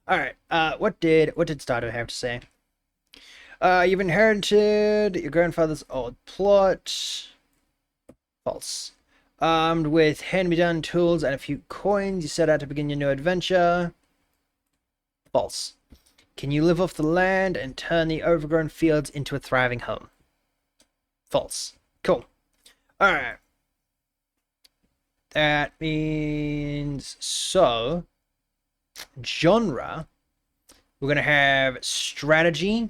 Alright, what did Stardew have to say? You've inherited your grandfather's old plot. False. Armed with hand-me-down tools and a few coins, you set out to begin your new adventure. False. Can you live off the land and turn the overgrown fields into a thriving home? False. Cool. Alright. That means... So... Genre. We're going to have strategy.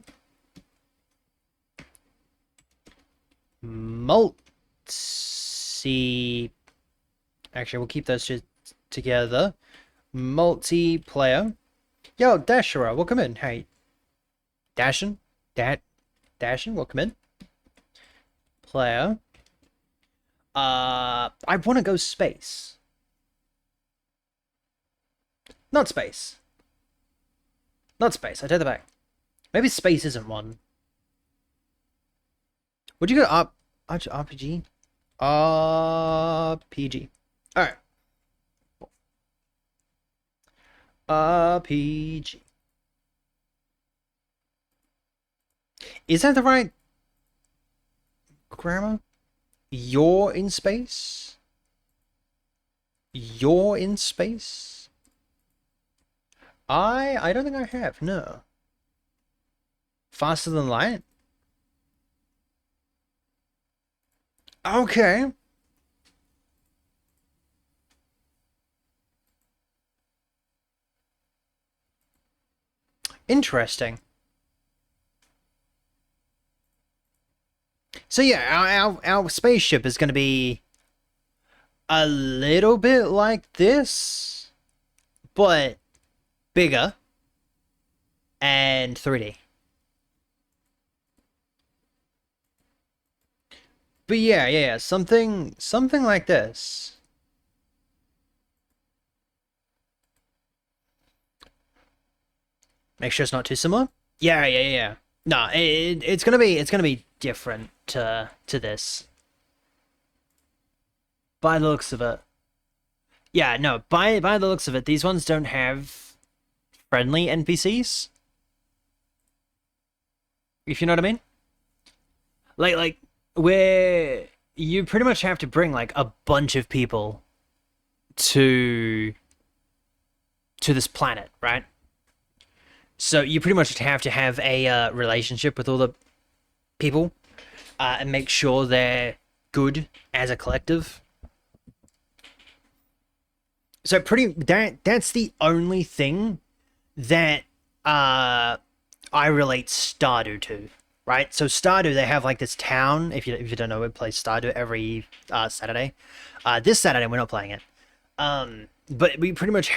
Actually, we'll keep those two together. Multiplayer. Yo, Dashera, welcome in. Hey. Dashin? Dashin, welcome in. Player. I want to go space. Not space. Not space, I take that back. Maybe space isn't one. Would you go up? RPG? RPG. Alright. RPG. Is that the right grammar? You're in space? You're in space? I don't think I have, no. Faster than light? Okay. Interesting. So yeah, our spaceship is going to be a little bit like this, but bigger and 3D. But yeah, something like this. Make sure it's not too similar. Yeah. No, it's gonna be different to this. By the looks of it. Yeah, no, by the looks of it, these ones don't have friendly NPCs. If you know what I mean? Like where you pretty much have to bring like a bunch of people to this planet, right? So you pretty much have to have a relationship with all the people and make sure they're good as a collective. So that's the only thing that I relate Stardew to, right? So Stardew, they have like this town. If you don't know, we play Stardew every Saturday. This Saturday we're not playing it. But you pretty much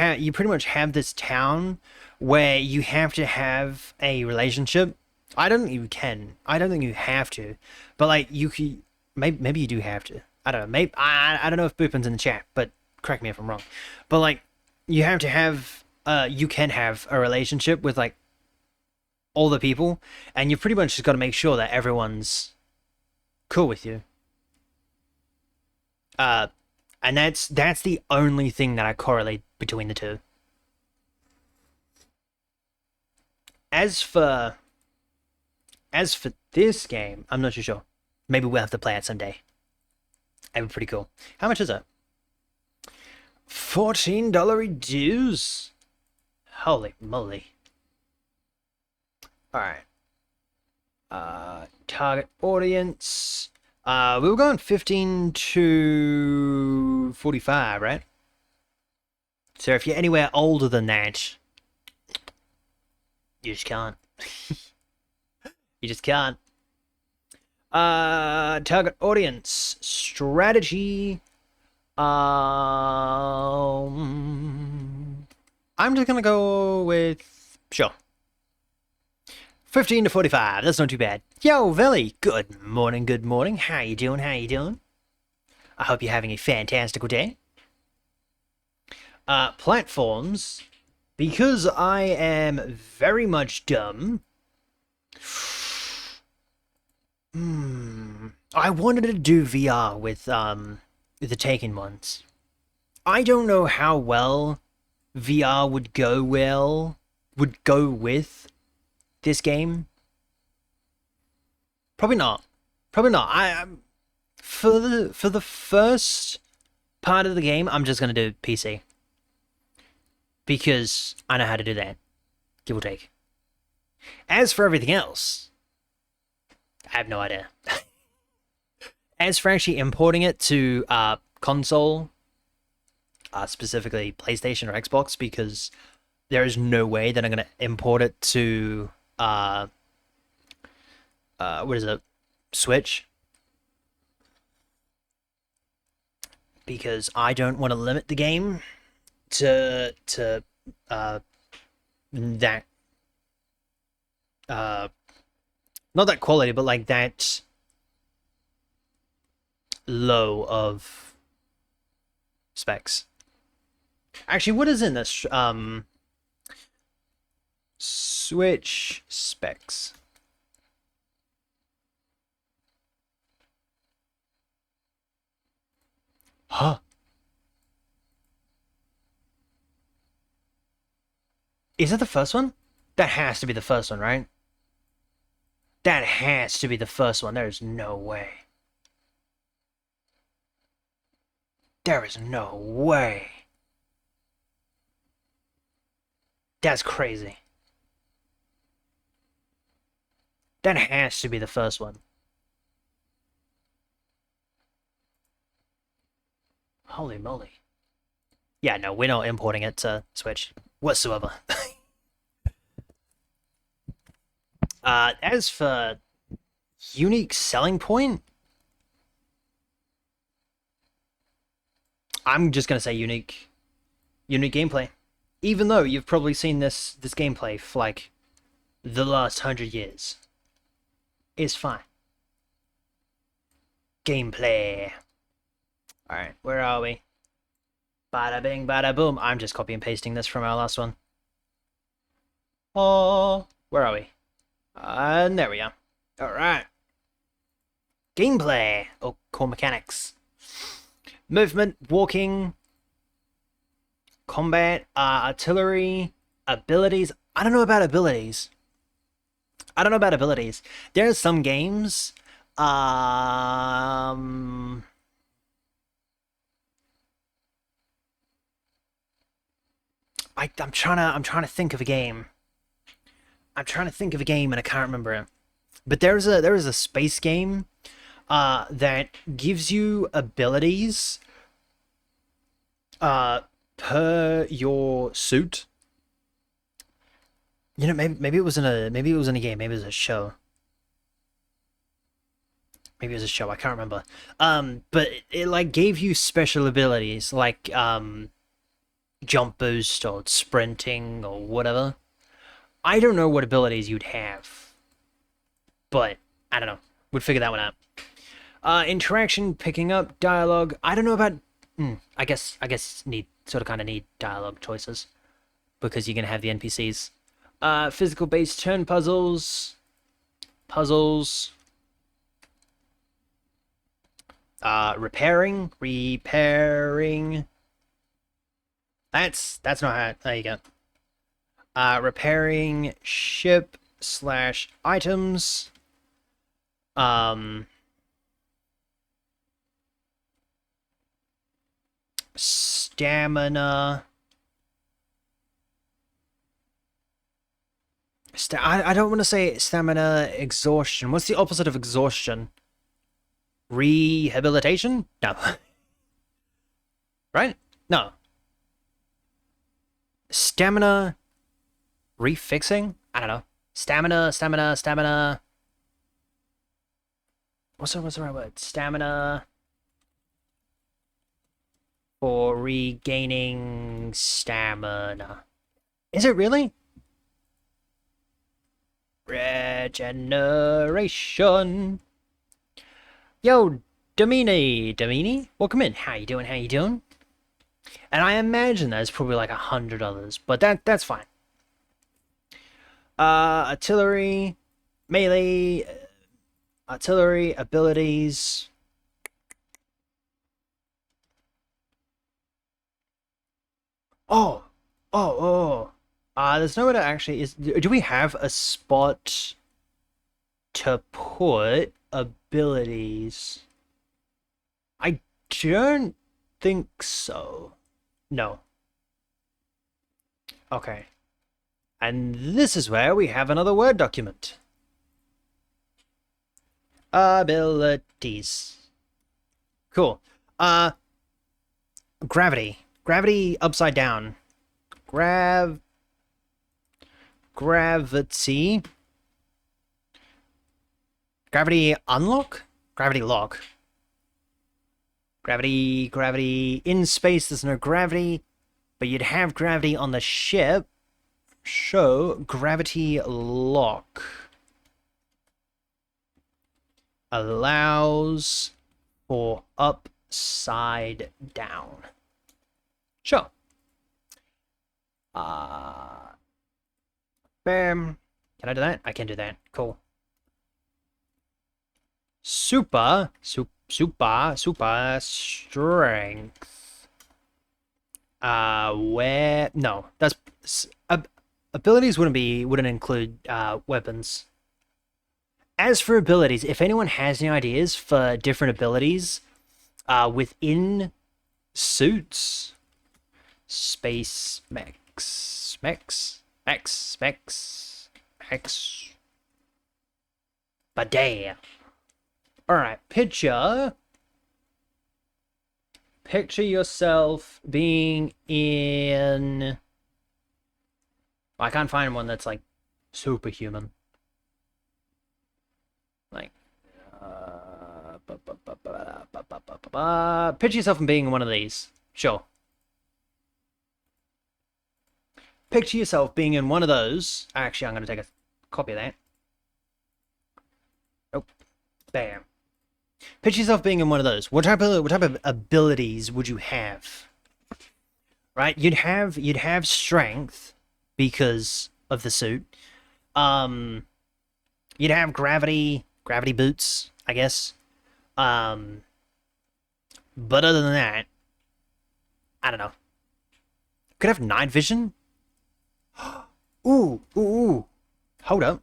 have this town where you have to have a relationship I don't think you can. I don't think you have to. But like you can, maybe you do have to. I don't know. Maybe I don't know if Boopin's in the chat, but correct me if I'm wrong. But like you have to have you can have a relationship with like all the people, and you've pretty much just got to make sure that everyone's cool with you. And that's the only thing that I correlate between the two. As for this game, I'm not too sure. Maybe we'll have to play it someday. That'd be pretty cool. How much is it? $14 dues? Holy moly. Alright. Target audience. We were going 15 to 45, right? So if you're anywhere older than that, you just can't. You just can't. Target audience. Strategy. I'm just gonna go with... Sure. 15 to 45. That's not too bad. Yo, Villy. Good morning. How you doing? I hope you're having a fantastical day. Platforms. Because I am very much dumb... I wanted to do VR with, the Taken ones. I don't know how well VR would go with this game. Probably not. For the first part of the game, I'm just gonna do PC. Because I know how to do that. Give or take. As for everything else, I have no idea. As for actually importing it to console, specifically PlayStation or Xbox, because there is no way that I'm going to import it to, what is it, Switch? Because I don't want to limit the game to that, not that quality, but like that low of specs. Actually, what is in this? Switch specs. Huh? Is it the first one? That has to be the first one, right? That has to be the first one. There's no way. There is no way. That's crazy. That has to be the first one. Holy moly. Yeah, no, we're not importing it to Switch whatsoever. As for unique selling point, I'm just gonna say unique gameplay. Even though you've probably seen this gameplay for like the last 100 years, it's fine. Gameplay. All right, where are we? Bada bing, bada boom. I'm just copy and pasting this from our last one. Oh, where are we? And there we are. All right. Gameplay. Oh, core mechanics. Movement, walking, combat, artillery, abilities. I don't know about abilities. There are some games. I'm trying to think of a game. I'm trying to think of a game and I can't remember it. But there is a space game that gives you abilities per your suit. You know, maybe it was in a game, maybe it was a show. Maybe it was a show, I can't remember. But it like gave you special abilities like jump boost or sprinting or whatever. I don't know what abilities you'd have. but I don't know. We'd figure that one out. Interaction, picking up, dialogue. I don't know about. I guess need kind of need dialogue choices because you're gonna have the NPCs. Physical based turn puzzles. Repairing. That's not how. There you go. Repairing ship / items. Stamina. I don't want to say stamina exhaustion. What's the opposite of exhaustion? Rehabilitation? No. Right? No. Stamina refixing? I don't know. Stamina. What's the right word? Stamina for regaining stamina. Is it really? Regeneration. Yo, Domini, welcome in. How you doing? And I imagine there's probably like 100 others, but that's fine. Artillery, melee, artillery abilities. Oh. There's nowhere to actually do we have a spot to put abilities? I don't think so. No. Okay. And this is where we have another Word document. Abilities. Cool. Gravity. Gravity upside down. Gravity. Gravity unlock? Gravity lock. Gravity. In space, there's no gravity, but you'd have gravity on the ship. Show gravity lock. Allows for upside down. Sure. Bam. Can I do that? I can do that. Cool. Super strength. Where? No, that's abilities wouldn't include weapons. As for abilities, if anyone has any ideas for different abilities within suits, space mechs. But damn. Alright, picture yourself being in... I can't find one that's like superhuman. Like, picture yourself in being in one of these. Sure. Picture yourself being in one of those. Actually, I'm going to take a copy of that. Oh, bam. Picture yourself being in one of those. What type of abilities would you have? Right? You'd have strength because of the suit. You'd have gravity boots, I guess. But other than that, I don't know. Could have night vision. Ooh. Hold up.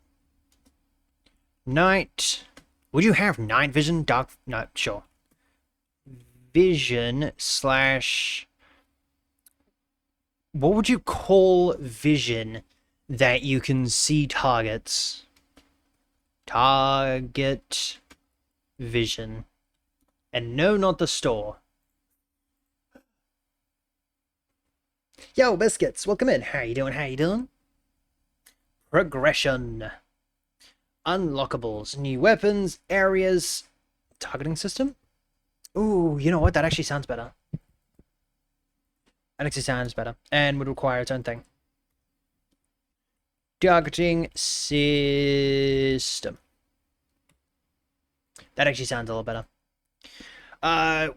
Night. Would you have night vision? Dark. No, sure. Vision / what would you call vision that you can see targets? Target vision. And no, not the store. Yo, Biscuits, welcome in. How you doing? Progression. Unlockables. New weapons, areas, targeting system? Ooh, you know what? That actually sounds better. And would require its own thing. Targeting system. That actually sounds a little better.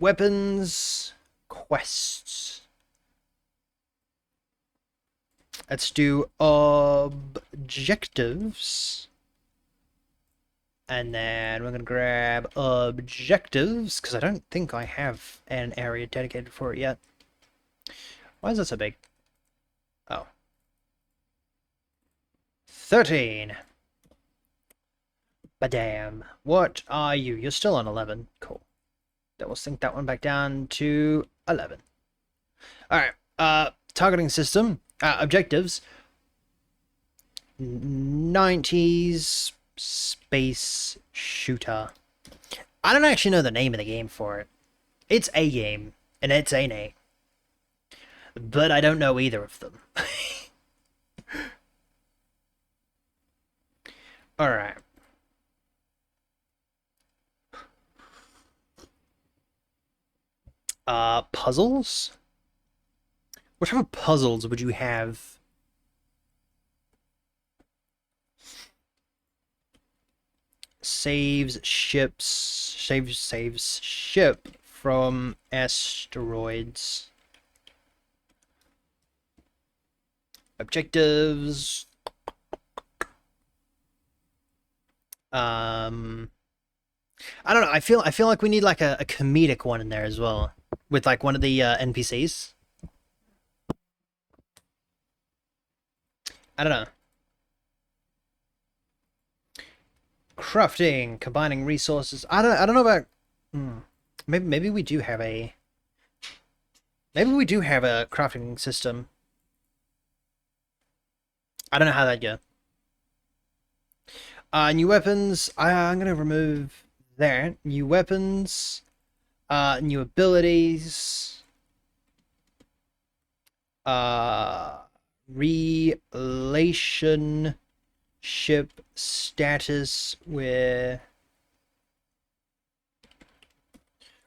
Weapons, quests. Let's do objectives. And then we're going to grab objectives, because I don't think I have an area dedicated for it yet. Why is that so big? Oh. 13. But damn. What are you? You're still on 11. Cool. Then we'll sink that one back down to 11. Alright. Targeting system. Objectives. 90s space shooter. I don't actually know the name of the game for it. It's a game, and it's a name. But I don't know either of them. Alright. Puzzles? What type of puzzles would you have? Saves ship from asteroids. Objectives. I don't know. I feel like we need like a comedic one in there as well, with like one of the NPCs. I don't know. Crafting, combining resources. I don't know about. Maybe we do have a. Maybe we do have a crafting system. I don't know how that'd go. New weapons. I'm gonna remove that. New weapons. New abilities. Relationship status with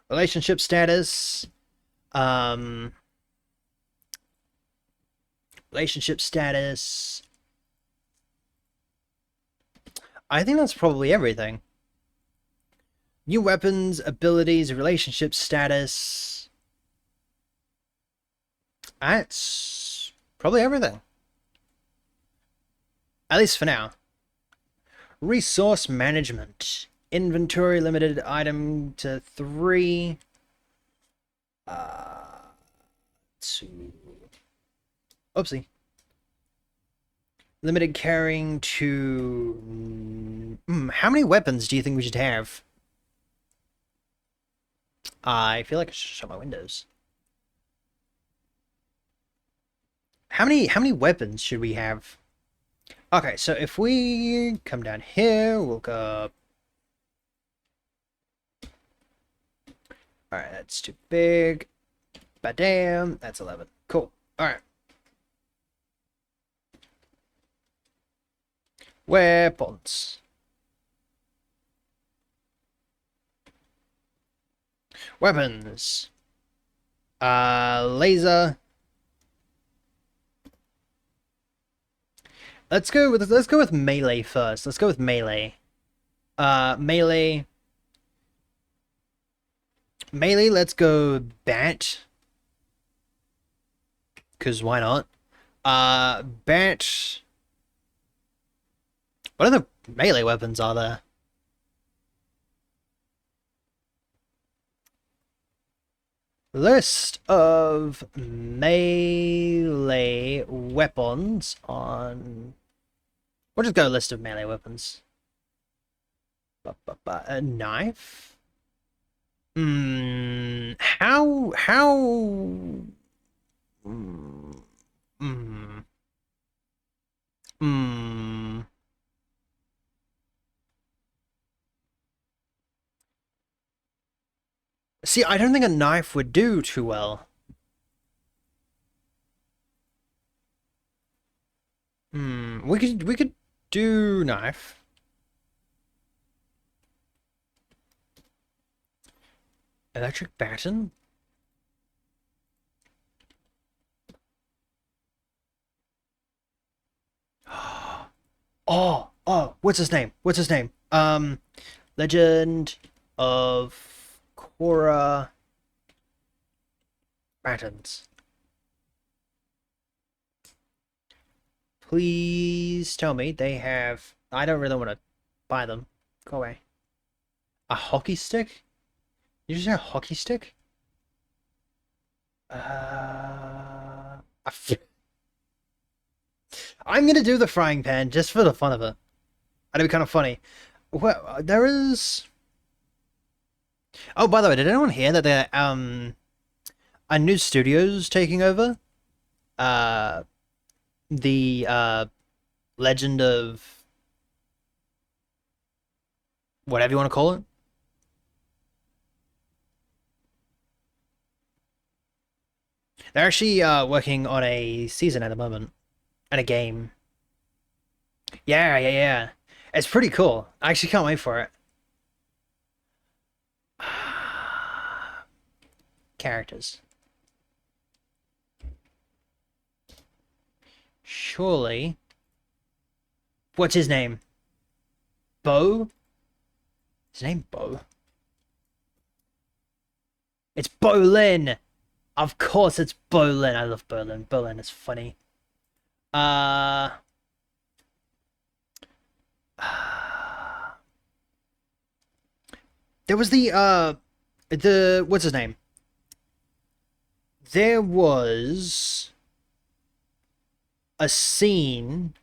relationship status. Relationship status. I think that's probably everything. New weapons, abilities, relationship status. That's probably everything. At least for now. Resource management. Inventory limited item to 3. 2. Oopsie. Limited carrying to... how many weapons do you think we should have? I feel like I should shut my windows. How many weapons should we have? Okay, so if we come down here, we'll go... Alright, that's too big. But damn, that's 11. Cool. Alright. Weapons. Weapons. Laser. Let's go with melee first. Let's go with melee. Melee. Melee, let's go bat. 'Cause why not? Bat. What other melee weapons are there? List of melee weapons on... We'll just go list of melee weapons. A knife? How... See, I don't think a knife would do too well. We could do knife. Electric baton? Oh, what's his name? Legend of Korra buttons. Please tell me they have... I don't really want to buy them. Go away. A hockey stick? You just say a hockey stick? I'm gonna do the frying pan just for the fun of it. That'd be kind of funny. Well, there is... Oh, by the way, did anyone hear that there, a new studio's taking over? The, Legend of... whatever you want to call it? They're actually, working on a season at the moment. And a game. Yeah. It's pretty cool. I actually can't wait for it. Characters. Surely. What's his name? Bo? His name Bo? It's Bolin! Of course it's Bolin. I love Bolin. Bolin is funny. There was the what's his name? There was a scene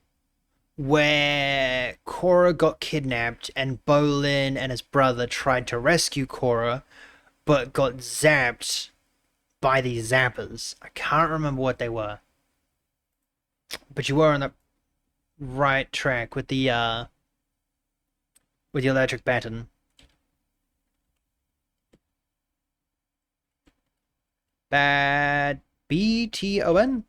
where Korra got kidnapped and Bolin and his brother tried to rescue Korra, but got zapped by these zappers. I can't remember what they were. But you were on the right track with the electric baton. Bad BTON?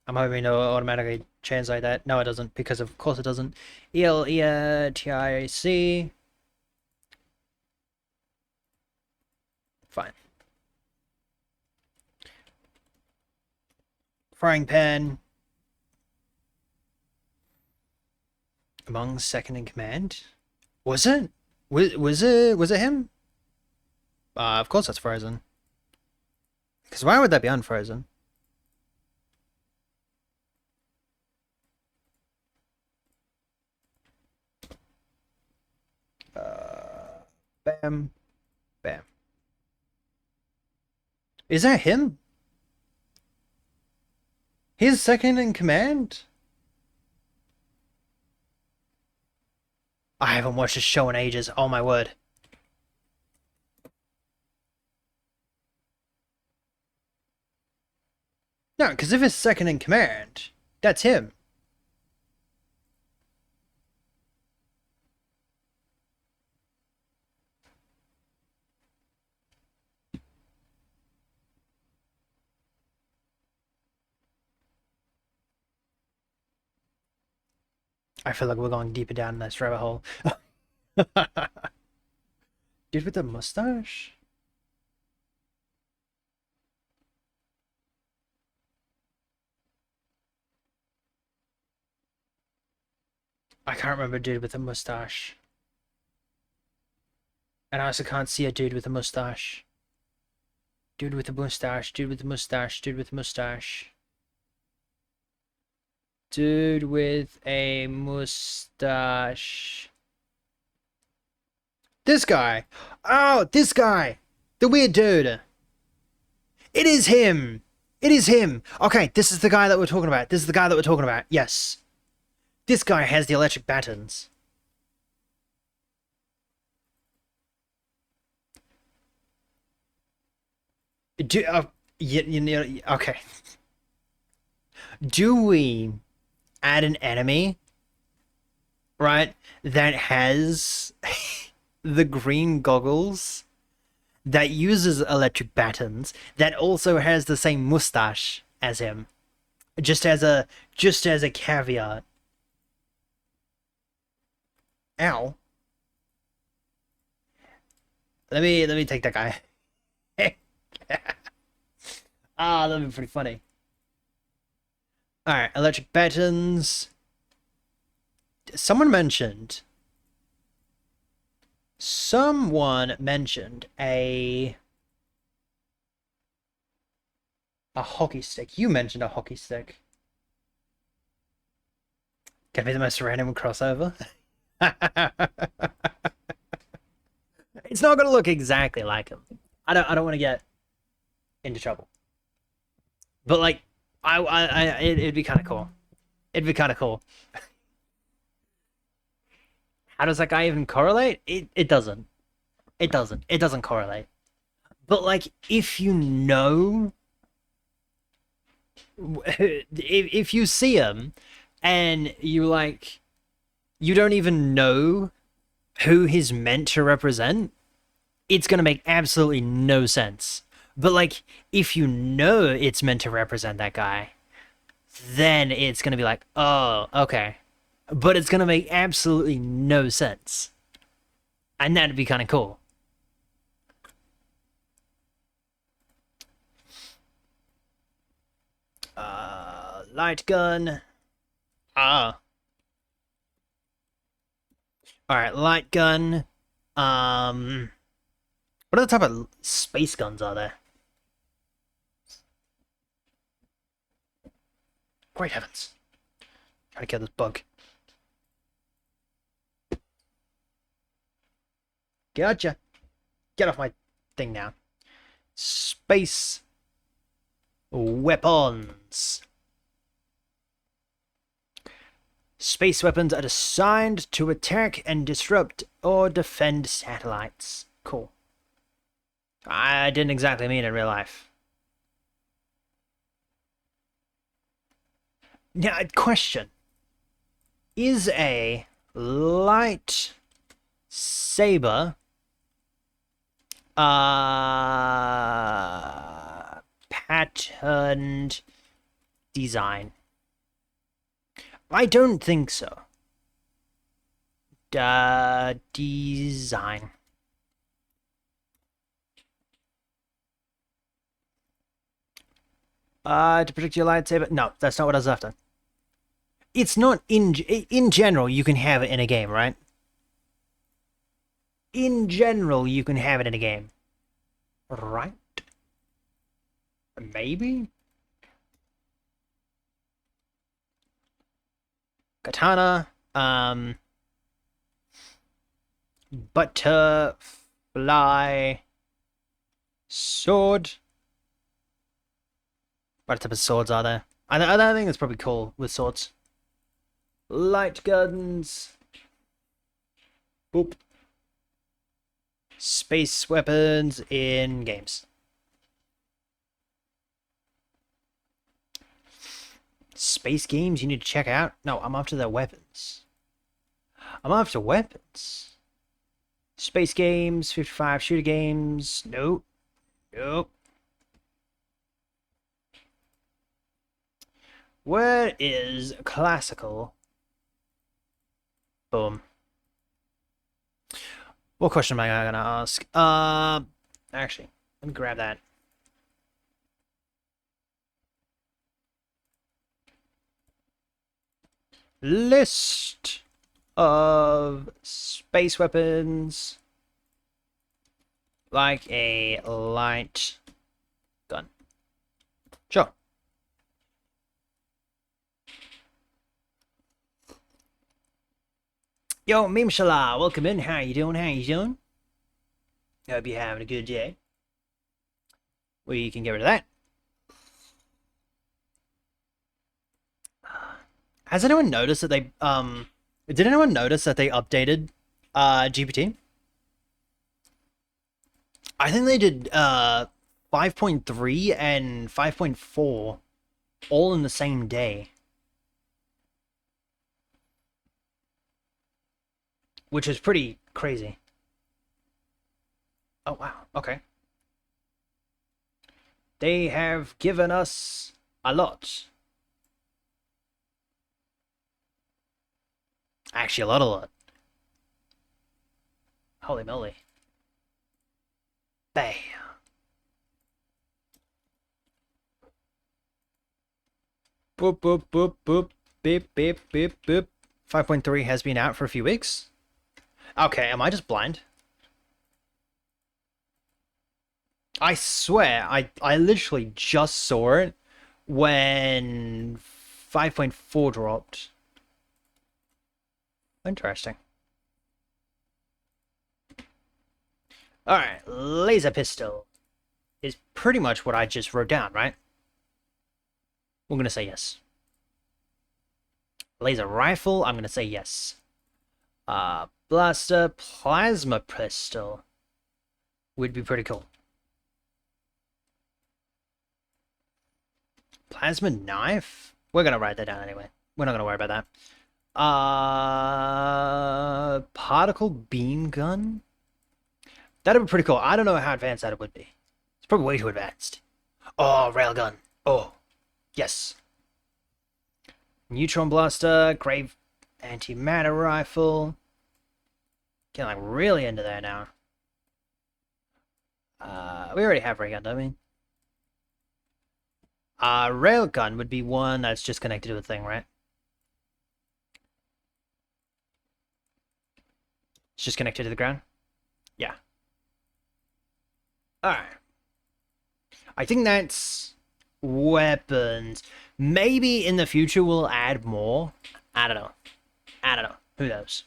I'm hoping to automatically translate that. No, it doesn't, because of course it doesn't. ELETIC. Fine. Frying pan. Among second in command. Was it? Was it him? Of course that's Frozen. Because why would that be unfrozen? Bam. Bam. Is that him? He's second in command? I haven't watched this show in ages. Oh my word. No, because if it's second in command, that's him. I feel like we're going deeper down this rabbit hole. Dude with the mustache? I can't remember a dude with a mustache. And I also can't see a dude with a mustache. Dude with a mustache, dude with a mustache, dude with a mustache. Dude with a mustache. This guy! Oh, this guy! The weird dude! It is him! It is him! Okay, this is the guy that we're talking about. This is the guy that we're talking about. Yes. This guy has the electric batons. Okay. Do we add an enemy, right, that has the green goggles, that uses electric batons, that also has the same mustache as him, just as a caveat? Ow. Let me take that guy. Ah, that'd be pretty funny. Alright, electric batons. Someone mentioned someone mentioned a hockey stick. You mentioned a hockey stick. Gonna be the most random crossover. It's not gonna look exactly like him. I don't want to get into trouble. But like, it'd be kind of cool. It'd be kind of cool. How does that guy even correlate? It doesn't. It doesn't. It doesn't correlate. But like, if you know, if you see him, and you like, you don't even know who he's meant to represent, it's gonna make absolutely no sense. But like, if you know it's meant to represent that guy, then it's gonna be like, oh, okay. But it's gonna make absolutely no sense. And that'd be kind of cool. Light gun. Ah. Alright, light gun. What other type of space guns are there? Great heavens. Trying to kill this bug. Gotcha. Get off my thing now. Space weapons. Space weapons are designed to attack and disrupt or defend satellites. Cool. I didn't exactly mean in real life. Now, question. Is a light saber patterned design? I don't think so. Design. To protect your lightsaber? No, that's not what I was after. It's not in general, you can have it in a game, right? In general, you can have it in a game. Right? Maybe? Katana, butterfly, sword. What type of swords are there? I think it's probably cool with swords. Light guns. Boop. Space weapons in games. Space games you need to check out? No, I'm after their weapons. I'm after weapons. Space games, 55 shooter games. Nope. Nope. Where is classical? Boom. What question am I gonna ask? Actually, let me grab that. List of space weapons like a light gun. Sure. Yo, Mimshala, welcome in. How you doing? How you doing? Hope you're having a good day. We can get rid of that. Has anyone noticed that they did anyone notice that they updated GPT? I think they did 5.3 and 5.4 all in the same day. Which is pretty crazy. Oh wow, okay. They have given us a lot. Actually, a lot. Holy moly. Bam. Boop, boop, boop, boop. Beep, beep, beep, boop. 5.3 has been out for a few weeks. Okay, am I just blind? I swear, I literally just saw it when 5.4 dropped. Interesting. Alright, laser pistol is pretty much what I just wrote down, right? We're gonna say yes. Laser rifle, I'm gonna say yes. Blaster, plasma pistol would be pretty cool. Plasma knife? We're gonna write that down anyway. We're not gonna worry about that. Particle beam gun? That'd be pretty cool. I don't know how advanced that would be. It's probably way too advanced. Oh, railgun. Oh, yes. Neutron blaster, grave antimatter rifle. Getting like really into there now. We already have ray gun, don't we? Railgun would be one that's just connected to a thing, right? It's just connected to the ground? Yeah. Alright. I think that's weapons. Maybe in the future we'll add more. I don't know. I don't know. Who knows?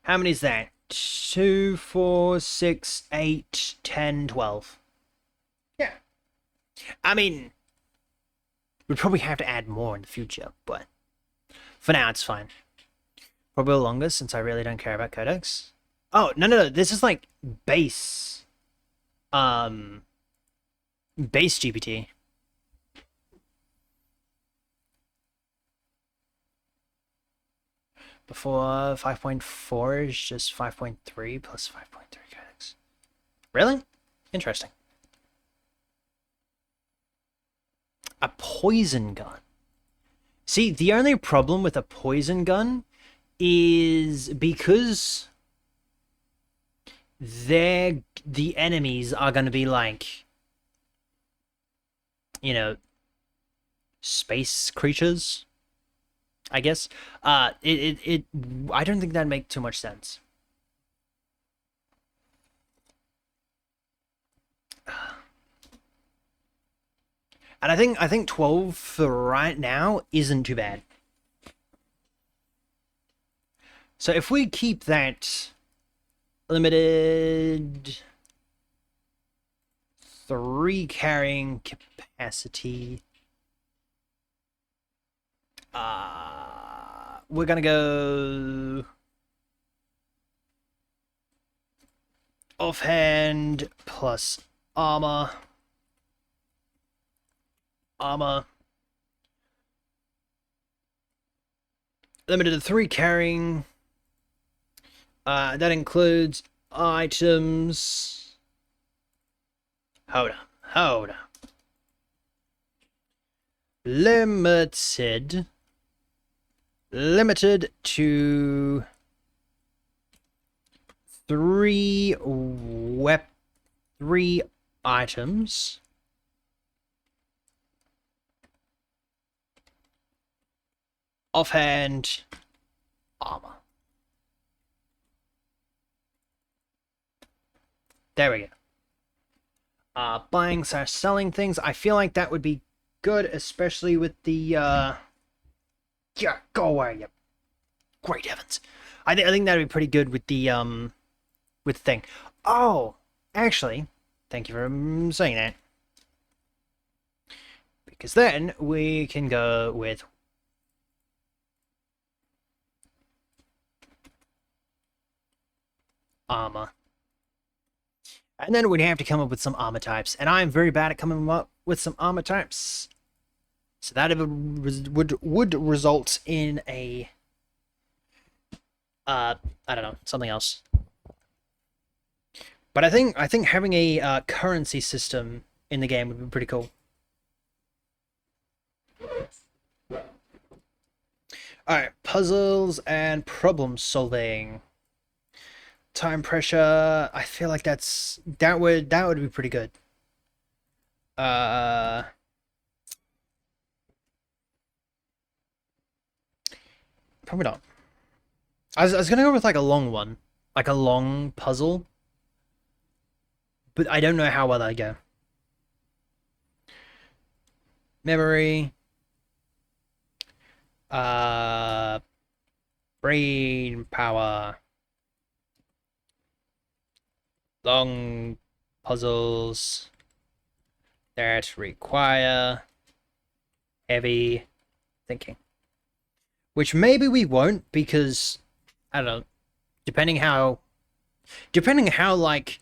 How many is that? 2, 4, 6, 8, 10, 12. Yeah. I mean, we'd probably have to add more in the future, but for now it's fine. Probably longer since I really don't care about codecs. Oh, no. This is like base. Base GPT. Before 5.4 is just 5.3 plus 5.3 codecs. Really? Interesting. A poison gun. See, the only problem with a poison gun is because the enemies are going to be like, you know, space creatures, I guess. I don't think that'd make too much sense. And I think 12 for right now isn't too bad. So if we keep that limited 3 carrying capacity, we're gonna go offhand plus armor. Limited to 3 carrying. That includes items. Hold on. Limited to 3 items. Offhand armor. There we go. Buying / selling things. I feel like that would be good, especially with the yeah, go away, you great heavens. I think that'd be pretty good with the thing. Oh, actually, thank you for saying that. Because then we can go with armor. And then we'd have to come up with some armor types. And I'm very bad at coming up with some armor types. So that would result in a I don't know, something else. But I think having a currency system in the game would be pretty cool. Alright, puzzles and problem solving. Time pressure, I feel like that would be pretty good. Probably not. I was gonna go with like a long one, like a long puzzle. but I don't know how well they go. Memory. Brain power. Long puzzles that require heavy thinking. Which maybe we won't, because I don't know, depending how like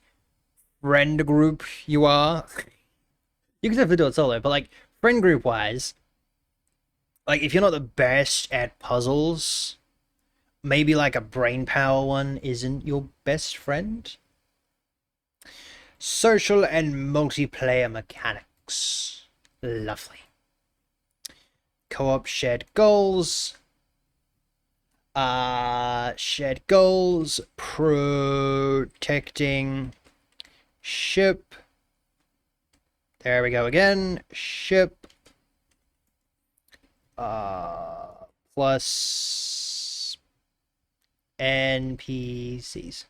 friend group you are. You can definitely do it solo, but like friend group wise, like if you're not the best at puzzles, maybe like a brain power one isn't your best friend. Social and multiplayer mechanics. Lovely. Co-op shared goals. Shared goals. Protecting ship. There we go again. Ship. Plus NPCs.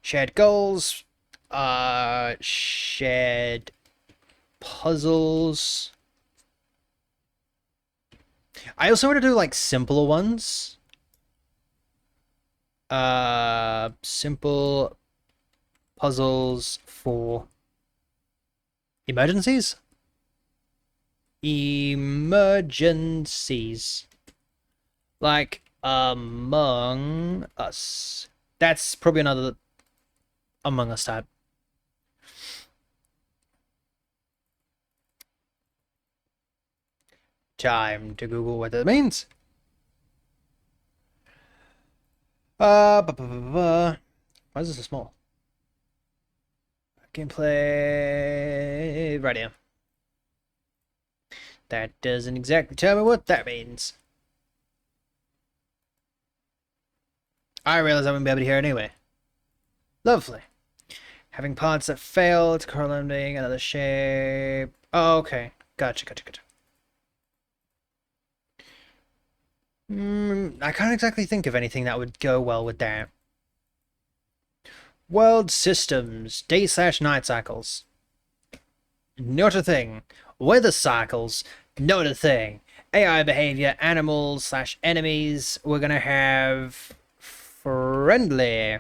Shared goals. Shared puzzles. I also want to do like simpler ones. Simple puzzles for emergencies. Emergencies. Like Among Us. That's probably another Among Us type. Time to Google what that means. Why is this so small? Gameplay right here. That doesn't exactly tell me what that means. I realize I won't be able to hear it anyway. Lovely. Having parts that fail, it's correlating another shape. Oh, okay. Gotcha. I can't exactly think of anything that would go well with that. World systems, day/night cycles. Not a thing. Weather cycles, not a thing. AI behavior, animals/enemies. We're gonna have friendly.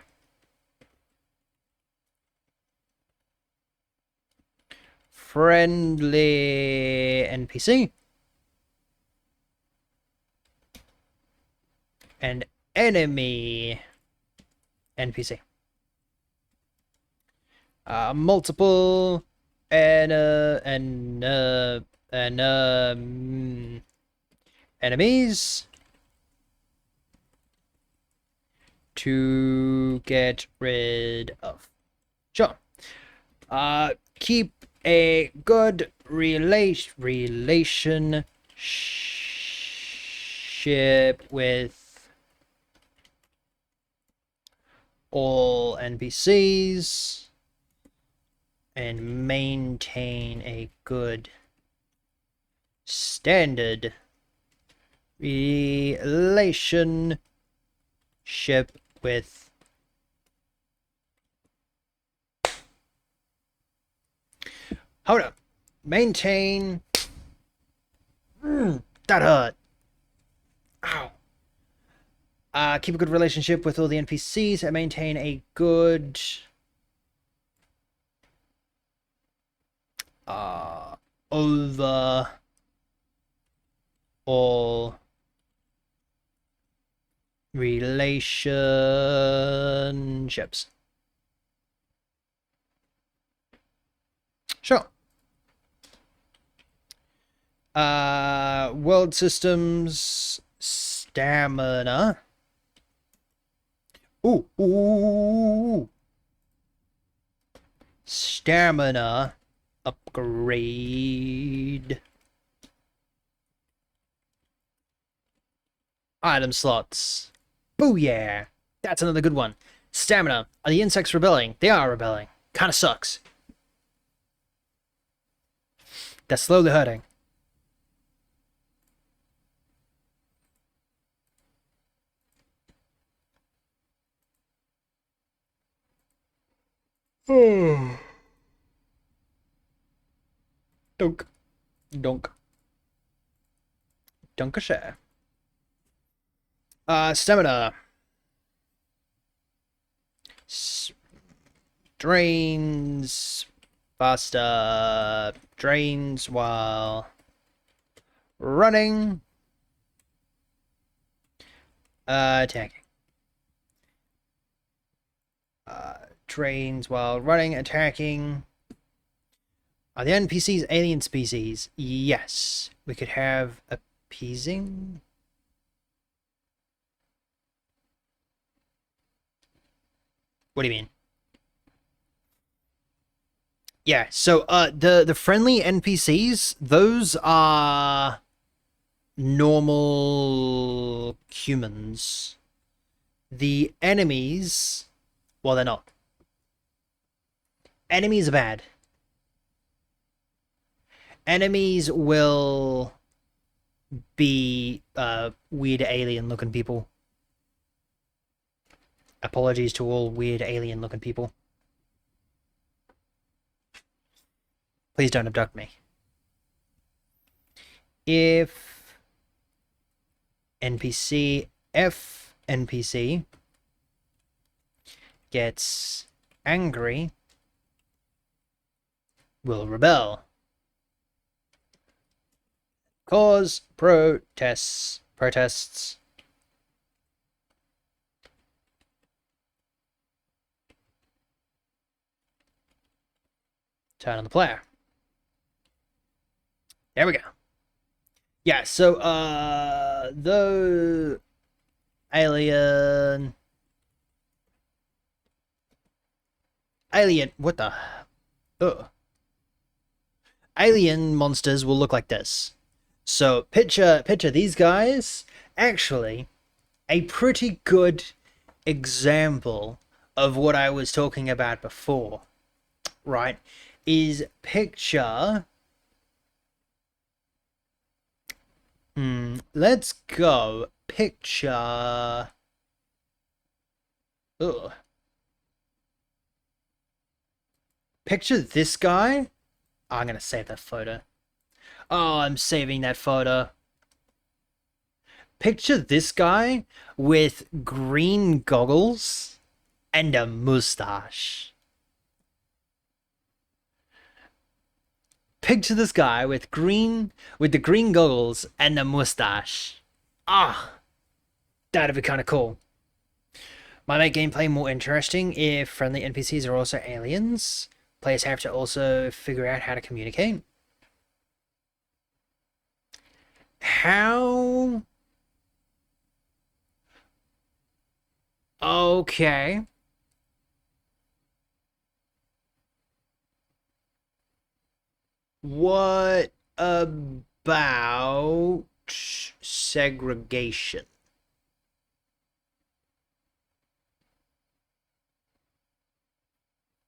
Friendly NPC. And enemy NPC. Multiple enemies to get rid of. Sure. Keep a good relationship with all NPCs and maintain a good standard relationship with hold up. Maintain that hurt. Ow. Keep a good relationship with all the NPCs and maintain a good overall relationships. Sure. World systems stamina. Ooh. Stamina upgrade. Item slots. Booyah! That's another good one. Stamina. Are the insects rebelling? They are rebelling. Kinda sucks. They're slowly hurting. Dunk. Dunk. Dunkashare. Stamina. Drains faster. Drains while running. Attacking. Drains while running, attacking. Are the NPCs alien species? Yes. We could have appeasing. What do you mean? Yeah, so the friendly NPCs, those are normal humans. The enemies, well, they're not. Enemies are bad. Enemies will be weird alien looking people. Apologies to all weird alien looking people. Please don't abduct me. If F NPC gets angry, will rebel. Cause protests. Turn on the player. There we go. Yeah, so the alien what the alien monsters will look like this. So picture these guys. Actually, a pretty good example of what I was talking about before, right, is picture let's go picture picture this guy. Oh, I'm gonna save that photo. Oh, I'm saving that photo. Picture this guy with green goggles and a mustache. Picture this guy with the green goggles and the mustache. Ah, that'd be kind of cool. Might make gameplay more interesting if friendly NPCs are also aliens. Players have to also figure out how to communicate. How? Okay. What about segregation?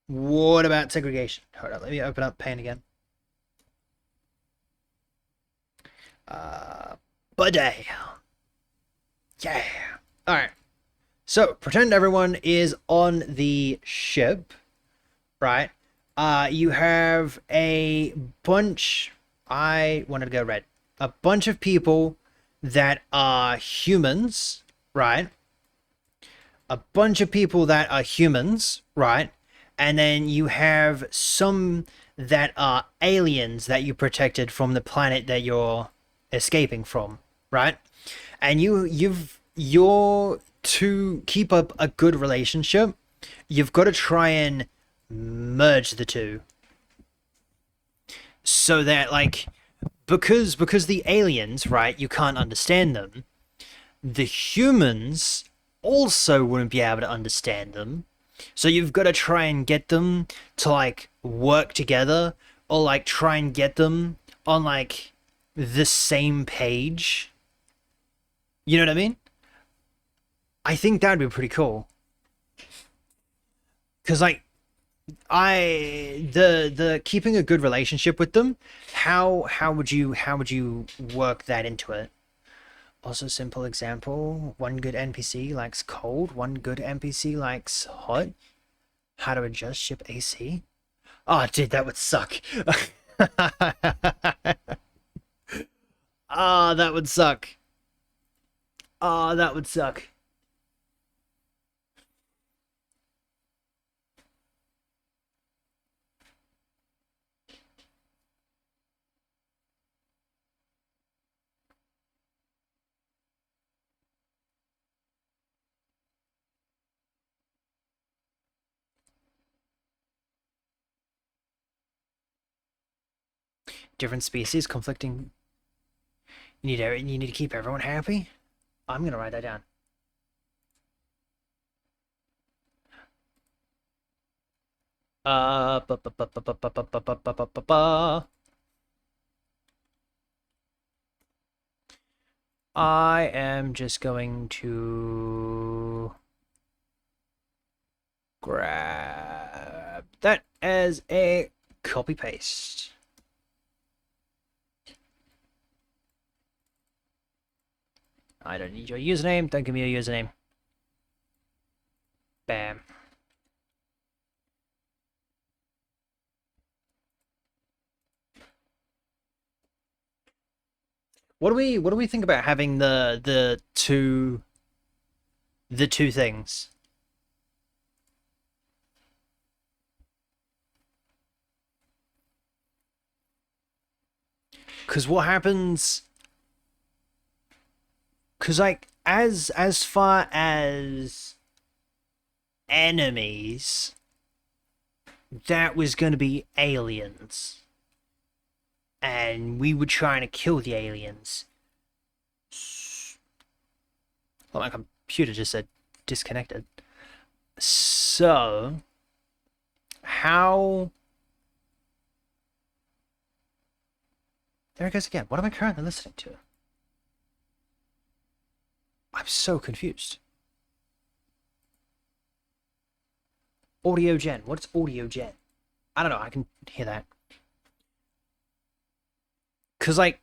What about segregation? Hold on, let me open up Paint again. Budday. Yeah. Alright. So, pretend everyone is on the ship, right? You have a bunch... I wanted to go red. A bunch of people that are humans, right? A bunch of people that are humans, right? And then you have some that are aliens that you protected from the planet that you're escaping from, right? And you're to keep up a good relationship, you've got to try and merge the two. So that, like, because the aliens, right, you can't understand them, the humans also wouldn't be able to understand them. So you've got to try and get them to, like, work together, or, like, try and get them on, like, the same page. You know what I mean? I think that'd be pretty cool. Because, like, the keeping a good relationship with them, how would you work that into it? Also, simple example, one good NPC likes cold, one good NPC likes hot. How to adjust ship AC? Oh, dude, that would suck. Ah, that would suck. Ah, that would suck. Different species, conflicting. You need to keep everyone happy. I'm gonna write that down. Ba, ba, ba, ba, ba, ba, ba, ba, ba, ba, ba, ba, ba. I am just going to grab that as a copy paste. I don't need your username. Don't give me your username. Bam. What do we think about having the two things? Because what happens? Because like as far as enemies, that was going to be aliens, and we were trying to kill the aliens. Oh, my computer just said disconnected. So, how? There it goes again. What am I currently listening to? I'm so confused. Audio gen. What's audio gen? I don't know. I can hear that. Cause like,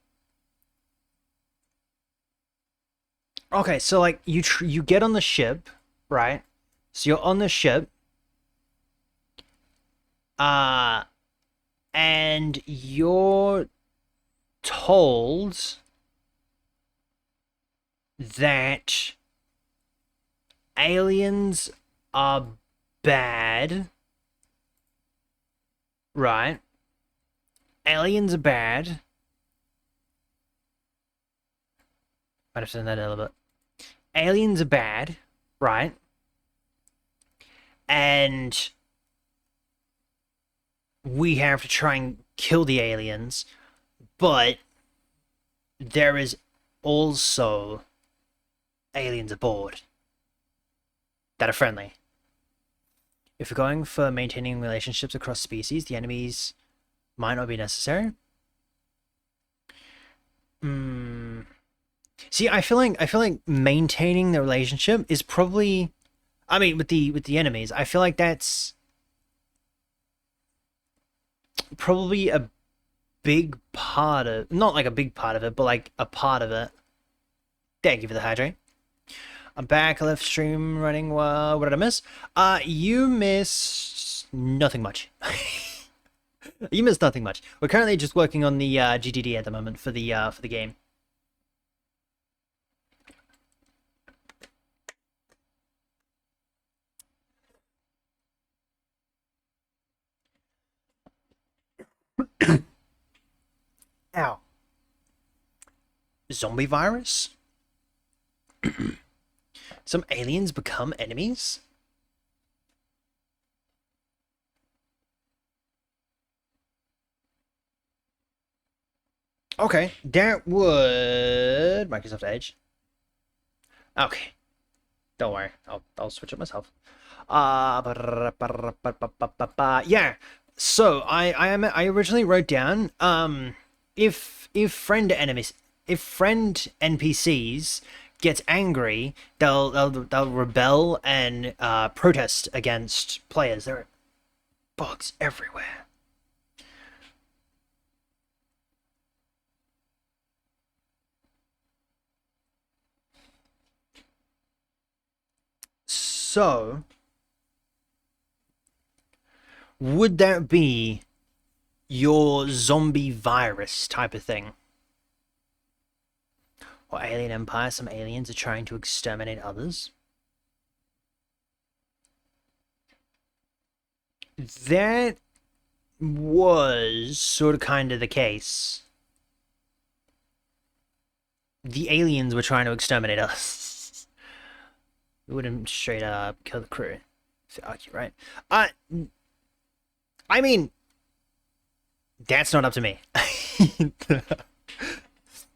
okay, so like you get on the ship, right? So you're on the ship, uh, and you're told that aliens are bad, right? Aliens are bad. Might have said that a little bit. Aliens are bad, right? And we have to try and kill the aliens, but there is also aliens aboard that are friendly. If you're going for maintaining relationships across species, the enemies might not be necessary. See, I feel like maintaining the relationship is probably, I mean, with the enemies, I feel like that's probably a big part of, not like a big part of it, but like a part of it. Thank you for the hydrate. I'm back. Left stream running. What did I miss? You missed nothing much. You missed nothing much. We're currently just working on the GDD at the moment for the game. Ow. Zombie virus? Some aliens become enemies? Okay, that would Microsoft Edge. Okay, don't worry, I'll switch it myself. Yeah. So I originally wrote down if friend enemies, if friend NPCs gets angry, they'll rebel and protest against players. There are bugs everywhere. So would that be your zombie virus type of thing? Or alien empire, some aliens are trying to exterminate others? That was sort of kind of the case. The aliens were trying to exterminate us. We wouldn't straight up kill the crew. Fuck you, right? I mean, that's not up to me.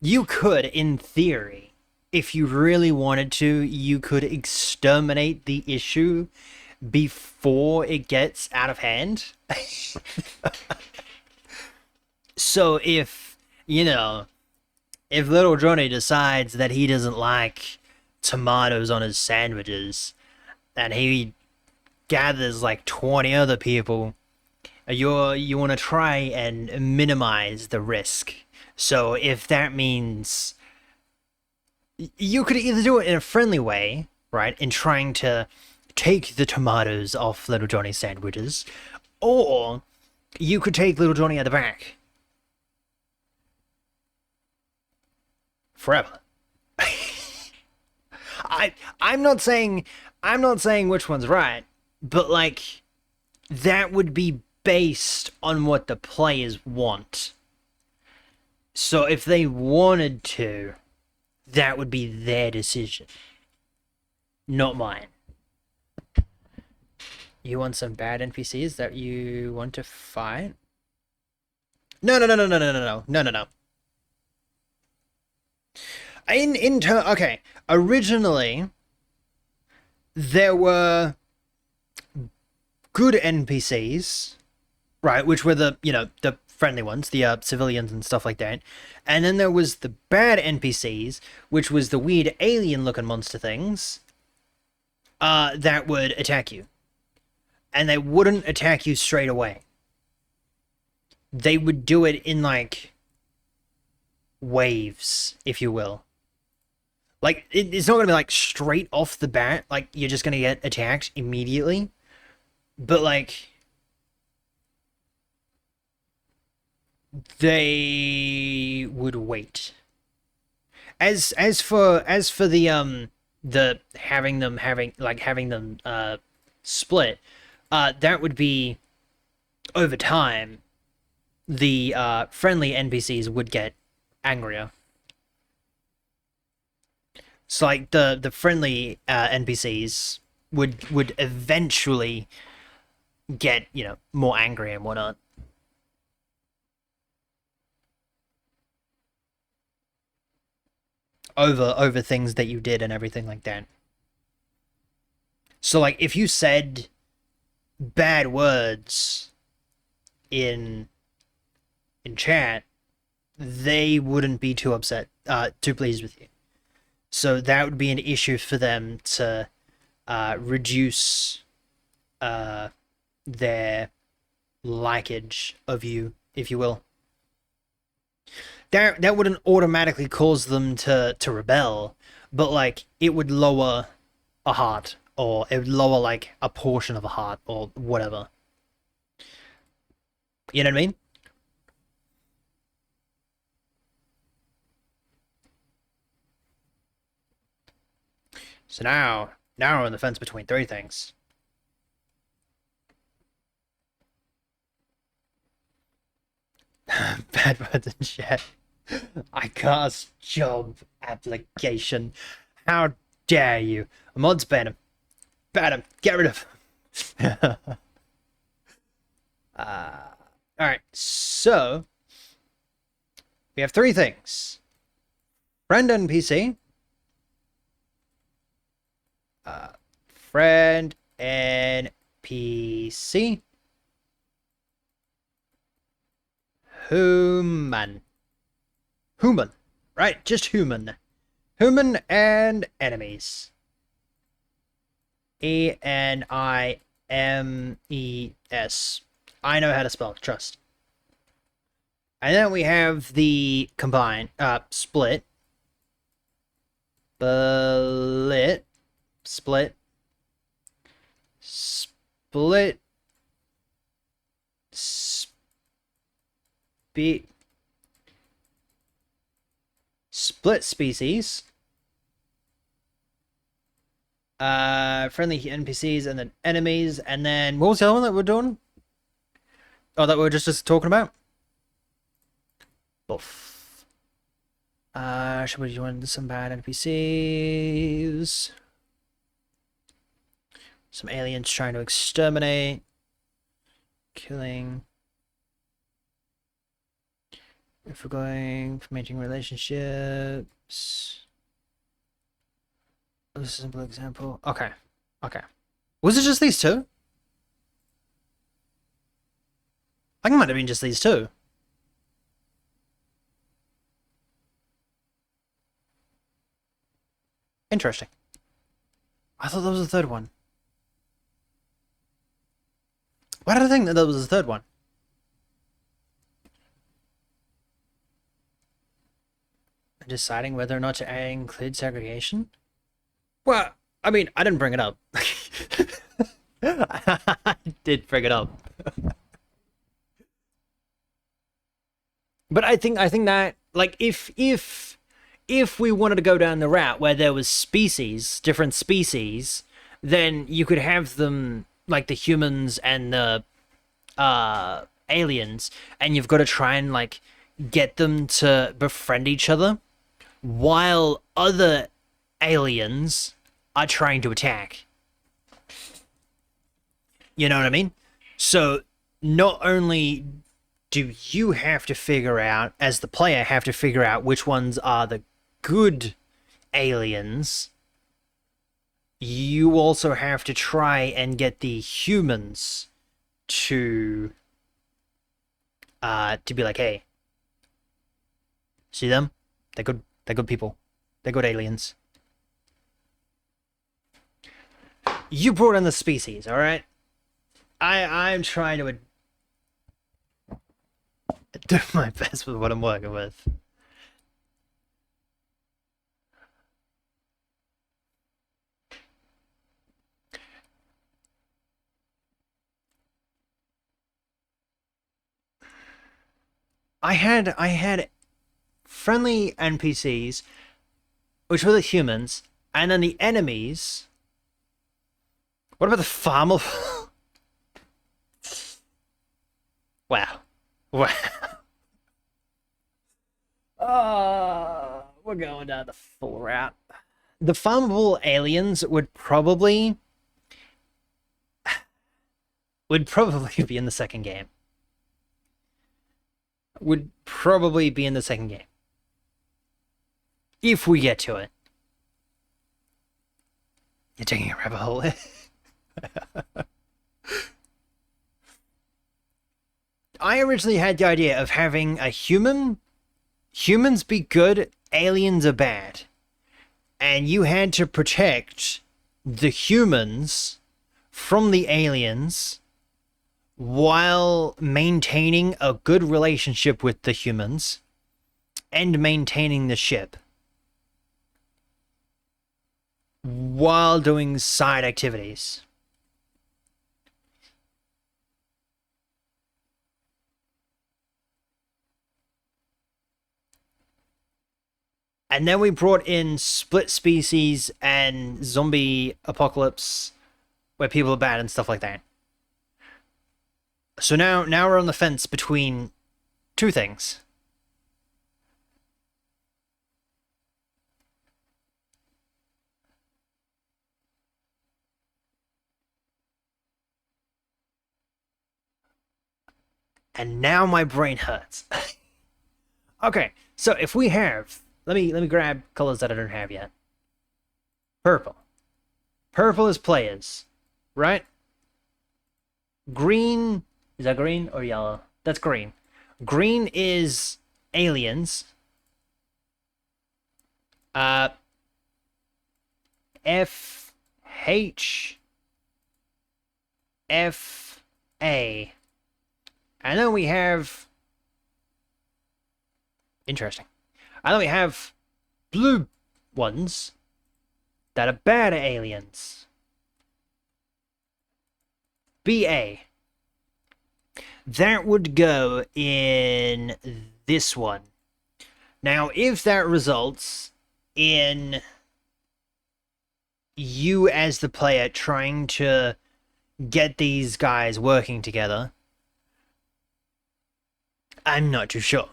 You could, in theory, if you really wanted to, you could exterminate the issue before it gets out of hand. So if, you know, if little Johnny decides that he doesn't like tomatoes on his sandwiches, and he gathers like 20 other people, you want to try and minimize the risk. So if that means you could either do it in a friendly way, right, in trying to take the tomatoes off little Johnny's sandwiches, or you could take little Johnny at the back. Forever. I'm not saying which one's right, but like that would be based on what the players want. So if they wanted to, that would be their decision, not mine. You want some bad NPCs that you want to fight? No. Okay, originally there were good NPCs, right, which were the, the friendly ones, the civilians and stuff like that. And then there was the bad NPCs, which was the weird alien-looking monster things that would attack you. And they wouldn't attack you straight away. They would do it in, like, waves, if you will. Like, it's not going to be, like, straight off the bat, like, you're just going to get attacked immediately. But, like, they would wait. As for the having them split, that would be over time. The friendly NPCs would get angrier. So like the friendly NPCs would eventually get, more angry and whatnot. Over things that you did and everything like that. So like if you said bad words in chat, they wouldn't be too upset, too pleased with you. So that would be an issue for them to reduce their likeage of you, if you will. That wouldn't automatically cause them to rebel, but like it would lower a heart, or it would lower like a portion of a heart, or whatever. You know what I mean? So now we're on the fence between three things. Bad words in chat. I cast job application. How dare you? Mods ban him. Ban him. Get rid of him. Alright, so we have three things. Friend NPC. Friend NPC. Human. Right, just human. Human and enemies. ENIMES. I know how to spell, trust. And then we have the combine, split. Split. split species, friendly NPCs, and then enemies, and then what was the other one that we're doing? Oh, that we were just talking about? Buff. Should we join some bad NPCs? Some aliens trying to exterminate. Killing. If we're going for mating relationships. This is a simple example. Okay. Okay. Was it just these two? I think it might have been just these two. Interesting. I thought that was the third one. Why did I think that that was the third one? Deciding whether or not to include segregation? Well, I mean, I didn't bring it up. I did bring it up. But I think that, like, if we wanted to go down the route where there was species, different species, then you could have them, like the humans and the aliens, and you've got to try and, like, get them to befriend each other while other aliens are trying to attack. You know what I mean? So not only do you have to figure out, as the player, have to figure out which ones are the good aliens, you also have to try and get the humans to be like, hey, see them? They're good. They're good people. They're good aliens. You brought in the species, all right? I'm trying to do my best with what I'm working with. I had friendly NPCs, which were the humans, and then the enemies. What about the farmer? Wow. Wow. We're going down the full route. The farmable aliens would probably be in the second game. Would probably be in the second game. If we get to it. You're taking a rabbit hole. I originally had the idea of having a humans be good, aliens are bad. And you had to protect the humans from the aliens while maintaining a good relationship with the humans and maintaining the ship while doing side activities. And then we brought in split species and zombie apocalypse where people are bad and stuff like that. So now we're on the fence between two things. And now my brain hurts. Okay, so if we have, let me grab colors that I don't have yet. Purple. Purple is players, right? Green, is that green or yellow? That's green. Green is aliens. F H F A. And then we have, interesting. And then we have blue ones that are bad aliens. BA. that would go in this one. Now, if that results in you as the player trying to get these guys working together, I'm not too sure.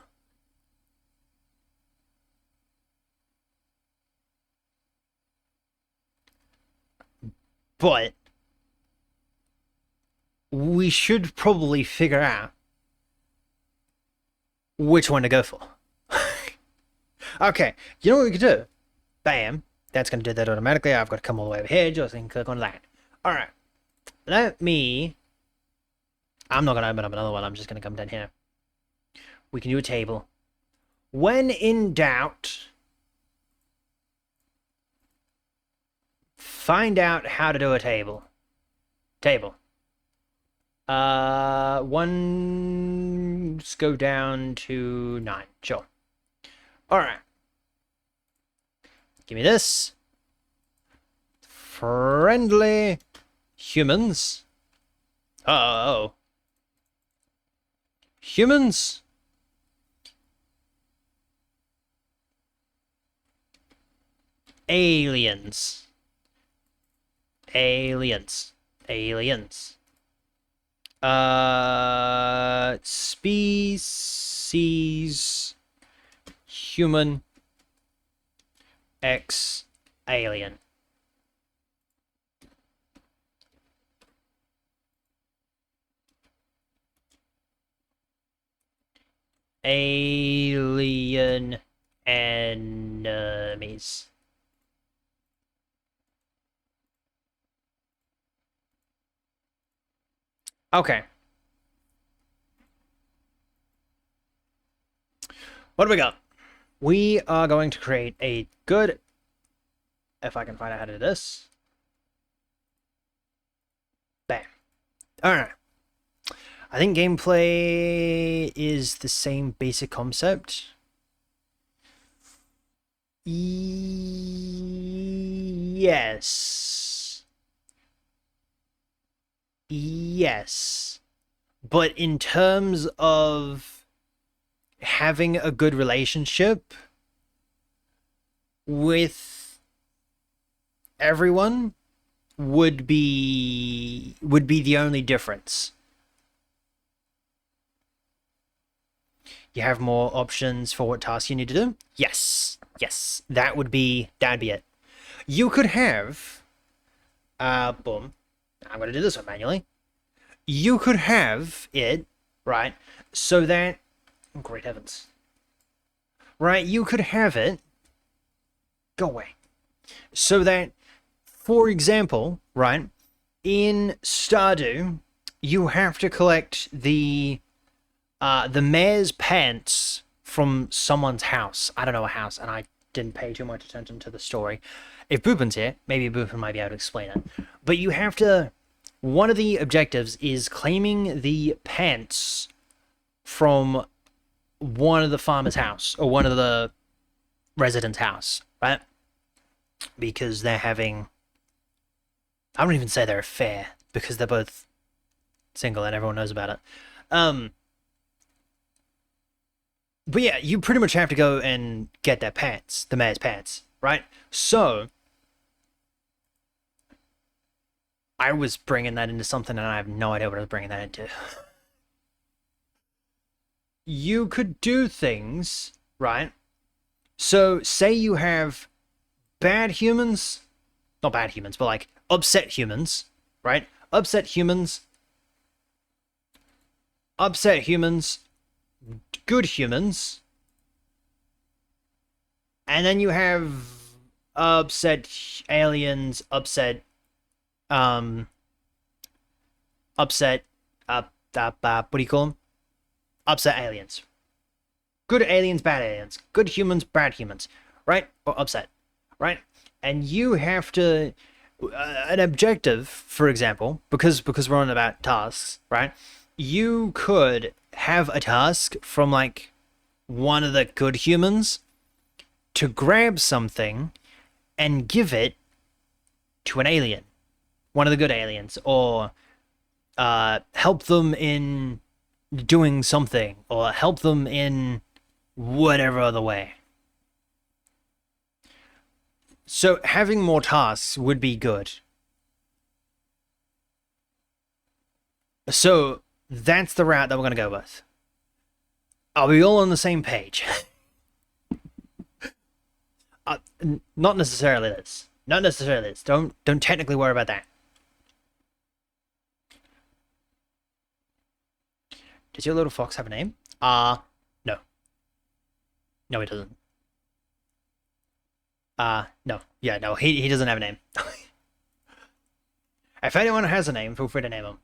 But we should probably figure out which one to go for. Okay, you know what we could do? Bam. That's going to do that automatically. I've got to come all the way over here just and click on that. Alright. Let me... I'm not going to open up another one. I'm just going to come down here. We can do a table. When in doubt, find out how to do a table. Table. Let's go down to 9. Sure. Alright. Give me this. Friendly humans. Uh-oh. Humans. Aliens. Aliens. Aliens. Species. Human. X. Alien. Alien enemies. Okay. What do we got? We are going to create a good... If I can find out how to do this. Bam. Alright. I think gameplay is the same basic concept. Yes. Yes. But in terms of having a good relationship with everyone would be the only difference. You have more options for what tasks you need to do? Yes. Yes. That would be it. You could have boom. I'm gonna do this one manually. You could have it, right, so that great heavens. Right, you could have it go away. So that, for example, right, in Stardew, you have to collect the mayor's pants from someone's house. I don't know a house, and I didn't pay too much attention to the story. If Boopin's here, maybe Boopin might be able to explain it. But you have to... One of the objectives is claiming the pants from one of the farmer's house, or one of the residents' house, right? Because they're having... I wouldn't even say they're a affair, because they're both single and everyone knows about it. But yeah, you pretty much have to go and get their pants, the mayor's pants, right? So, I was bringing that into something and I have no idea what I was bringing that into. You could do things, right? So, say you have bad humans, not bad humans, but like upset humans, right? Upset humans, good humans, and then you have upset aliens, what do you call them? Upset aliens. Good aliens, bad aliens. Good humans, bad humans. Right? Or upset. Right? And you have to... an objective, for example, because we're on about tasks, right? You could have a task from, like, one of the good humans to grab something and give it to an alien. One of the good aliens. Or help them in doing something or help them in whatever other way. So having more tasks would be good. So that's the route that we're going to go with. Are we all on the same page? Not necessarily this. Not necessarily this. Don't technically worry about that. Does your little fox have a name? No. No, he doesn't. No. Yeah, no, he doesn't have a name. If anyone has a name, feel free to name him.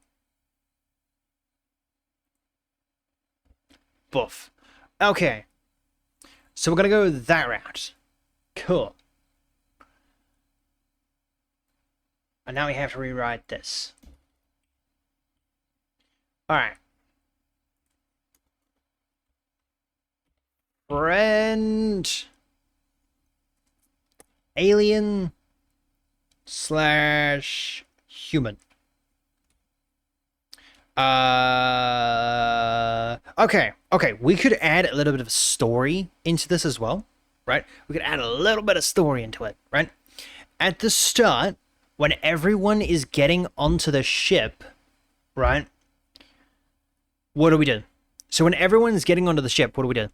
Boof. Okay. So we're gonna go that route. Cool. And now we have to rewrite this. Alright. Friend. Alien slash human. Okay, we could add a little bit of a story into this as well, right? We could add a little bit of story into it, right? At the start, when everyone is getting onto the ship, right? What do we do? So when everyone's getting onto the ship, what do we do?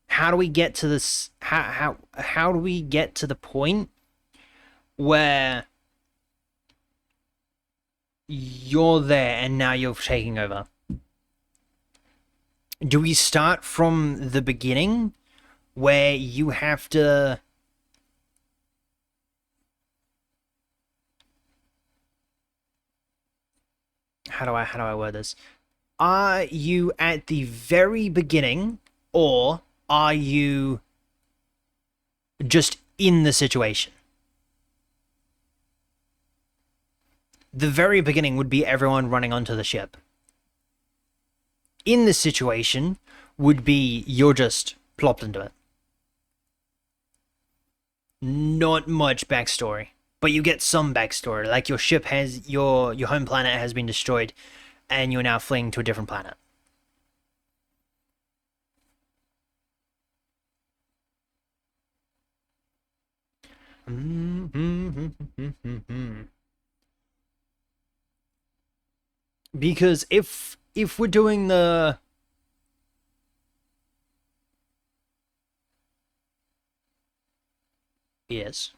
How do we get to this? How do we get to the point where you're there and now you're taking over? Do we start from the beginning where you have to... How do I word this? Are you at the very beginning, or are you just in the situation? The very beginning would be everyone running onto the ship. In this situation would be you're just plopped into it. Not much backstory, but you get some backstory. Like your ship has, your home planet has been destroyed and you're now fleeing to a different planet. Because if we're doing the... Yes.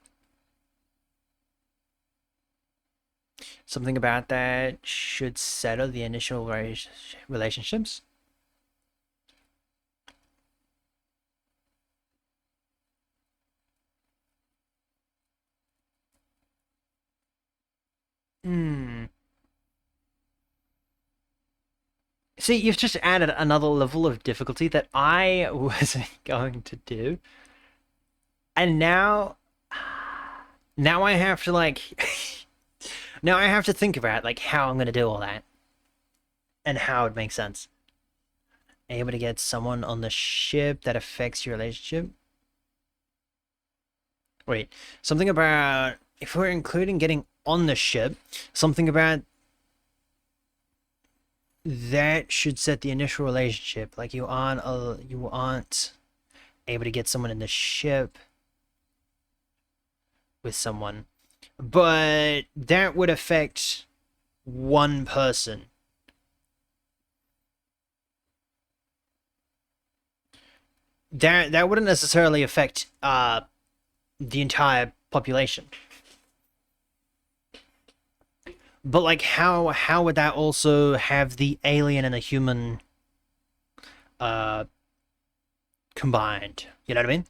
Something about that should settle the initial relationships. See, you've just added another level of difficulty that I wasn't going to do. And now I have to like... now I have to think about like how I'm going to do all that. And how it makes sense. Able to get someone on the ship that affects your relationship? Wait, something about... If we're including getting on the ship, something about... That should set the initial relationship. Like you aren't able to get someone in the ship with someone. But that would affect one person. That wouldn't necessarily affect the entire population. But like how would that also have the alien and the human combined? You know what I mean?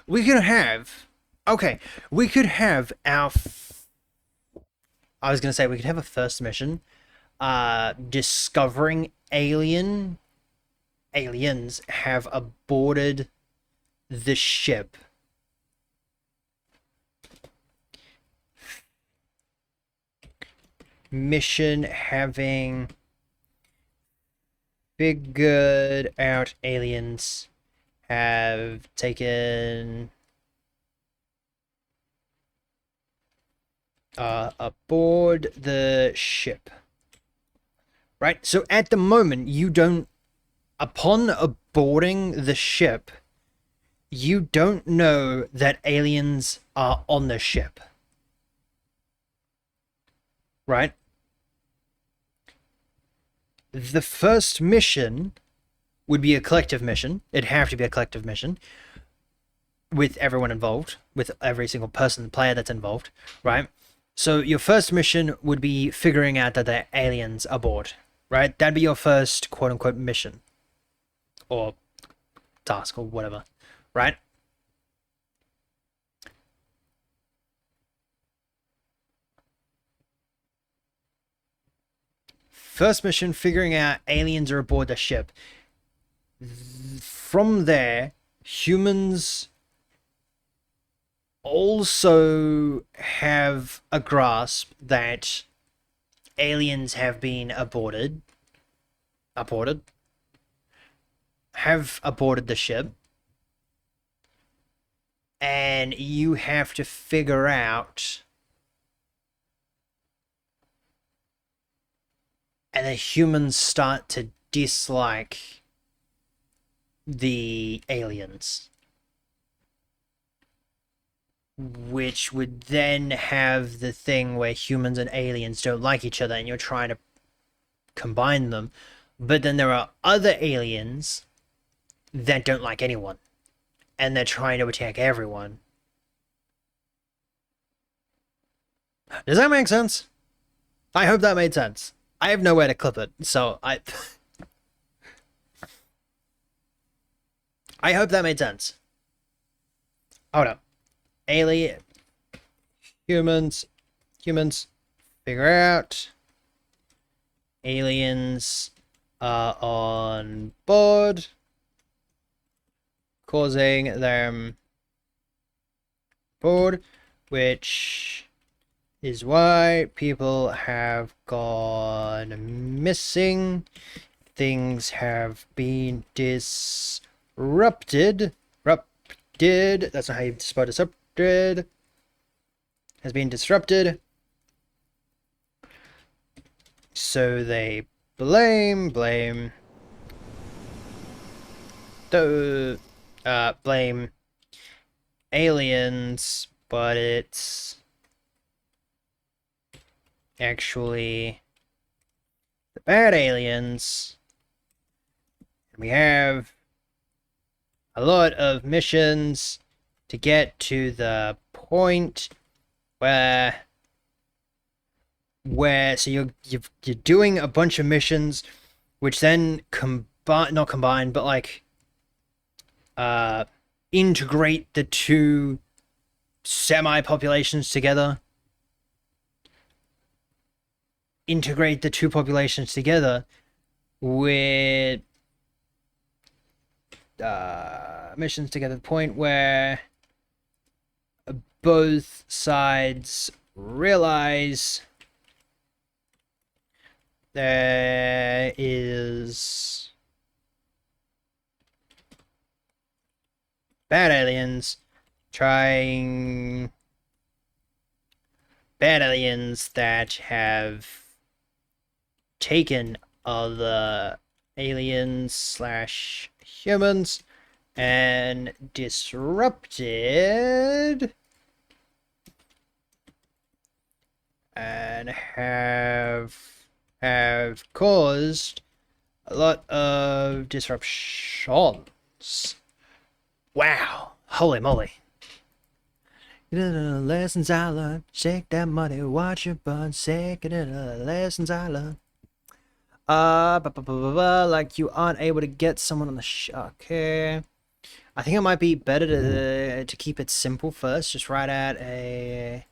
We could have... Okay, we could have our... I was going to say, we could have a first mission. Discovering aliens have aborted the ship. Mission having figured out aliens have taken aboard the ship. Right? So at the moment, you don't... Upon boarding the ship, you don't know that aliens are on the ship. Right? The first mission would be a collective mission. It'd have to be a collective mission with everyone involved, with every single person, player that's involved, right? So your first mission would be figuring out that the aliens are aboard, right? That'd be your first quote-unquote mission. Or task, or whatever, right? First mission, figuring out aliens are aboard the ship. From there, humans also have a grasp that aliens have been have aborted the ship, and you have to figure out, and the humans start to dislike the aliens, which would then have the thing where humans and aliens don't like each other and you're trying to combine them. But then there are other aliens that don't like anyone and they're trying to attack everyone. Does that make sense? I hope that made sense. I have nowhere to clip it, so I hope that made sense. Hold up. Alien, humans, figure out. Aliens are on board, causing them bored, which is why people have gone missing. Things have been disrupted. That's not how you spell disrupted. Has been disrupted. So they blame aliens, but it's actually the bad aliens. We have a lot of missions to get to the point where so you're doing a bunch of missions which then not combine, but like integrate the two semi-populations together. Integrate the two populations together with missions to get to the point where both sides realize there is bad aliens that have taken other aliens / humans and disrupted and have caused a lot of disruptions. Wow, holy moly. Lessons I learned, shake that money, watch it burn, second lessons I learned. Like you aren't able to get someone on the okay. I think it might be better to keep it simple first. Just write out of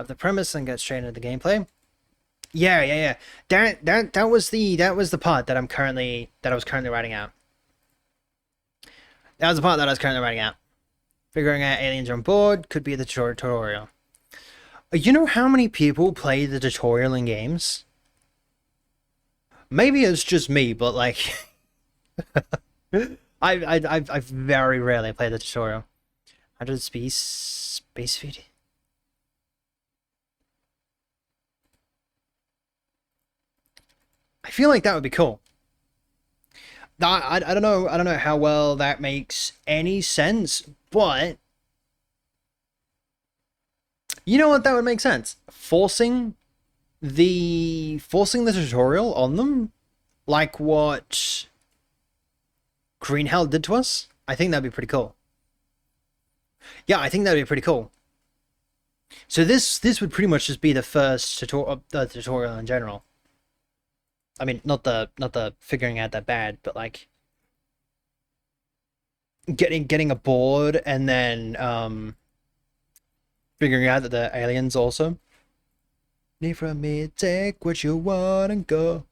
the premise and get straight into the gameplay. Yeah. That was the part that I was currently writing out. That was the part that I was currently writing out. Figuring out aliens are on board could be the tutorial. You know how many people play the tutorial in games? Maybe it's just me, but like, I very rarely play the tutorial. 100 space feet. I feel like that would be cool. I don't know. I don't know how well that makes any sense, but you know what? That would make sense. Forcing the tutorial on them, like what Green Hell did to us. I think that'd be pretty cool. Yeah, I think that'd be pretty cool. So this would pretty much just be the first tutorial in general. I mean, not the figuring out that bad, but like getting aboard and then figuring out that the aliens also need from me, take what you want and go.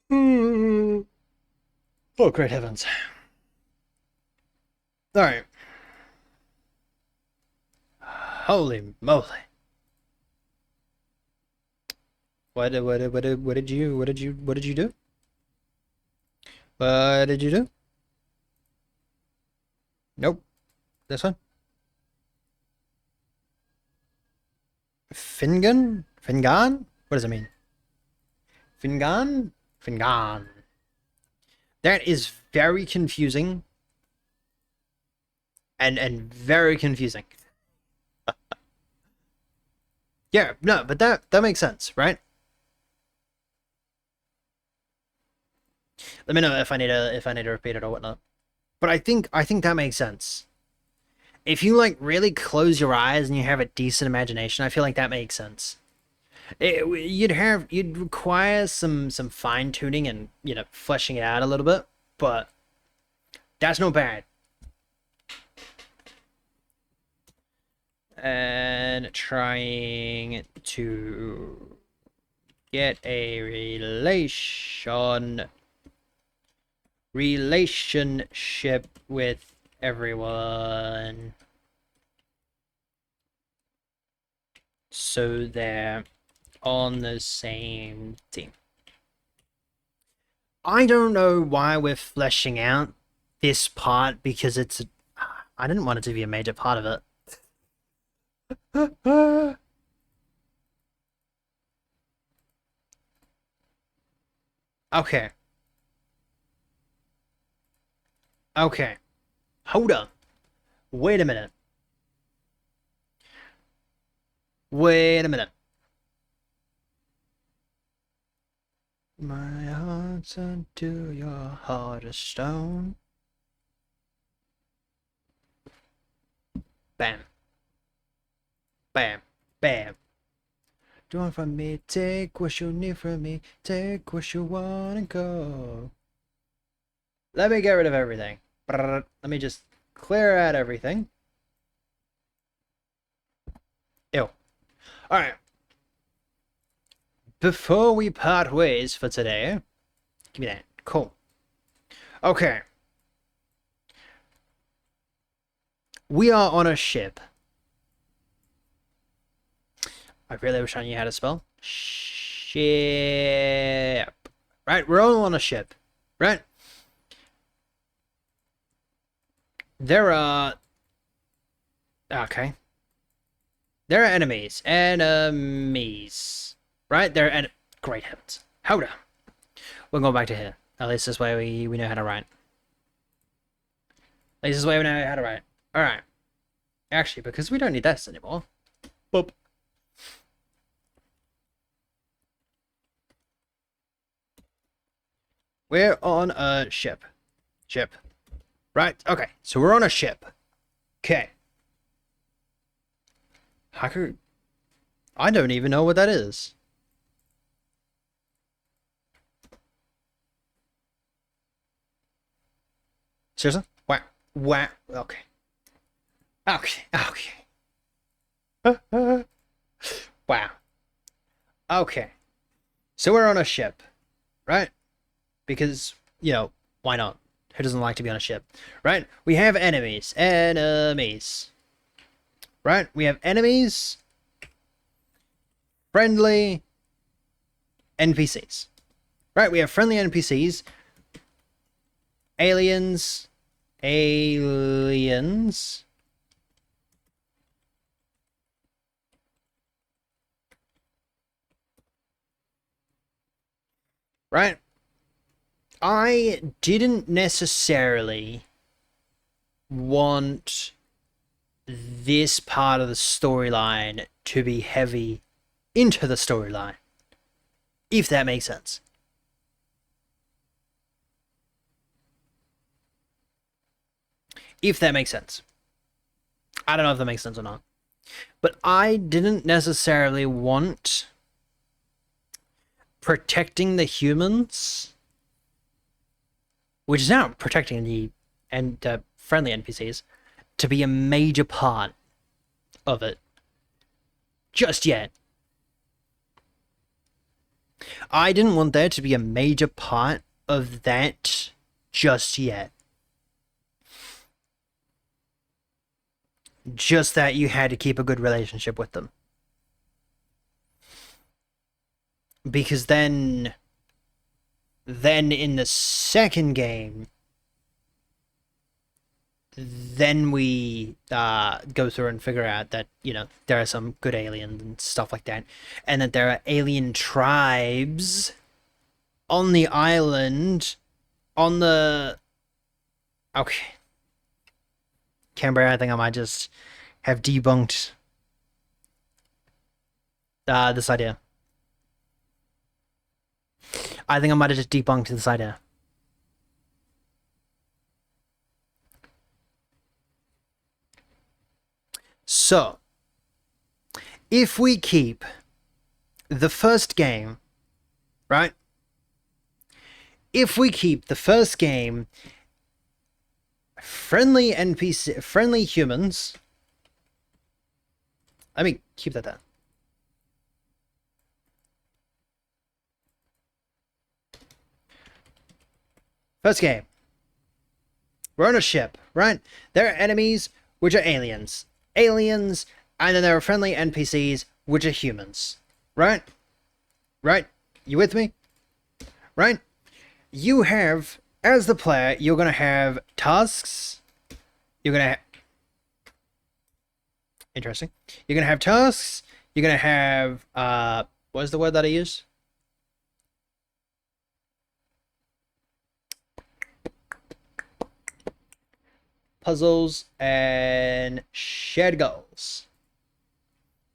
Oh, great heavens! All right. Holy moly! What did you do? What did you do? What did you do? Nope. This one. Fingan? Fingan? What does it mean? Fingan? Fingan. That is very confusing. And very confusing. Yeah, no, but that makes sense, right? Let me know if I need to repeat it or whatnot. But I think that makes sense. If you like really close your eyes and you have a decent imagination, I feel like that makes sense. You'd require some fine tuning and fleshing it out a little bit, but that's not bad. And trying to get a relationship with everyone so they're on the same team. I don't know why we're fleshing out this part because I didn't want it to be a major part of it. Okay. Okay. Hold up. Wait a minute. Wait a minute. My heart's unto your heart of stone. Bam. Bam. Bam. Do want from me, take what you need from me, take what you want and go. Let me get rid of everything. Let me just clear out everything. Ew. Alright. Before we part ways for today, give me that. Cool. Okay. We are on a ship. I really wish I knew how to spell. Ship. Right? We're all on a ship. Right? There are... Okay. There are enemies. Enemies. Right? There are great heavens. Hold on. We'll go back to here. At least this way we know how to write. At least this way we know how to write. Alright. Actually, because we don't need this anymore. Boop. We're on a ship. Ship. Right? Okay. So we're on a ship. Okay. I don't even know what that is. Seriously? Wow. Wow. Okay. Okay. Okay. Wow. Okay. So we're on a ship. Right? Because, why not? Who doesn't like to be on a ship? Right? We have enemies. Enemies. Right? We have enemies. Friendly NPCs. Right? We have friendly NPCs. Aliens. Aliens. right? I didn't necessarily want this part of the storyline to be heavy into the storyline, if that makes sense. If that makes sense. I don't know if that makes sense or not. But I didn't necessarily want protecting the humans, which is now protecting the friendly NPCs, to be a major part of it just yet. I didn't want there to be a major part of that just yet. Just that you had to keep a good relationship with them. Because then in the second game, then we go through and figure out that, you know, there are some good aliens and stuff like that, and that there are alien tribes on the island, on the... Okay. Canberra, I think I might just have debunked this idea. I think I might have just debunked this idea. So, if we keep the first game, right? If we keep the first game friendly NPC, friendly humans. Let me keep that there. First game. We're on a ship, right? There are enemies, which are aliens. Aliens, and then there are friendly NPCs, which are humans. Right? Right? You with me? Right? You have, as the player, you're going to have tasks. You're going to... Interesting. You're going to have tasks. You're going to have... what is the word that I use? Puzzles and shared goals.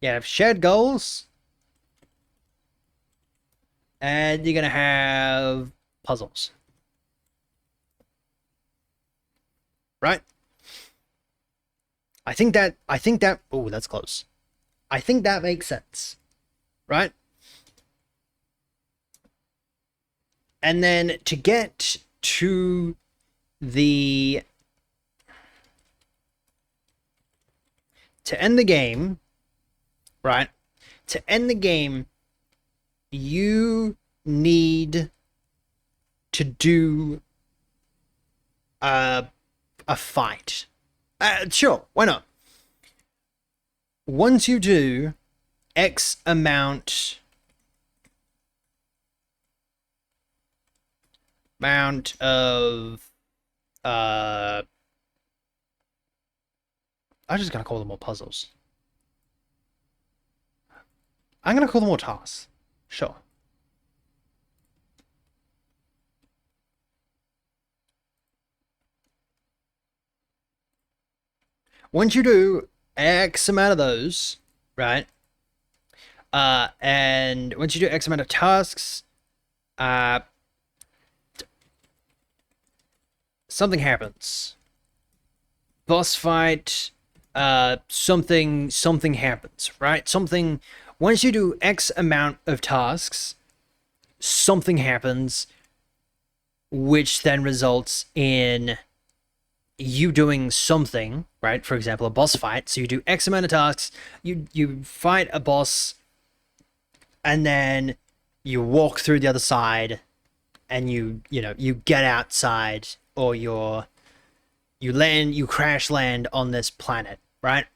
You have shared goals. And you're going to have puzzles. Right? I think that, oh, that's close. I think that makes sense. Right? And then to get to the... To end the game, right? To end the game, you need to do a fight. Sure, why not? Once you do X amount of I'm just gonna call them more puzzles. I'm gonna call them more tasks. Sure. Once you do X amount of those, right? And once you do X amount of tasks, something happens. Boss fight, something happens, right? Something, once you do X amount of tasks, something happens, which then results in you doing something, right? For example, a boss fight. So you do X amount of tasks, you fight a boss, and then you walk through the other side, and you get outside, or you crash land on this planet, right?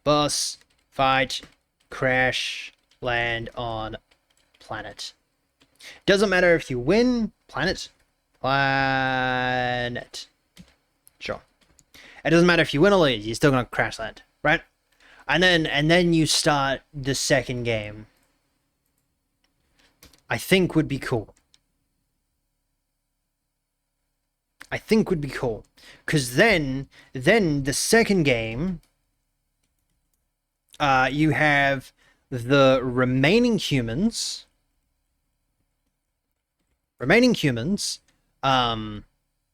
Boss, fight, crash, land on planet. Doesn't matter if you win, planet. Sure. It doesn't matter if you win or lose, you're still gonna crash land, right? And then you start the second game. I think would be cool. I think would be cool. Because then the second game, you have the remaining humans,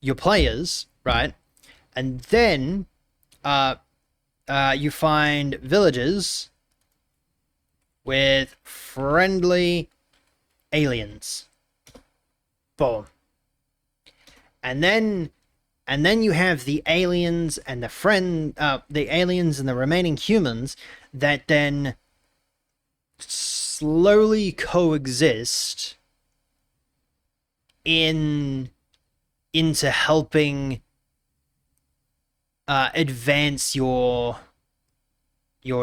your players, right? And then, you find villages with friendly aliens. Boom. And then you have the aliens and the aliens and the remaining humans that then slowly coexist into helping advance your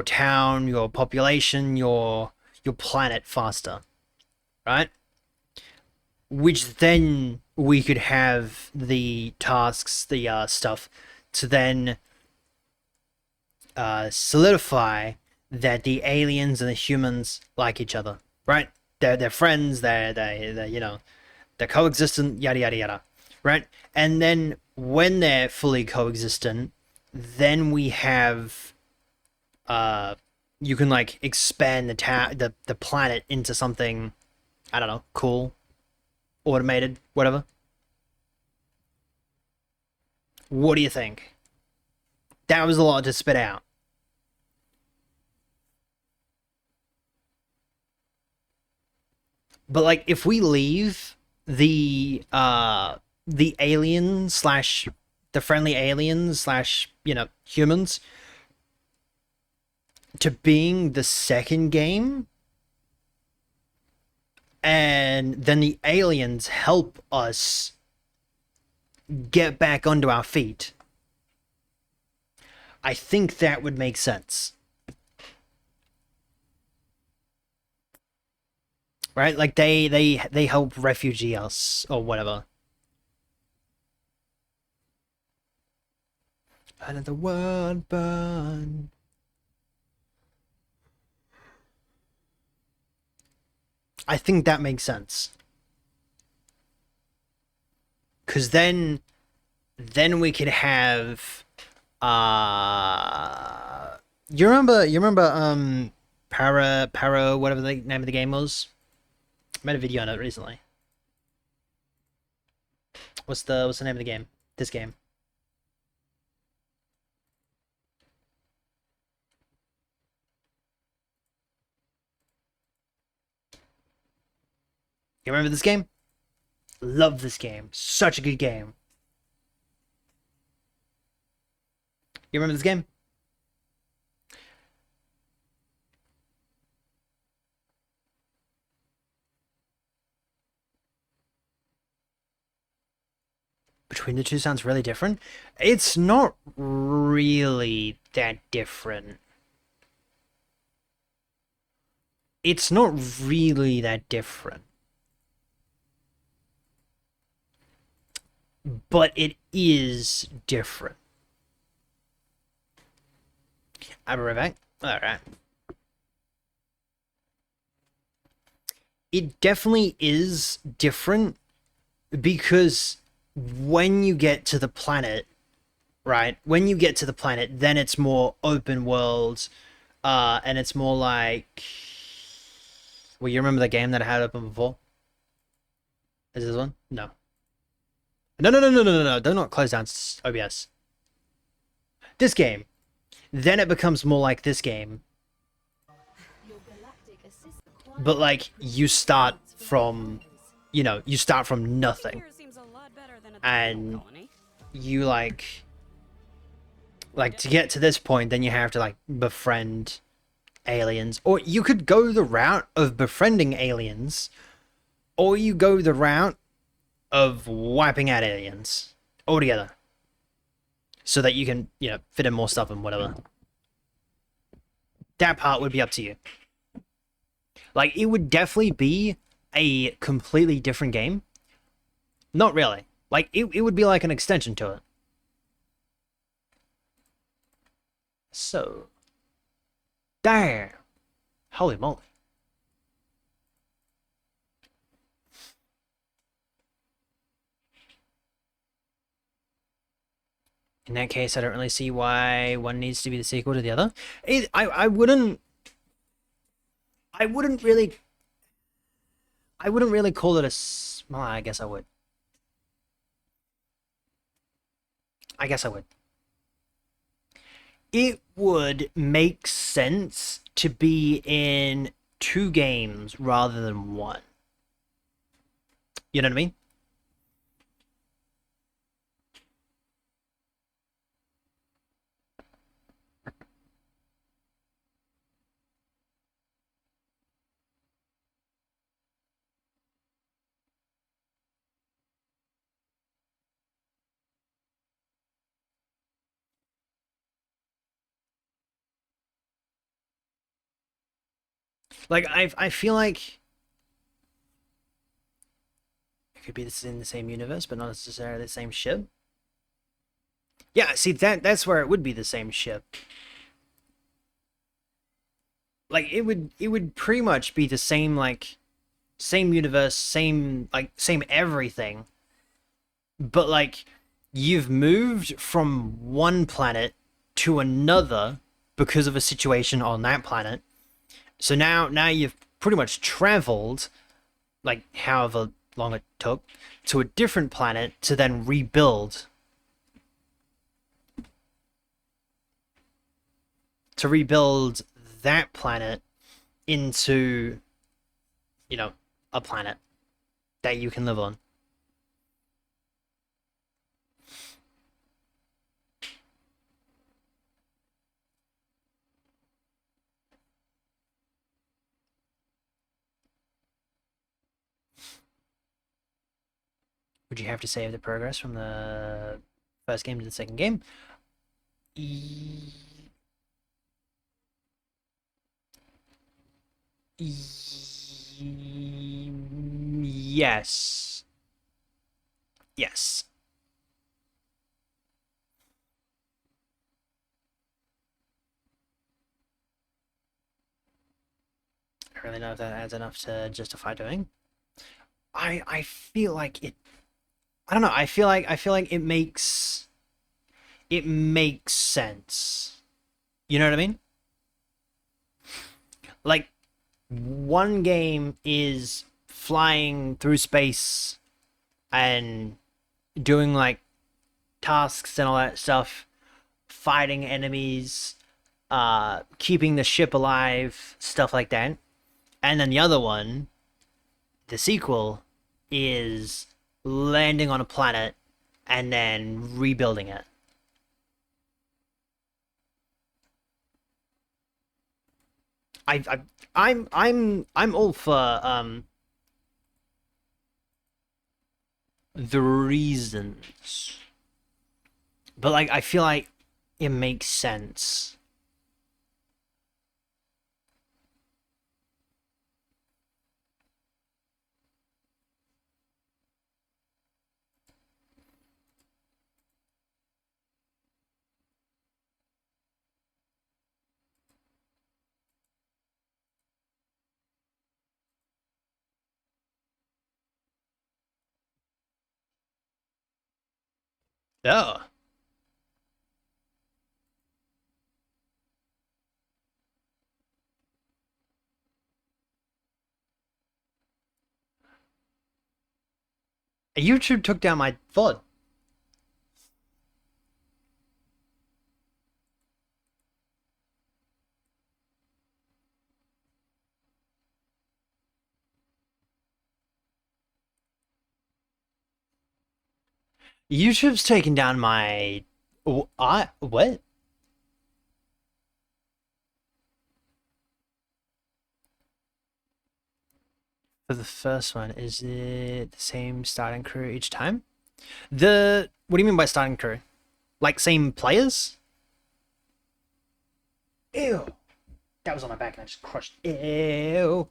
town, your population, your planet faster, right? Which then we could have the tasks, the stuff, to then solidify that the aliens and the humans like each other, right? They're friends. They're you know, they're coexistent. Yada yada yada, right? And then when they're fully coexistent, then we have you can like expand the planet into something, I don't know, cool, automated, whatever. What do you think? That was a lot to spit out. But like, if we leave the alien slash the friendly aliens slash, you know, humans to being the second game, and then the aliens help us get back onto our feet, I think that would make sense. Right? Like they help refugee us or whatever. Another world burn. I think that makes sense. Cause then we could have you remember para whatever the name of the game was? I made a video on it recently. What's the name of the game? This game. You remember this game? Love this game. Such a good game. You remember this game? Between the two sounds really different. It's not really that different. It's not really that different. But it is different. I'll be right back. Alright. It definitely is different because when you get to the planet, right? When you get to the planet, then it's more open world, and it's more like... Well, you remember the game that I had open before? Is this one? No. No. Do not close down OBS. This game. Then it becomes more like this game. But like, you start from, you know, you start from nothing. And you like to get to this point, then you have to like befriend aliens. Or you could go the route of befriending aliens, or you go the route of wiping out aliens altogether, so that you can, you know, fit in more stuff and whatever. That part would be up to you. Like, it would definitely be a completely different game. Not really. Like, it would be like an extension to it. So, damn, holy moly. In that case, I don't really see why one needs to be the sequel to the other. I wouldn't. I wouldn't really. I wouldn't really call it a. Well, I guess I would. I guess I would. It would make sense to be in two games rather than one. You know what I mean? Like I feel like it could be in the same universe, but not necessarily the same ship. Yeah, see that's where it would be the same ship. Like it would pretty much be the same, like same universe, same everything. But like you've moved from one planet to another because of a situation on that planet. So now you've pretty much traveled, like however long it took, to a different planet to then rebuild. To rebuild that planet into, you know, a planet that you can live on. Would you have to save the progress from the first game to the second game? Yes. Yes. I don't really know if that adds enough to justify doing. I feel like it. I don't know. I feel like it makes sense. You know what I mean? Like one game is flying through space and doing like tasks and all that stuff, fighting enemies, keeping the ship alive, stuff like that. And then the other one, the sequel, is landing on a planet and then rebuilding it. I'm all for the reasons, but like I feel like it makes sense. Oh, YouTube took down my VOD. YouTube's taken down my. I what? For the first one, is it the same starting crew each time? What do you mean by starting crew? Like same players? Ew. That was on my back and I just crushed. Ew.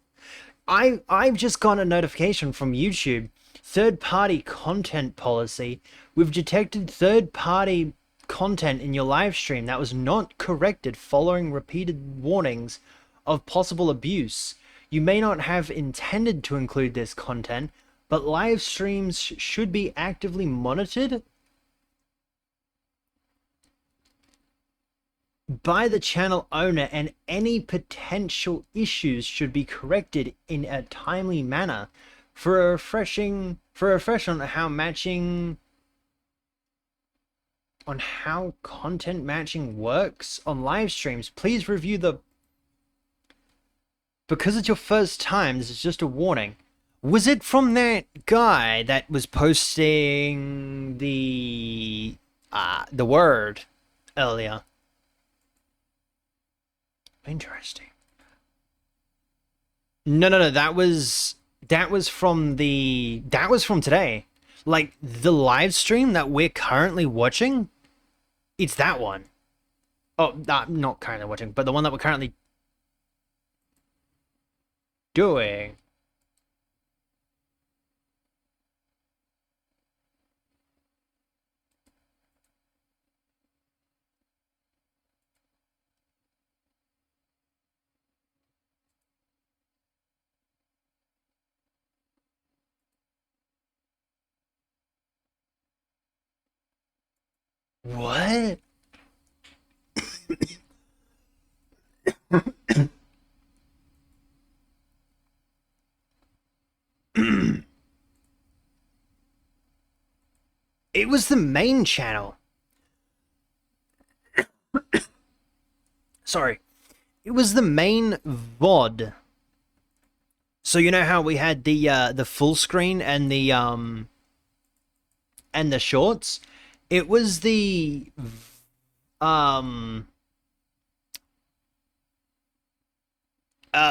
I've just got a notification from YouTube. Third-party content policy. We've detected third-party content in your live stream that was not corrected following repeated warnings of possible abuse. You may not have intended to include this content, but live streams should be actively monitored. by the channel owner, and any potential issues should be corrected in a timely manner. For a refresh on how content matching works on live streams, please review the... Because it's your first time, this is just a warning. Was it from that guy that was posting the word earlier? Interesting. No, that was from today. Like, the live stream that we're currently watching, it's that one. Oh, not currently watching, but the one that we're currently doing. What? It was the main channel. Sorry. It was the main VOD. So you know how we had the full screen and the shorts? It was the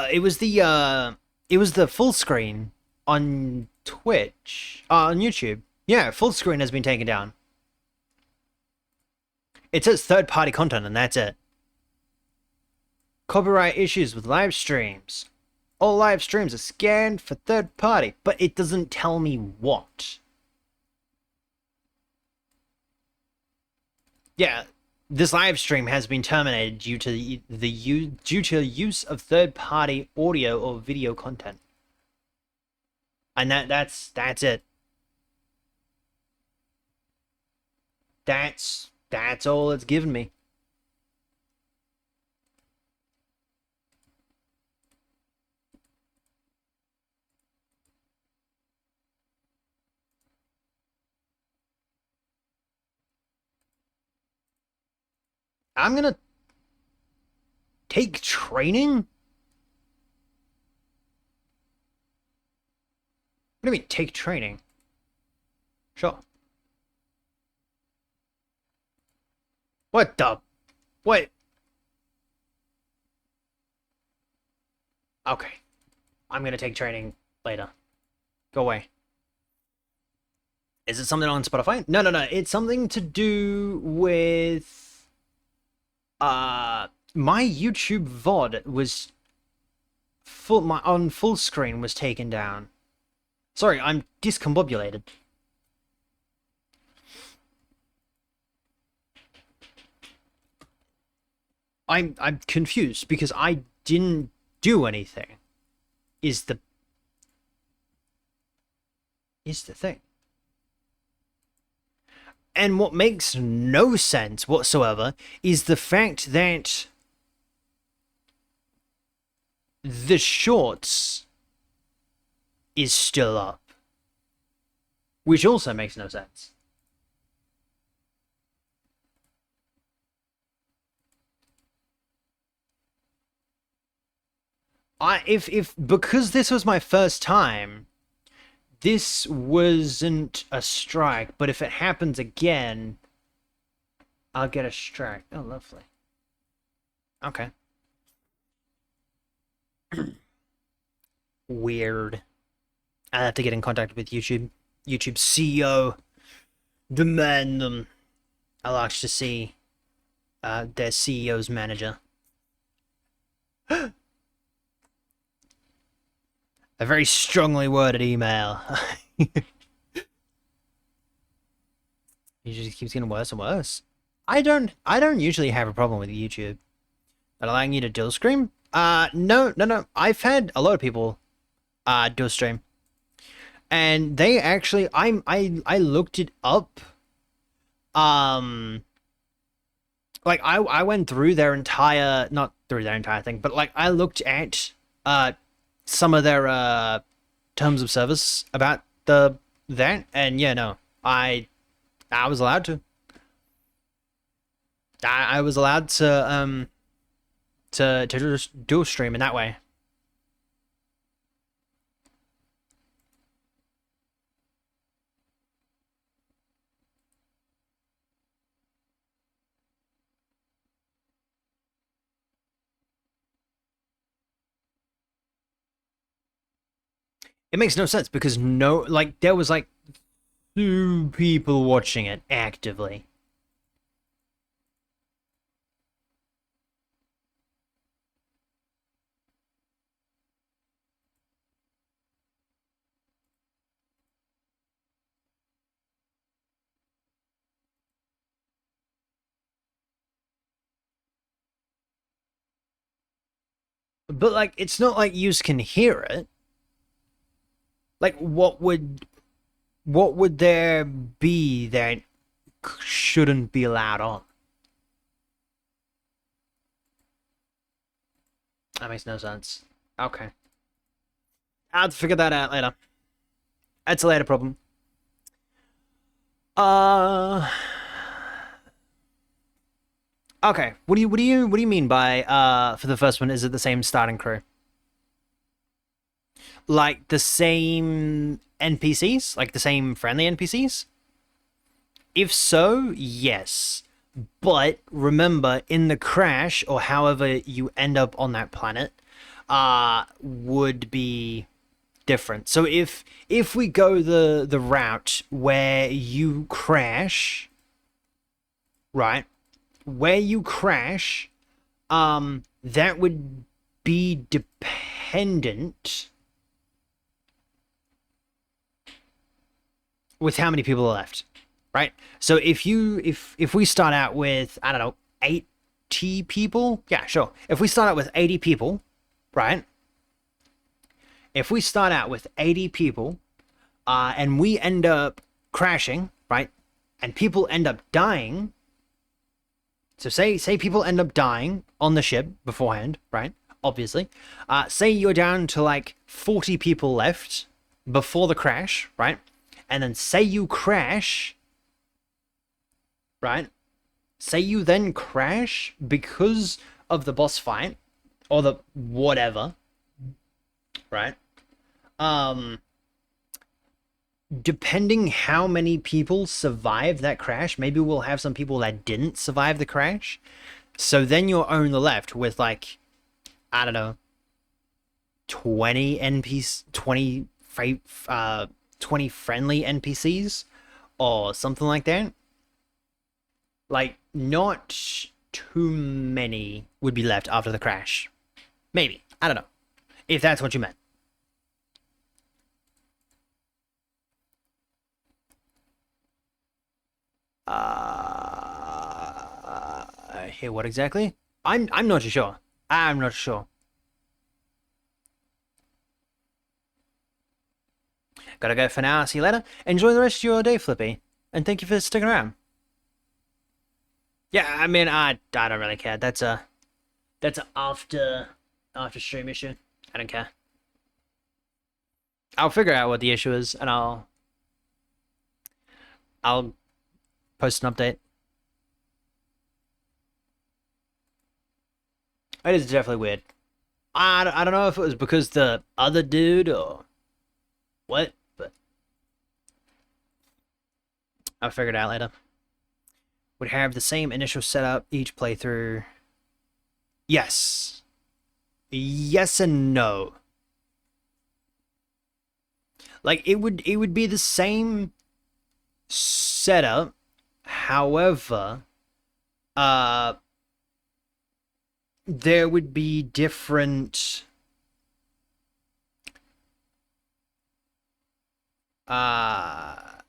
it was the full screen on Twitch, on YouTube. Yeah, full screen has been taken down. It says third-party content, and that's it. Copyright issues with live streams. All live streams are scanned for third-party, but it doesn't tell me what. Yeah, this live stream has been terminated due to the use of third-party audio or video content. And that's it. That's all it's given me. I'm gonna take training? What do you mean, take training? Sure. What the? What? Okay. I'm gonna take training later. Go away. Is it something on Spotify? No. It's something to do with... my YouTube VOD was... on full screen was taken down. Sorry, I'm discombobulated. I'm confused because I didn't do anything. Is the thing. And what makes no sense whatsoever is the fact that the shorts is still up, which also makes no sense. If because this was my first time, this wasn't a strike, but if it happens again, I'll get a strike. Oh, lovely. Okay. Weird. I have to get in contact with YouTube CEO, demand them. I'll like to see their CEO's manager. A very strongly worded email. It just keeps getting worse and worse. I don't usually have a problem with YouTube. But allowing you to dual stream? No. I've had a lot of people dual stream. And they actually I looked it up. like I went through their entire, not through their entire thing, but like I looked at some of their terms of service about that, and yeah, no, I was allowed to. I was allowed to just dual stream in that way. It makes no sense because no, like there was like 2 people watching it actively. But like it's not like you can hear it. Like what would there be that shouldn't be allowed on? That makes no sense. Okay. I'll have to figure that out later. That's a later problem. Uh Okay. What do you mean by for the first one, is it the same starting crew? Like the same NPCs? Like the same friendly NPCs? If so, yes. But remember, in the crash, or however you end up on that planet, would be different. So if we go the route where you crash, right? Where you crash, that would be dependent with how many people are left, right? So if we start out with, I don't know, 80 people, yeah, sure. If we start out with 80 people, right? If we start out with 80 people, and we end up crashing, right? And people end up dying. So say people end up dying on the ship beforehand, right? Obviously. Say you're down to like 40 people left before the crash, right? And then say you crash, right? Say you then crash because of the boss fight or the whatever, right? Depending how many people survive that crash, maybe we'll have some people that didn't survive the crash. So then you're only left with like, I don't know, 20 NPCs, 20 friendly NPCs or something like that. Like, not too many would be left after the crash. Maybe. I don't know. If that's what you meant. Here, what exactly? I'm not too sure. I'm not sure. Gotta go for now. See you later. Enjoy the rest of your day, Flippy. And thank you for sticking around. Yeah, I mean, I don't really care. That's a after stream issue. I don't care. I'll figure out what the issue is, and I'll post an update. It is definitely weird. I don't know if it was because the other dude or what, but I'll figure it out later. Would have the same initial setup each playthrough. Yes. Yes and no. Like it would be the same setup. However, there would be different how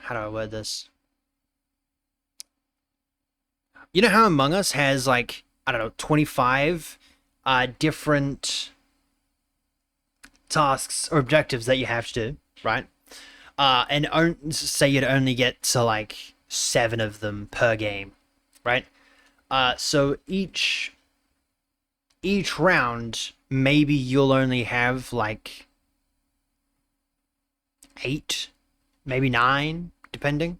do I word this? You know how Among Us has like, I don't know, 25 different tasks or objectives that you have to do, right? And say you'd only get to like 7 of them per game, right? So each round, maybe you'll only have like 8, maybe 9, depending.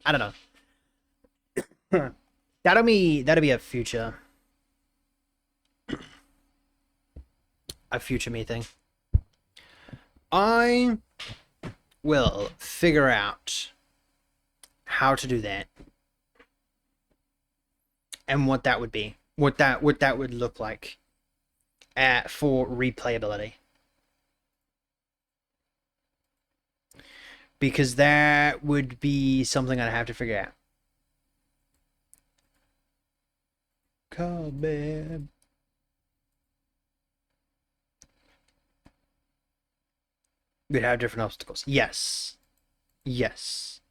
I don't know. That'll be a future me thing. I will figure out how to do that and what that would be, what that would look like for replayability, because that would be something I'd have to figure out. Come in. We'd have different obstacles. Yes. Yes.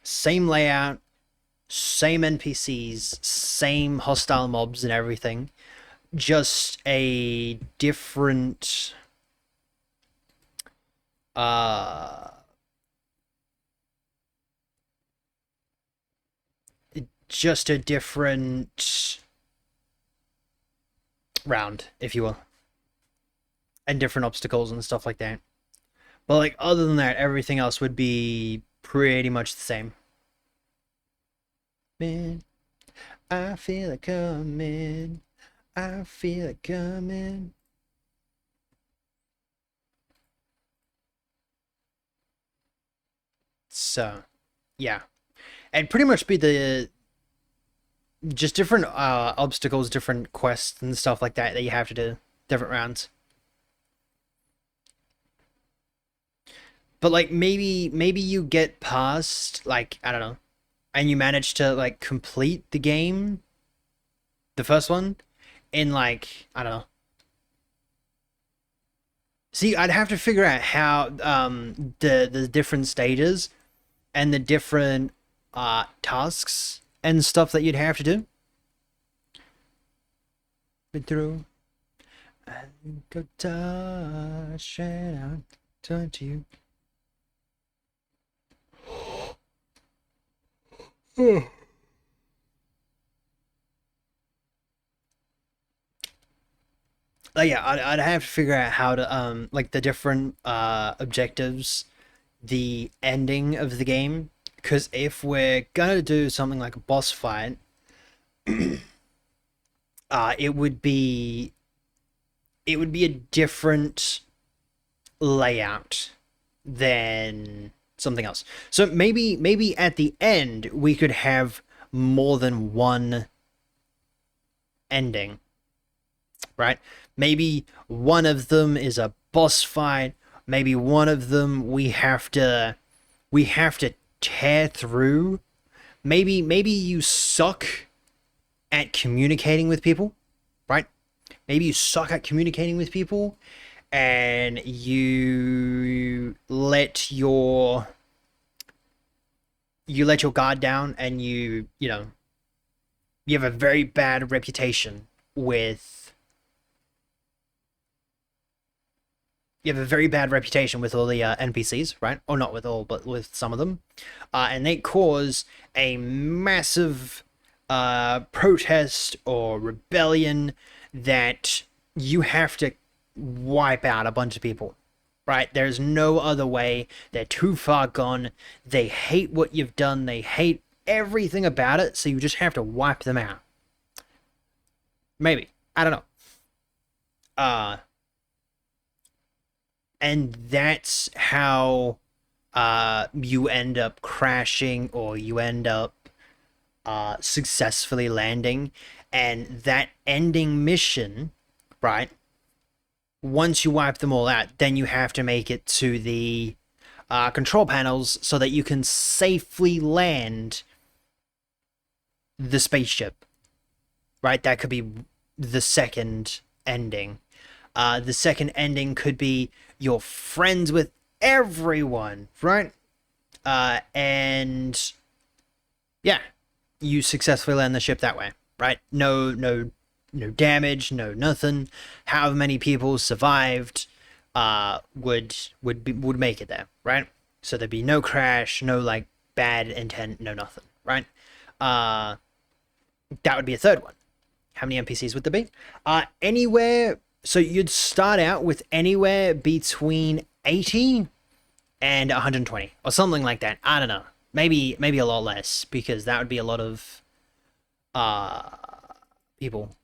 Same layout, same NPCs, same hostile mobs and everything. Just a different just a different round, if you will. And different obstacles and stuff like that. But like other than that, everything else would be pretty much the same. Man, I feel it coming. I feel it coming. So, yeah. And pretty much be just different obstacles, different quests and stuff like that you have to do. Different rounds. But like maybe you get past, like, I don't know, and you manage to like complete the game, the first one, in like, I don't know. See, I'd have to figure out how the different stages and the different tasks and stuff that you'd have to do. Been through. I go touch and I'll turn to you. Yeah, I'd have to figure out how to like the different objectives, the ending of the game, because if we're gonna do something like a boss fight, it would be a different layout than something else. So maybe at the end we could have more than one ending, right? Maybe one of them is a boss fight. Maybe one of them we have to tear through. Maybe you suck at communicating with people, right? Maybe you suck at communicating with people and you let your guard down, and you have a very bad reputation with all the NPCs, right? Or not with all, but with some of them. And they cause a massive protest or rebellion that you have to wipe out a bunch of people, right? There's no other way. They're too far gone. They hate what you've done. They hate everything about it, so you just have to wipe them out. Maybe. I don't know. And that's how you end up crashing, or you end up successfully landing. And that ending mission, right, once you wipe them all out, then you have to make it to the control panels so that you can safely land the spaceship, right? That could be the second ending. The second ending could be you're friends with everyone, right? And yeah, you successfully land the ship that way, right? No damage, no nothing. However many people survived, would make it there, right? So there'd be no crash, no like bad intent, no nothing, right? That would be a third one. How many NPCs would there be? Anywhere. So you'd start out with anywhere between 80 and 120 or something like that. I don't know. Maybe a lot less, because that would be a lot of people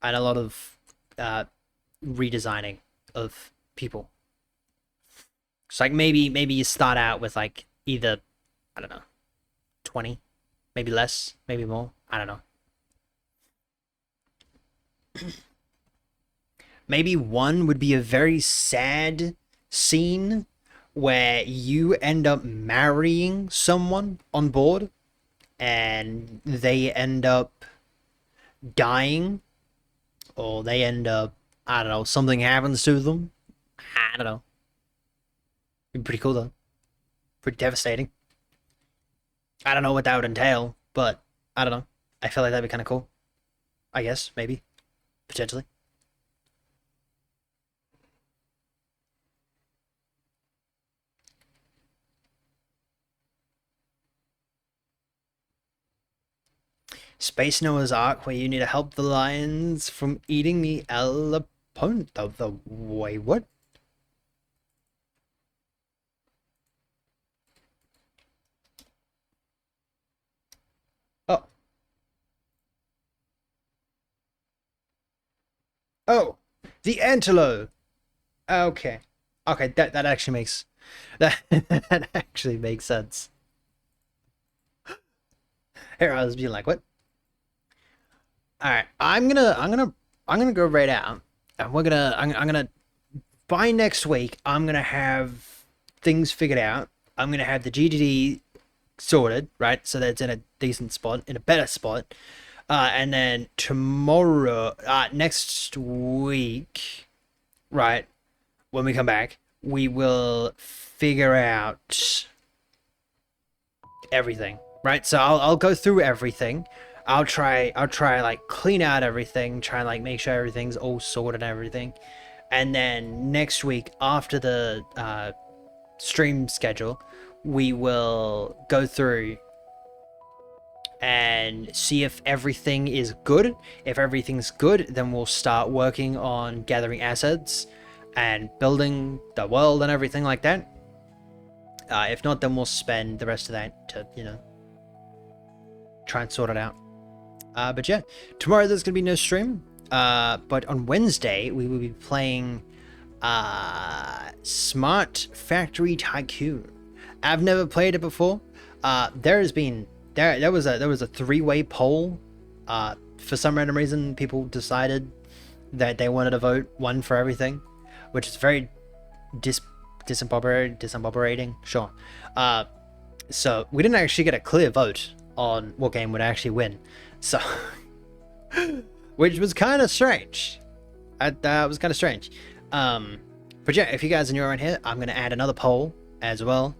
and a lot of redesigning of people. So like maybe you start out with like either, I don't know, 20, maybe less, maybe more. I don't know. Maybe one would be a very sad scene where you end up marrying someone on board and they end up dying, or they end up, I don't know, something happens to them. I don't know. It'd be pretty cool though. Pretty devastating. I don't know what that would entail, but I don't know. I feel like that'd be kind of cool. I guess, maybe. Potentially. Space Noah's Ark, where you need to help the lions from eating the elephant. Wait, what? Oh. Oh, the antelope. Okay. Okay, that actually makes that actually makes sense. Here I was being like, what? All right, I'm gonna go right out, and I'm gonna by next week I'm gonna have things figured out. I'm gonna have the GDD sorted, right? So that it's in a decent spot, in a better spot. And then tomorrow, next week, right, when we come back, we will figure out everything, right? So I'll go through everything. I'll try like clean out everything, try and like make sure everything's all sorted and everything. And then next week, after the stream schedule, we will go through and see if everything is good. If everything's good, then we'll start working on gathering assets and building the world and everything like that. If not, then we'll spend the rest of that to, you know, try and sort it out. But yeah, tomorrow there's gonna be no stream. But on Wednesday we will be playing Smart Factory Tycoon. I've never played it before. There was a three-way poll. For some random reason, people decided that they wanted to vote one for everything, which is very disemboberating. Sure. So we didn't actually get a clear vote on what game would actually win. So, which was kind of strange. That was kind of strange. But yeah, if you guys are new around here, I'm gonna add another poll as well.